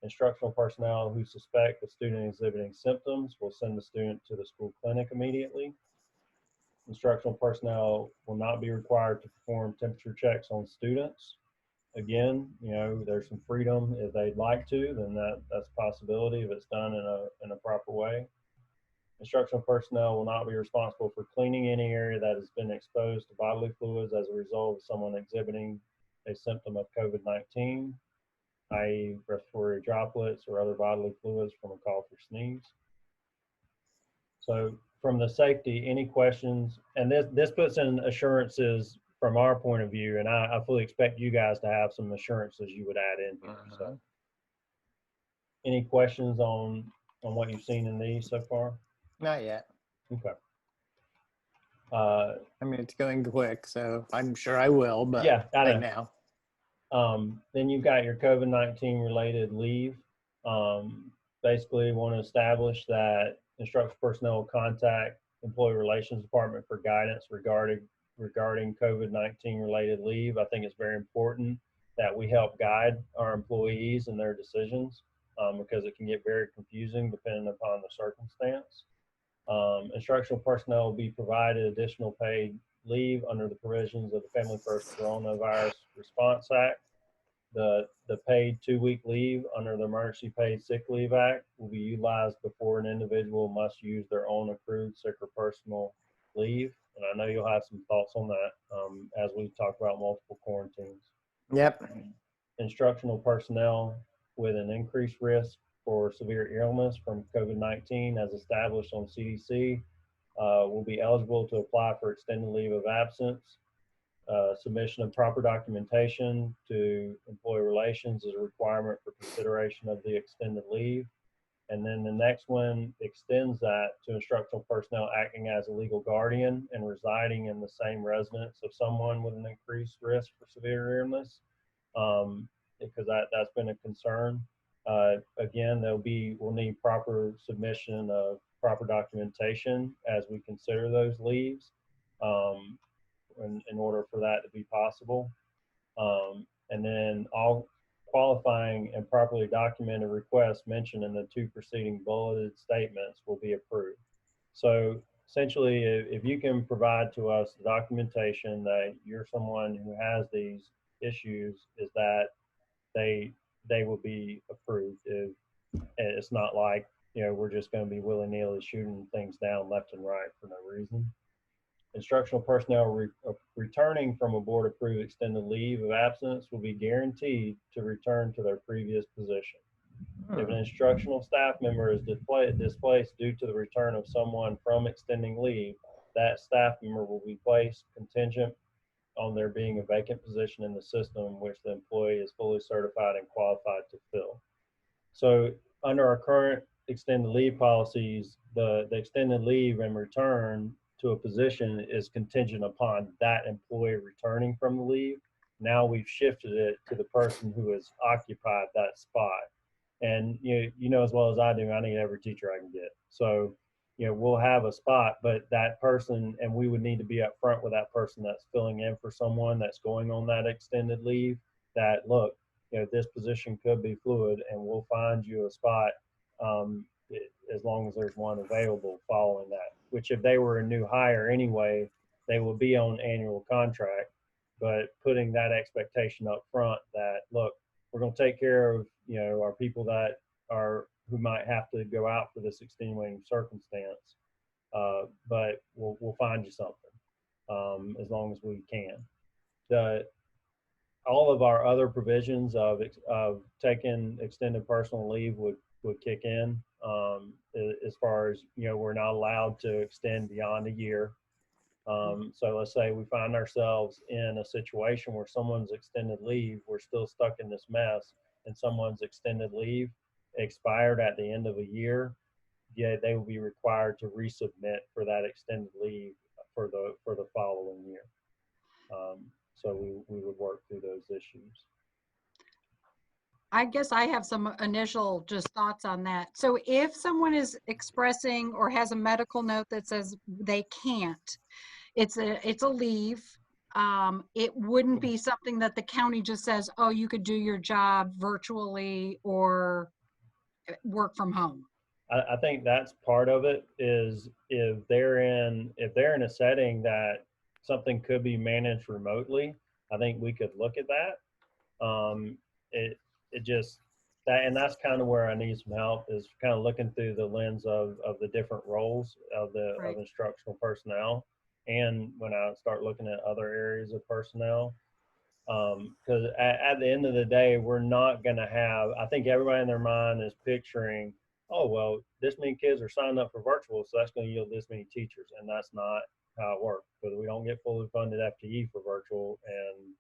Instructional personnel who suspect a student exhibiting symptoms will send the student to the school clinic immediately. Instructional personnel will not be required to perform temperature checks on students. again, you know, there's some freedom if they'd like to, then that's a possibility if it's done in a proper way. Instructional personnel will not be responsible for cleaning any area that has been exposed to bodily fluids as a result of someone exhibiting a symptom of COVID-19, i.e. respiratory droplets or other bodily fluids from a cough or sneeze. So from the safety, any questions? And this puts in assurances from our point of view, and I fully expect you guys to have some assurances you would add in here. So any questions on what you've seen in these so far? Not yet. Okay. I mean, it's going quick, so I'm sure I will, but yeah, I know. right now. Then you've got your COVID-19 related leave. Basically want to establish that instructional personnel will contact Employee Relations Department for guidance regarding COVID-19 related leave. I think it's very important that we help guide our employees in their decisions because it can get very confusing depending upon the circumstance. Instructional personnel will be provided additional paid leave under the provisions of the Family First Coronavirus Response Act. The paid 2-week leave under the Emergency Paid Sick Leave Act will be utilized before an individual must use their own accrued sick or personal leave. And I know you'll have some thoughts on that as we talk about multiple quarantines. Yep. Instructional personnel with an increased risk for severe illness from COVID-19 as established on CDC will be eligible to apply for extended leave of absence. Submission of proper documentation to employee relations is a requirement for consideration of the extended leave. And then the next one extends that to instructional personnel acting as a legal guardian and residing in the same residence of someone with an increased risk for severe illness, because that's been a concern. Again, we'll need proper submission of proper documentation as we consider those leaves. In order for that to be possible. And then all qualifying and properly documented requests mentioned in the 2 preceding bulleted statements will be approved. So essentially, if you can provide to us the documentation that you're someone who has these issues, is that they will be approved. It's not like, you know, we're just going to be willy-nilly shooting things down left and right for no reason. Instructional personnel returning from a board approved extended leave of absence will be guaranteed to return to their previous position. If an instructional staff member is displaced due to the return of someone from extending leave, that staff member will be placed contingent on there being a vacant position in the system which the employee is fully certified and qualified to fill. So under our current extended leave policies, the extended leave and return to a position is contingent upon that employee returning from the leave. Now we've shifted it to the person who has occupied that spot. And you know as well as I do, I need every teacher I can get. So, you know, we'll have a spot, but that person, and we would need to be up front with that person that's filling in for someone that's going on that extended leave, that look, you know, this position could be fluid and we'll find you a spot as long as there's one available following that, which if they were a new hire anyway, they will be on annual contract, but putting that expectation up front that, look, we're going to take care of, you know, our people who might have to go out for this extenuating circumstance, but we'll find you something as long as we can. All of our other provisions of taking extended personal leave would kick in as far as, you know, we're not allowed to extend beyond a year. So let's say we find ourselves in a situation where someone's extended leave, we're still stuck in this mess, and someone's extended leave expired at the end of a year, yet they will be required to resubmit for that extended leave for the following year. So we would work through those issues. I guess I have some initial just thoughts on that. So if someone is expressing or has a medical note that says they can't, it's a leave. It wouldn't be something that the county just says, oh, you could do your job virtually or work from home. I think that's part of it, is if they're in a setting that something could be managed remotely, I think we could look at that. It just, and that's kind of where I need some help, is kind of looking through the lens of the different roles of Right. instructional personnel. And when I start looking at other areas of personnel, because at the end of the day, we're not going to have, I think everybody in their mind is picturing, oh, well, this many kids are signed up for virtual, so that's going to yield this many teachers. And that's not how it works, because we don't get fully funded FTE for virtual, and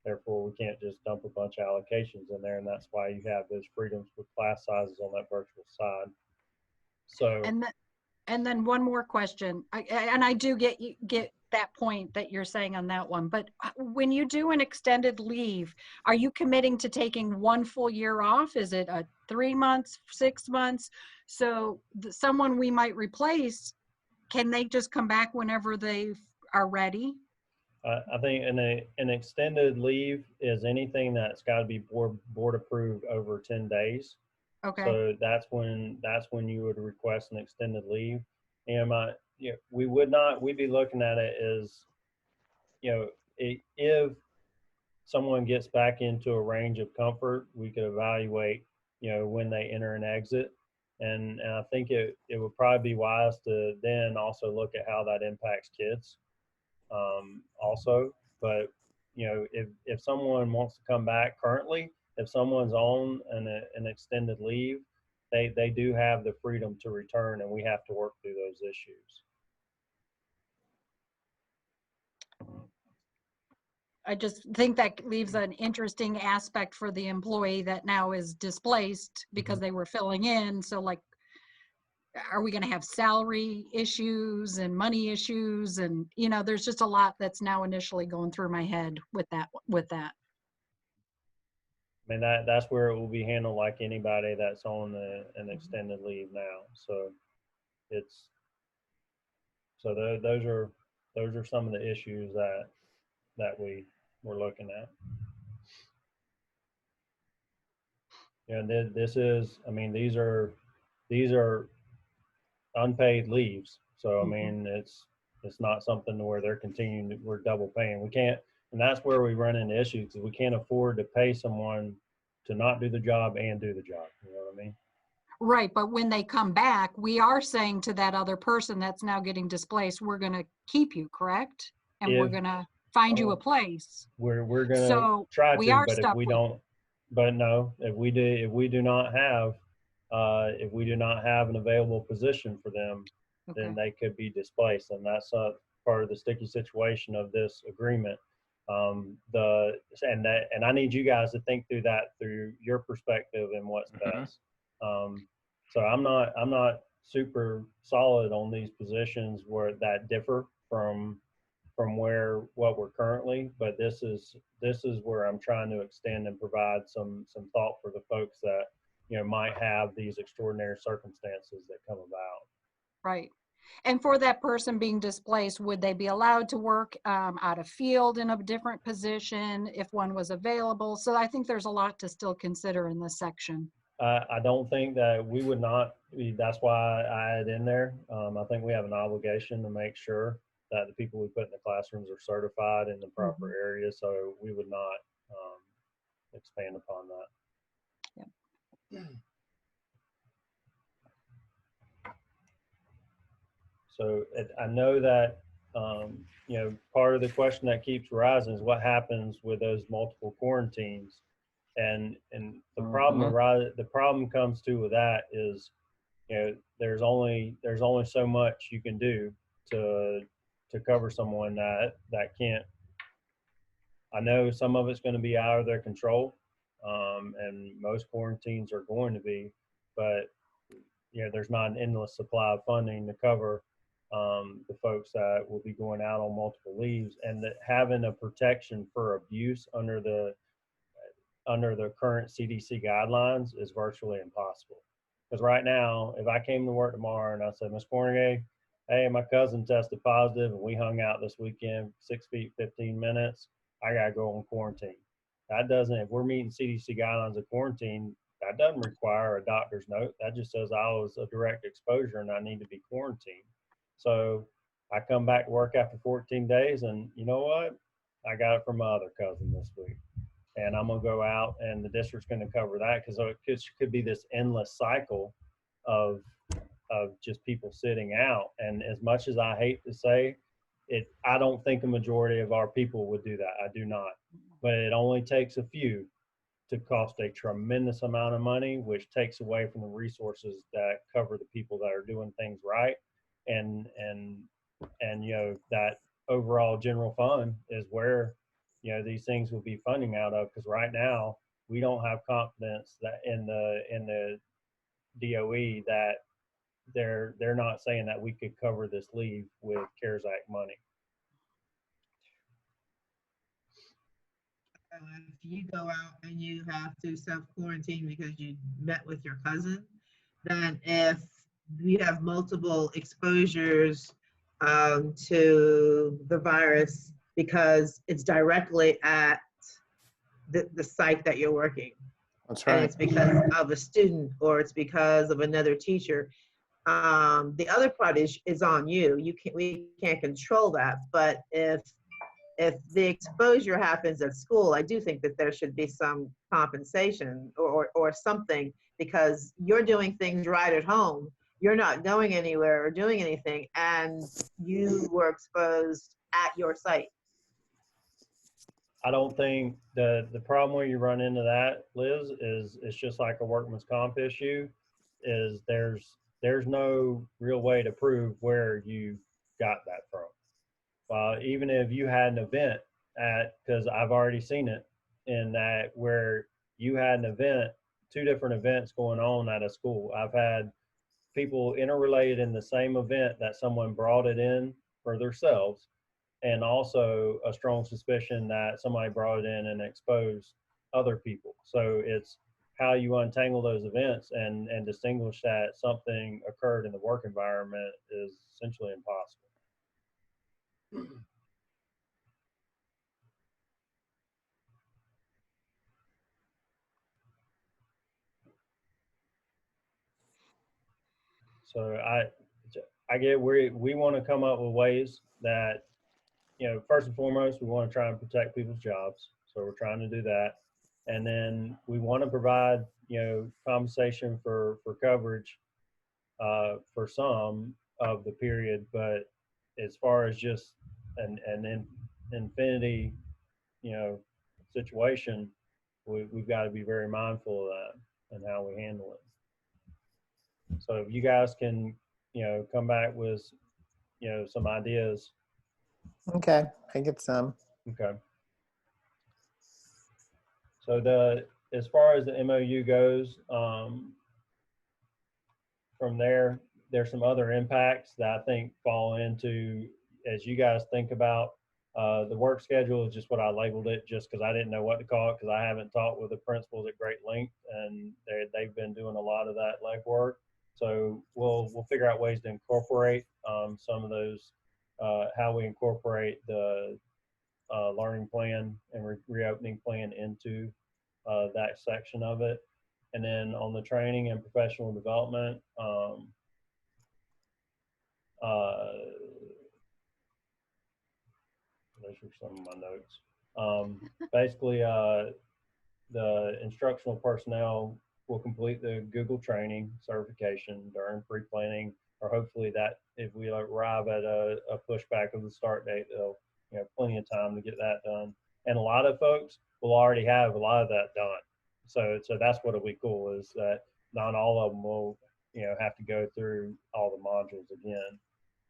therefore we can't just dump a bunch of allocations in there. And that's why you have those freedoms with class sizes on that virtual side. So, and then one more question. I do get that point that you're saying on that one, but when you do an extended leave, are you committing to taking one full year off? Is it a 3 months, 6 months? So someone we might replace, can they just come back whenever they are ready? I think an extended leave is anything that's got to be board approved over 10 days. Okay. So that's when you would request an extended leave. And we'd be looking at it as, if someone gets back into a range of comfort, we could evaluate, when they enter and exit. And I think it would probably be wise to then also look at how that impacts kids also. But, if someone wants to come back currently, if someone's on an extended leave, they do have the freedom to return, and we have to work through those issues. I just think that leaves an interesting aspect for the employee that now is displaced because they were filling in. So like, are we going to have salary issues and money issues? And, there's just a lot that's now initially going through my head with that. I mean, that's where it will be handled like anybody that's on an extended leave now. So those are some of the issues that we're looking at. This is, I mean, these are unpaid leaves. So I mean, it's not something where they're we're double paying. We can't, and that's where we run into issues, because we can't afford to pay someone to not do the job and do the job. You know what I mean? Right, but when they come back, we are saying to that other person that's now getting displaced, we're going to keep you, correct? And we're going to find you a place. We're going to try to, but if we don't, but no, if we do not have an available position for them, then they could be displaced, and that's part of the sticky situation of this agreement. And I need you guys to think through that through your perspective and what's best. So I'm not super solid on these positions where that differ from what we're currently, but this is where I'm trying to extend and provide some thought for the folks that might have these extraordinary circumstances that come about. Right. And for that person being displaced, would they be allowed to work out of field in a different position if one was available? So I think there's a lot to still consider in this section. I don't think that we would not. That's why I add in there. I think we have an obligation to make sure that the people we put in the classrooms are certified in the proper area. So we would not expand upon that. Yeah. So I know that, part of the question that keeps rising is what happens with those multiple quarantines. And the problem comes to with that is, there's only so much you can do to cover someone that can't. I know some of it's going to be out of their control, and most quarantines are going to be, but there's not an endless supply of funding to cover the folks that will be going out on multiple leaves, and that having a protection for abuse under the current CDC guidelines is virtually impossible. Because right now, if I came to work tomorrow and I said, Ms. Cornegay, hey, my cousin tested positive and we hung out this weekend, 6 feet, 15 minutes, I got to go on quarantine. That doesn't, if we're meeting CDC guidelines of quarantine, that doesn't require a doctor's note. That just says I was a direct exposure and I need to be quarantined. So I come back to work after 14 days and you know what? I got it from my other cousin this week. and I'm gonna go out and the district's gonna cover that, because it could be this endless cycle of just people sitting out. And as much as I hate to say it, I don't think a majority of our people would do that. I do not. But it only takes a few to cost a tremendous amount of money, which takes away from the resources that cover the people that are doing things right. And you know, that overall general fund is where, you know, these things will be funding out of, because right now we don't have confidence that in the DOE that they're not saying that we could cover this leave with CARES Act money. If you go out and you have to self-quarantine because you met with your cousin, then if you have multiple exposures to the virus because it's directly at the site that you're working. That's And right. it's because of a student or it's because of another teacher. The other part is on you. We can't control that, but if the exposure happens at school, I do think that there should be some compensation or something, because you're doing things right at home. You're not going anywhere or doing anything, and you were exposed at your site. I don't think the problem where you run into that, Liz, is it's just like a workman's comp issue, is there's no real way to prove where you got that from. Even if you had an event because I've already seen it in that where you had an event, two different events going on at a school. I've had people interrelated in the same event that someone brought it in for themselves, and also a strong suspicion that somebody brought it in and exposed other people. So it's how you untangle those events and distinguish that something occurred in the work environment is essentially impossible. So I get we want to come up with ways that, you know, first and foremost, we want to try and protect people's jobs. So we're trying to do that. And then we want to provide, you know, compensation for coverage for some of the period. But as far as just an infinity, you know, situation, we've got to be very mindful of that and how we handle it. So if you guys can, you know, come back with, you know, some ideas. Okay, I get some. Okay. So as far as the MOU goes, from there, there's some other impacts that I think fall into, as you guys think about the work schedule is just what I labeled it, just because I didn't know what to call it, because I haven't talked with the principals at great length, and they've been doing a lot of that legwork. So we'll figure out ways to incorporate some of those, how we incorporate the learning plan and reopening plan into that section of it. And then on the training and professional development, those are some of my notes. Basically, the instructional personnel will complete the Google training certification during pre-planning, or hopefully that if we arrive at a pushback of the start date, they'll, you know, plenty of time to get that done. And a lot of folks will already have a lot of that done. So that's what'll be cool, is that not all of them will, you know, have to go through all the modules again.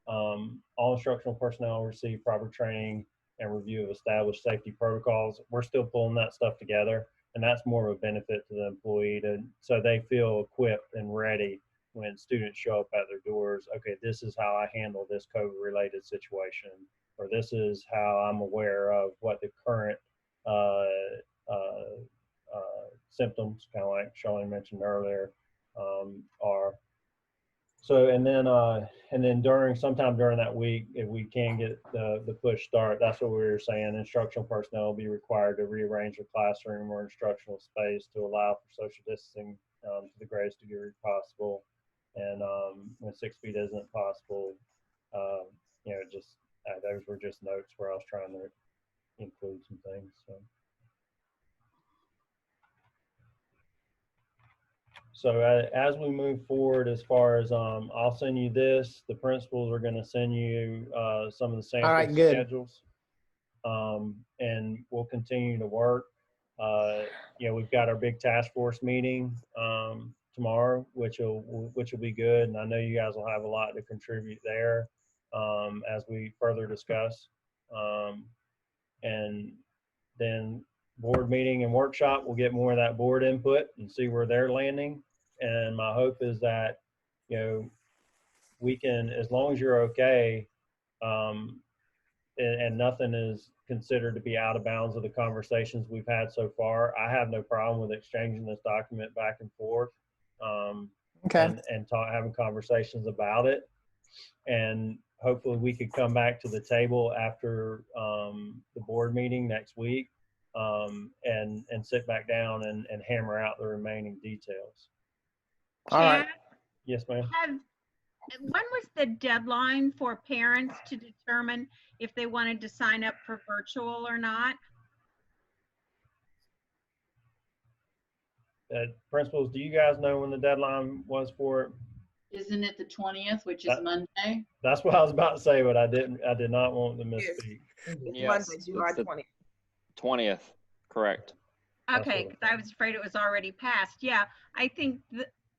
All instructional personnel receive proper training and review of established safety protocols. We're still pulling that stuff together, and that's more of a benefit to the employee, so they feel equipped and ready when students show up at their doors. Okay, this is how I handle this COVID-related situation, or this is how I'm aware of what the current symptoms, kind of like Charlene mentioned earlier, are. So, and then sometime during that week, if we can get the push start, that's what we were saying. Instructional personnel will be required to rearrange the classroom or instructional space to allow for social distancing to the greatest degree possible. And when 6 feet isn't possible, you know, just those were just notes where I was trying to include some things. So. So as we move forward, as far as I'll send you this. The principals are going to send you some of the sample All right, good. schedules, and we'll continue to work. We've got our big task force meeting tomorrow, which will be good, and I know you guys will have a lot to contribute there as we further discuss. And then board meeting and workshop, we'll get more of that board input and see where they're landing. And my hope is that, we can, as long as you're okay, and nothing is considered to be out of bounds of the conversations we've had so far, I have no problem with exchanging this document back and forth, Okay. and having conversations about it. And hopefully we could come back to the table after the board meeting next week, and sit back down and hammer out the remaining details. All right. Yes, ma'am. When was the deadline for parents to determine if they wanted to sign up for virtual or not? Principals, do you guys know when the deadline was for it? Isn't it the 20th, which is Monday? That's what I was about to say, but I did not want to misspeak. Yes, Monday, July it's the 20th. 20th, correct. Okay, because I was afraid it was already passed. Yeah, I think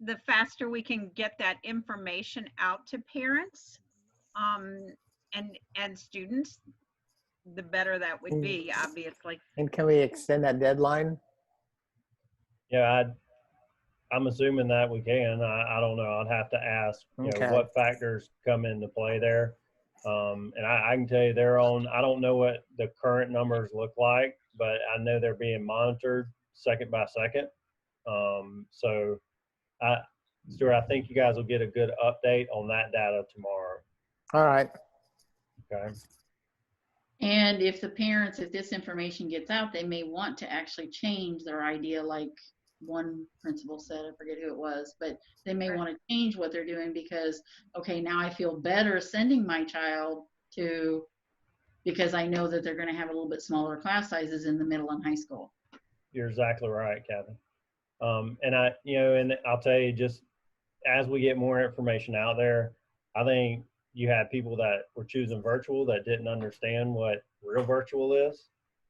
the faster we can get that information out to parents and students, the better that would be, obviously. And can we extend that deadline? Yeah, I'm assuming that we can. I don't know. I'd have to ask, Okay. what factors come into play there. And I can tell you I don't know what the current numbers look like, but I know they're being monitored second by second. So Stuart, I think you guys will get a good update on that data tomorrow. All right. Okay. And if this information gets out, they may want to actually change their idea, like one principal said, I forget who it was, but they may want to change what they're doing because, okay, now I feel better sending my child because I know that they're going to have a little bit smaller class sizes in the middle and high school. You're exactly right, Kathy. And I'll tell you, just as we get more information out there, I think you had people that were choosing virtual that didn't understand what real virtual is,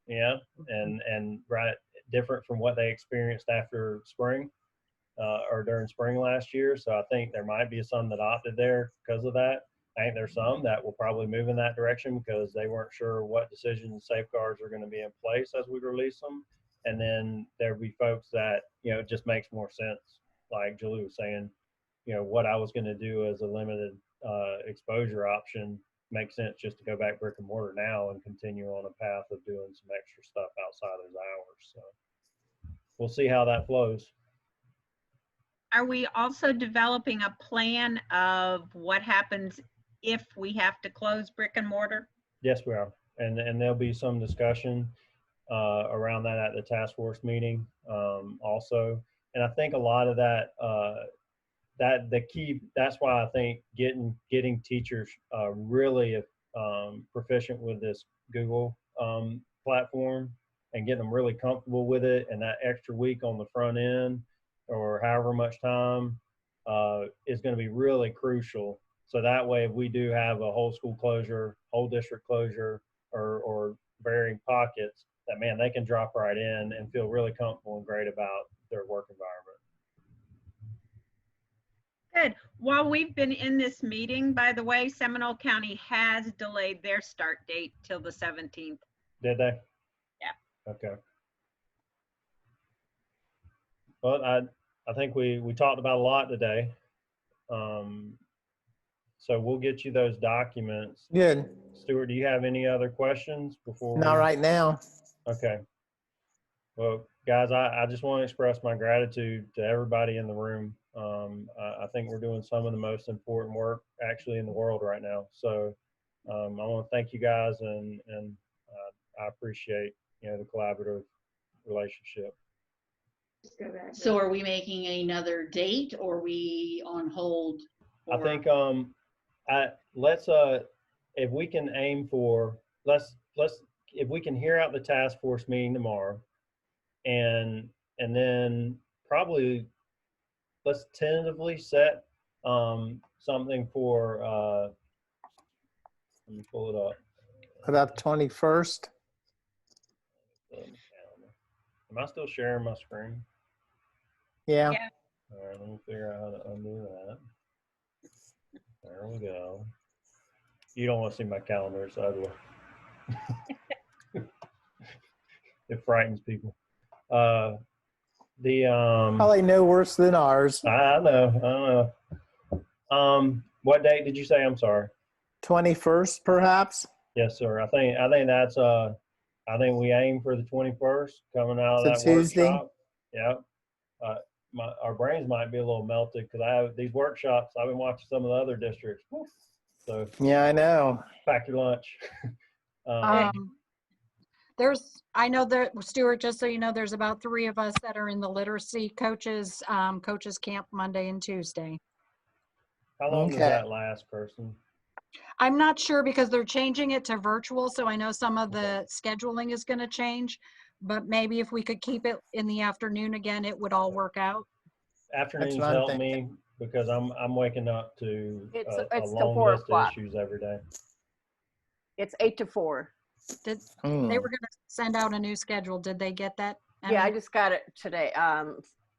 and right, different from what they experienced after spring or during spring last year. So I think there might be some that opted there because of that. I think there's some that will probably move in that direction because they weren't sure what decisions and safeguards are going to be in place as we release them. And then there'll be folks that, it just makes more sense. Like Julie was saying, what I was going to do as a limited exposure option makes sense just to go back brick and mortar now and continue on a path of doing some extra stuff outside those hours. So we'll see how that flows. Are we also developing a plan of what happens if we have to close brick and mortar? Yes, we are. And there'll be some discussion around that at the task force meeting also. And I think a lot of that, that's why I think getting teachers really proficient with this Google platform and getting them really comfortable with it, and that extra week on the front end or however much time is going to be really crucial. So that way, if we do have a whole school closure, whole district closure, or varying pockets, that man, they can drop right in and feel really comfortable and great about their work environment. Good. While we've been in this meeting, by the way, Seminole County has delayed their start date till the 17th. Did they? Yeah. Okay. Well, I think we talked about a lot today. So we'll get you those documents. Good. Stuart, do you have any other questions before? Not right now. Okay. Well, guys, I just want to express my gratitude to everybody in the room. I think we're doing some of the most important work actually in the world right now. So I want to thank you guys, and I appreciate the collaborative relationship. So are we making another date, or are we on hold? I think let's if we can aim for if we can hear out the task force meeting tomorrow, and then probably let's tentatively set something for, let me pull it up. About 21st. Am I still sharing my screen? Yeah. All right, let me figure out how to undo that. There we go. You don't want to see my calendar, it's ugly. It frightens people. Probably no worse than ours. I know. What date did you say? I'm sorry. 21st, perhaps. Yes, sir. I think that's I think we aim for the 21st coming out of It's that a Tuesday. workshop. Yep. Our brains might be a little melted because I have these workshops. I've been watching some of the other districts. Woo. So Yeah, I know. pack your lunch. I know that, Stuart, just so you know, there's about 3 of us that are in the literacy coaches camp Monday and Tuesday. How long does Okay. that last, Kirsten? I'm not sure because they're changing it to virtual, so I know some of the scheduling is going to change, but maybe if we could keep it in the afternoon again, it would all work out. Afternoons what I'm help thinking. me because I'm waking up to It's a till long 4 list o'clock. of issues every day. It's 8 to 4. They were going to send out a new schedule. Did they get that? Yeah, I Emmy? just got it today.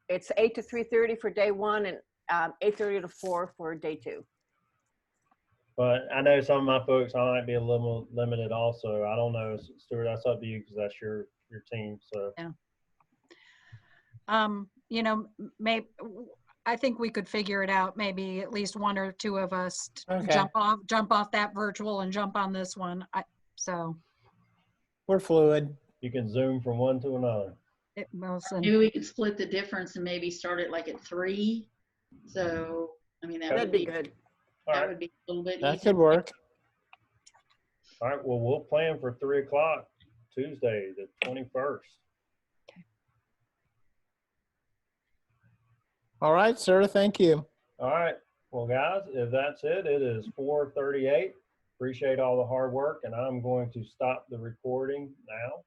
It's 8 to 3:30 for day 1 and 8:30 to 4 for day 2. But I know some of my folks, I might be a little limited also. I don't know, Stuart, that's up to you because that's your team. So Yeah. You know, maybe I think we could figure it out. Maybe at least 1 or 2 of us Okay. jump off that virtual and jump on this one. We're fluid. you can zoom from one to another. Maybe we could split the difference and maybe start it like at 3. So, I mean, that That'd would be good. That would be a little bit That easier. could work. All right, well, we'll plan for 3 o'clock Tuesday, the 21st. All right, sir. Thank you. All right, well, guys, if that's it, it is 4:38. Appreciate all the hard work, and I'm going to stop the recording now.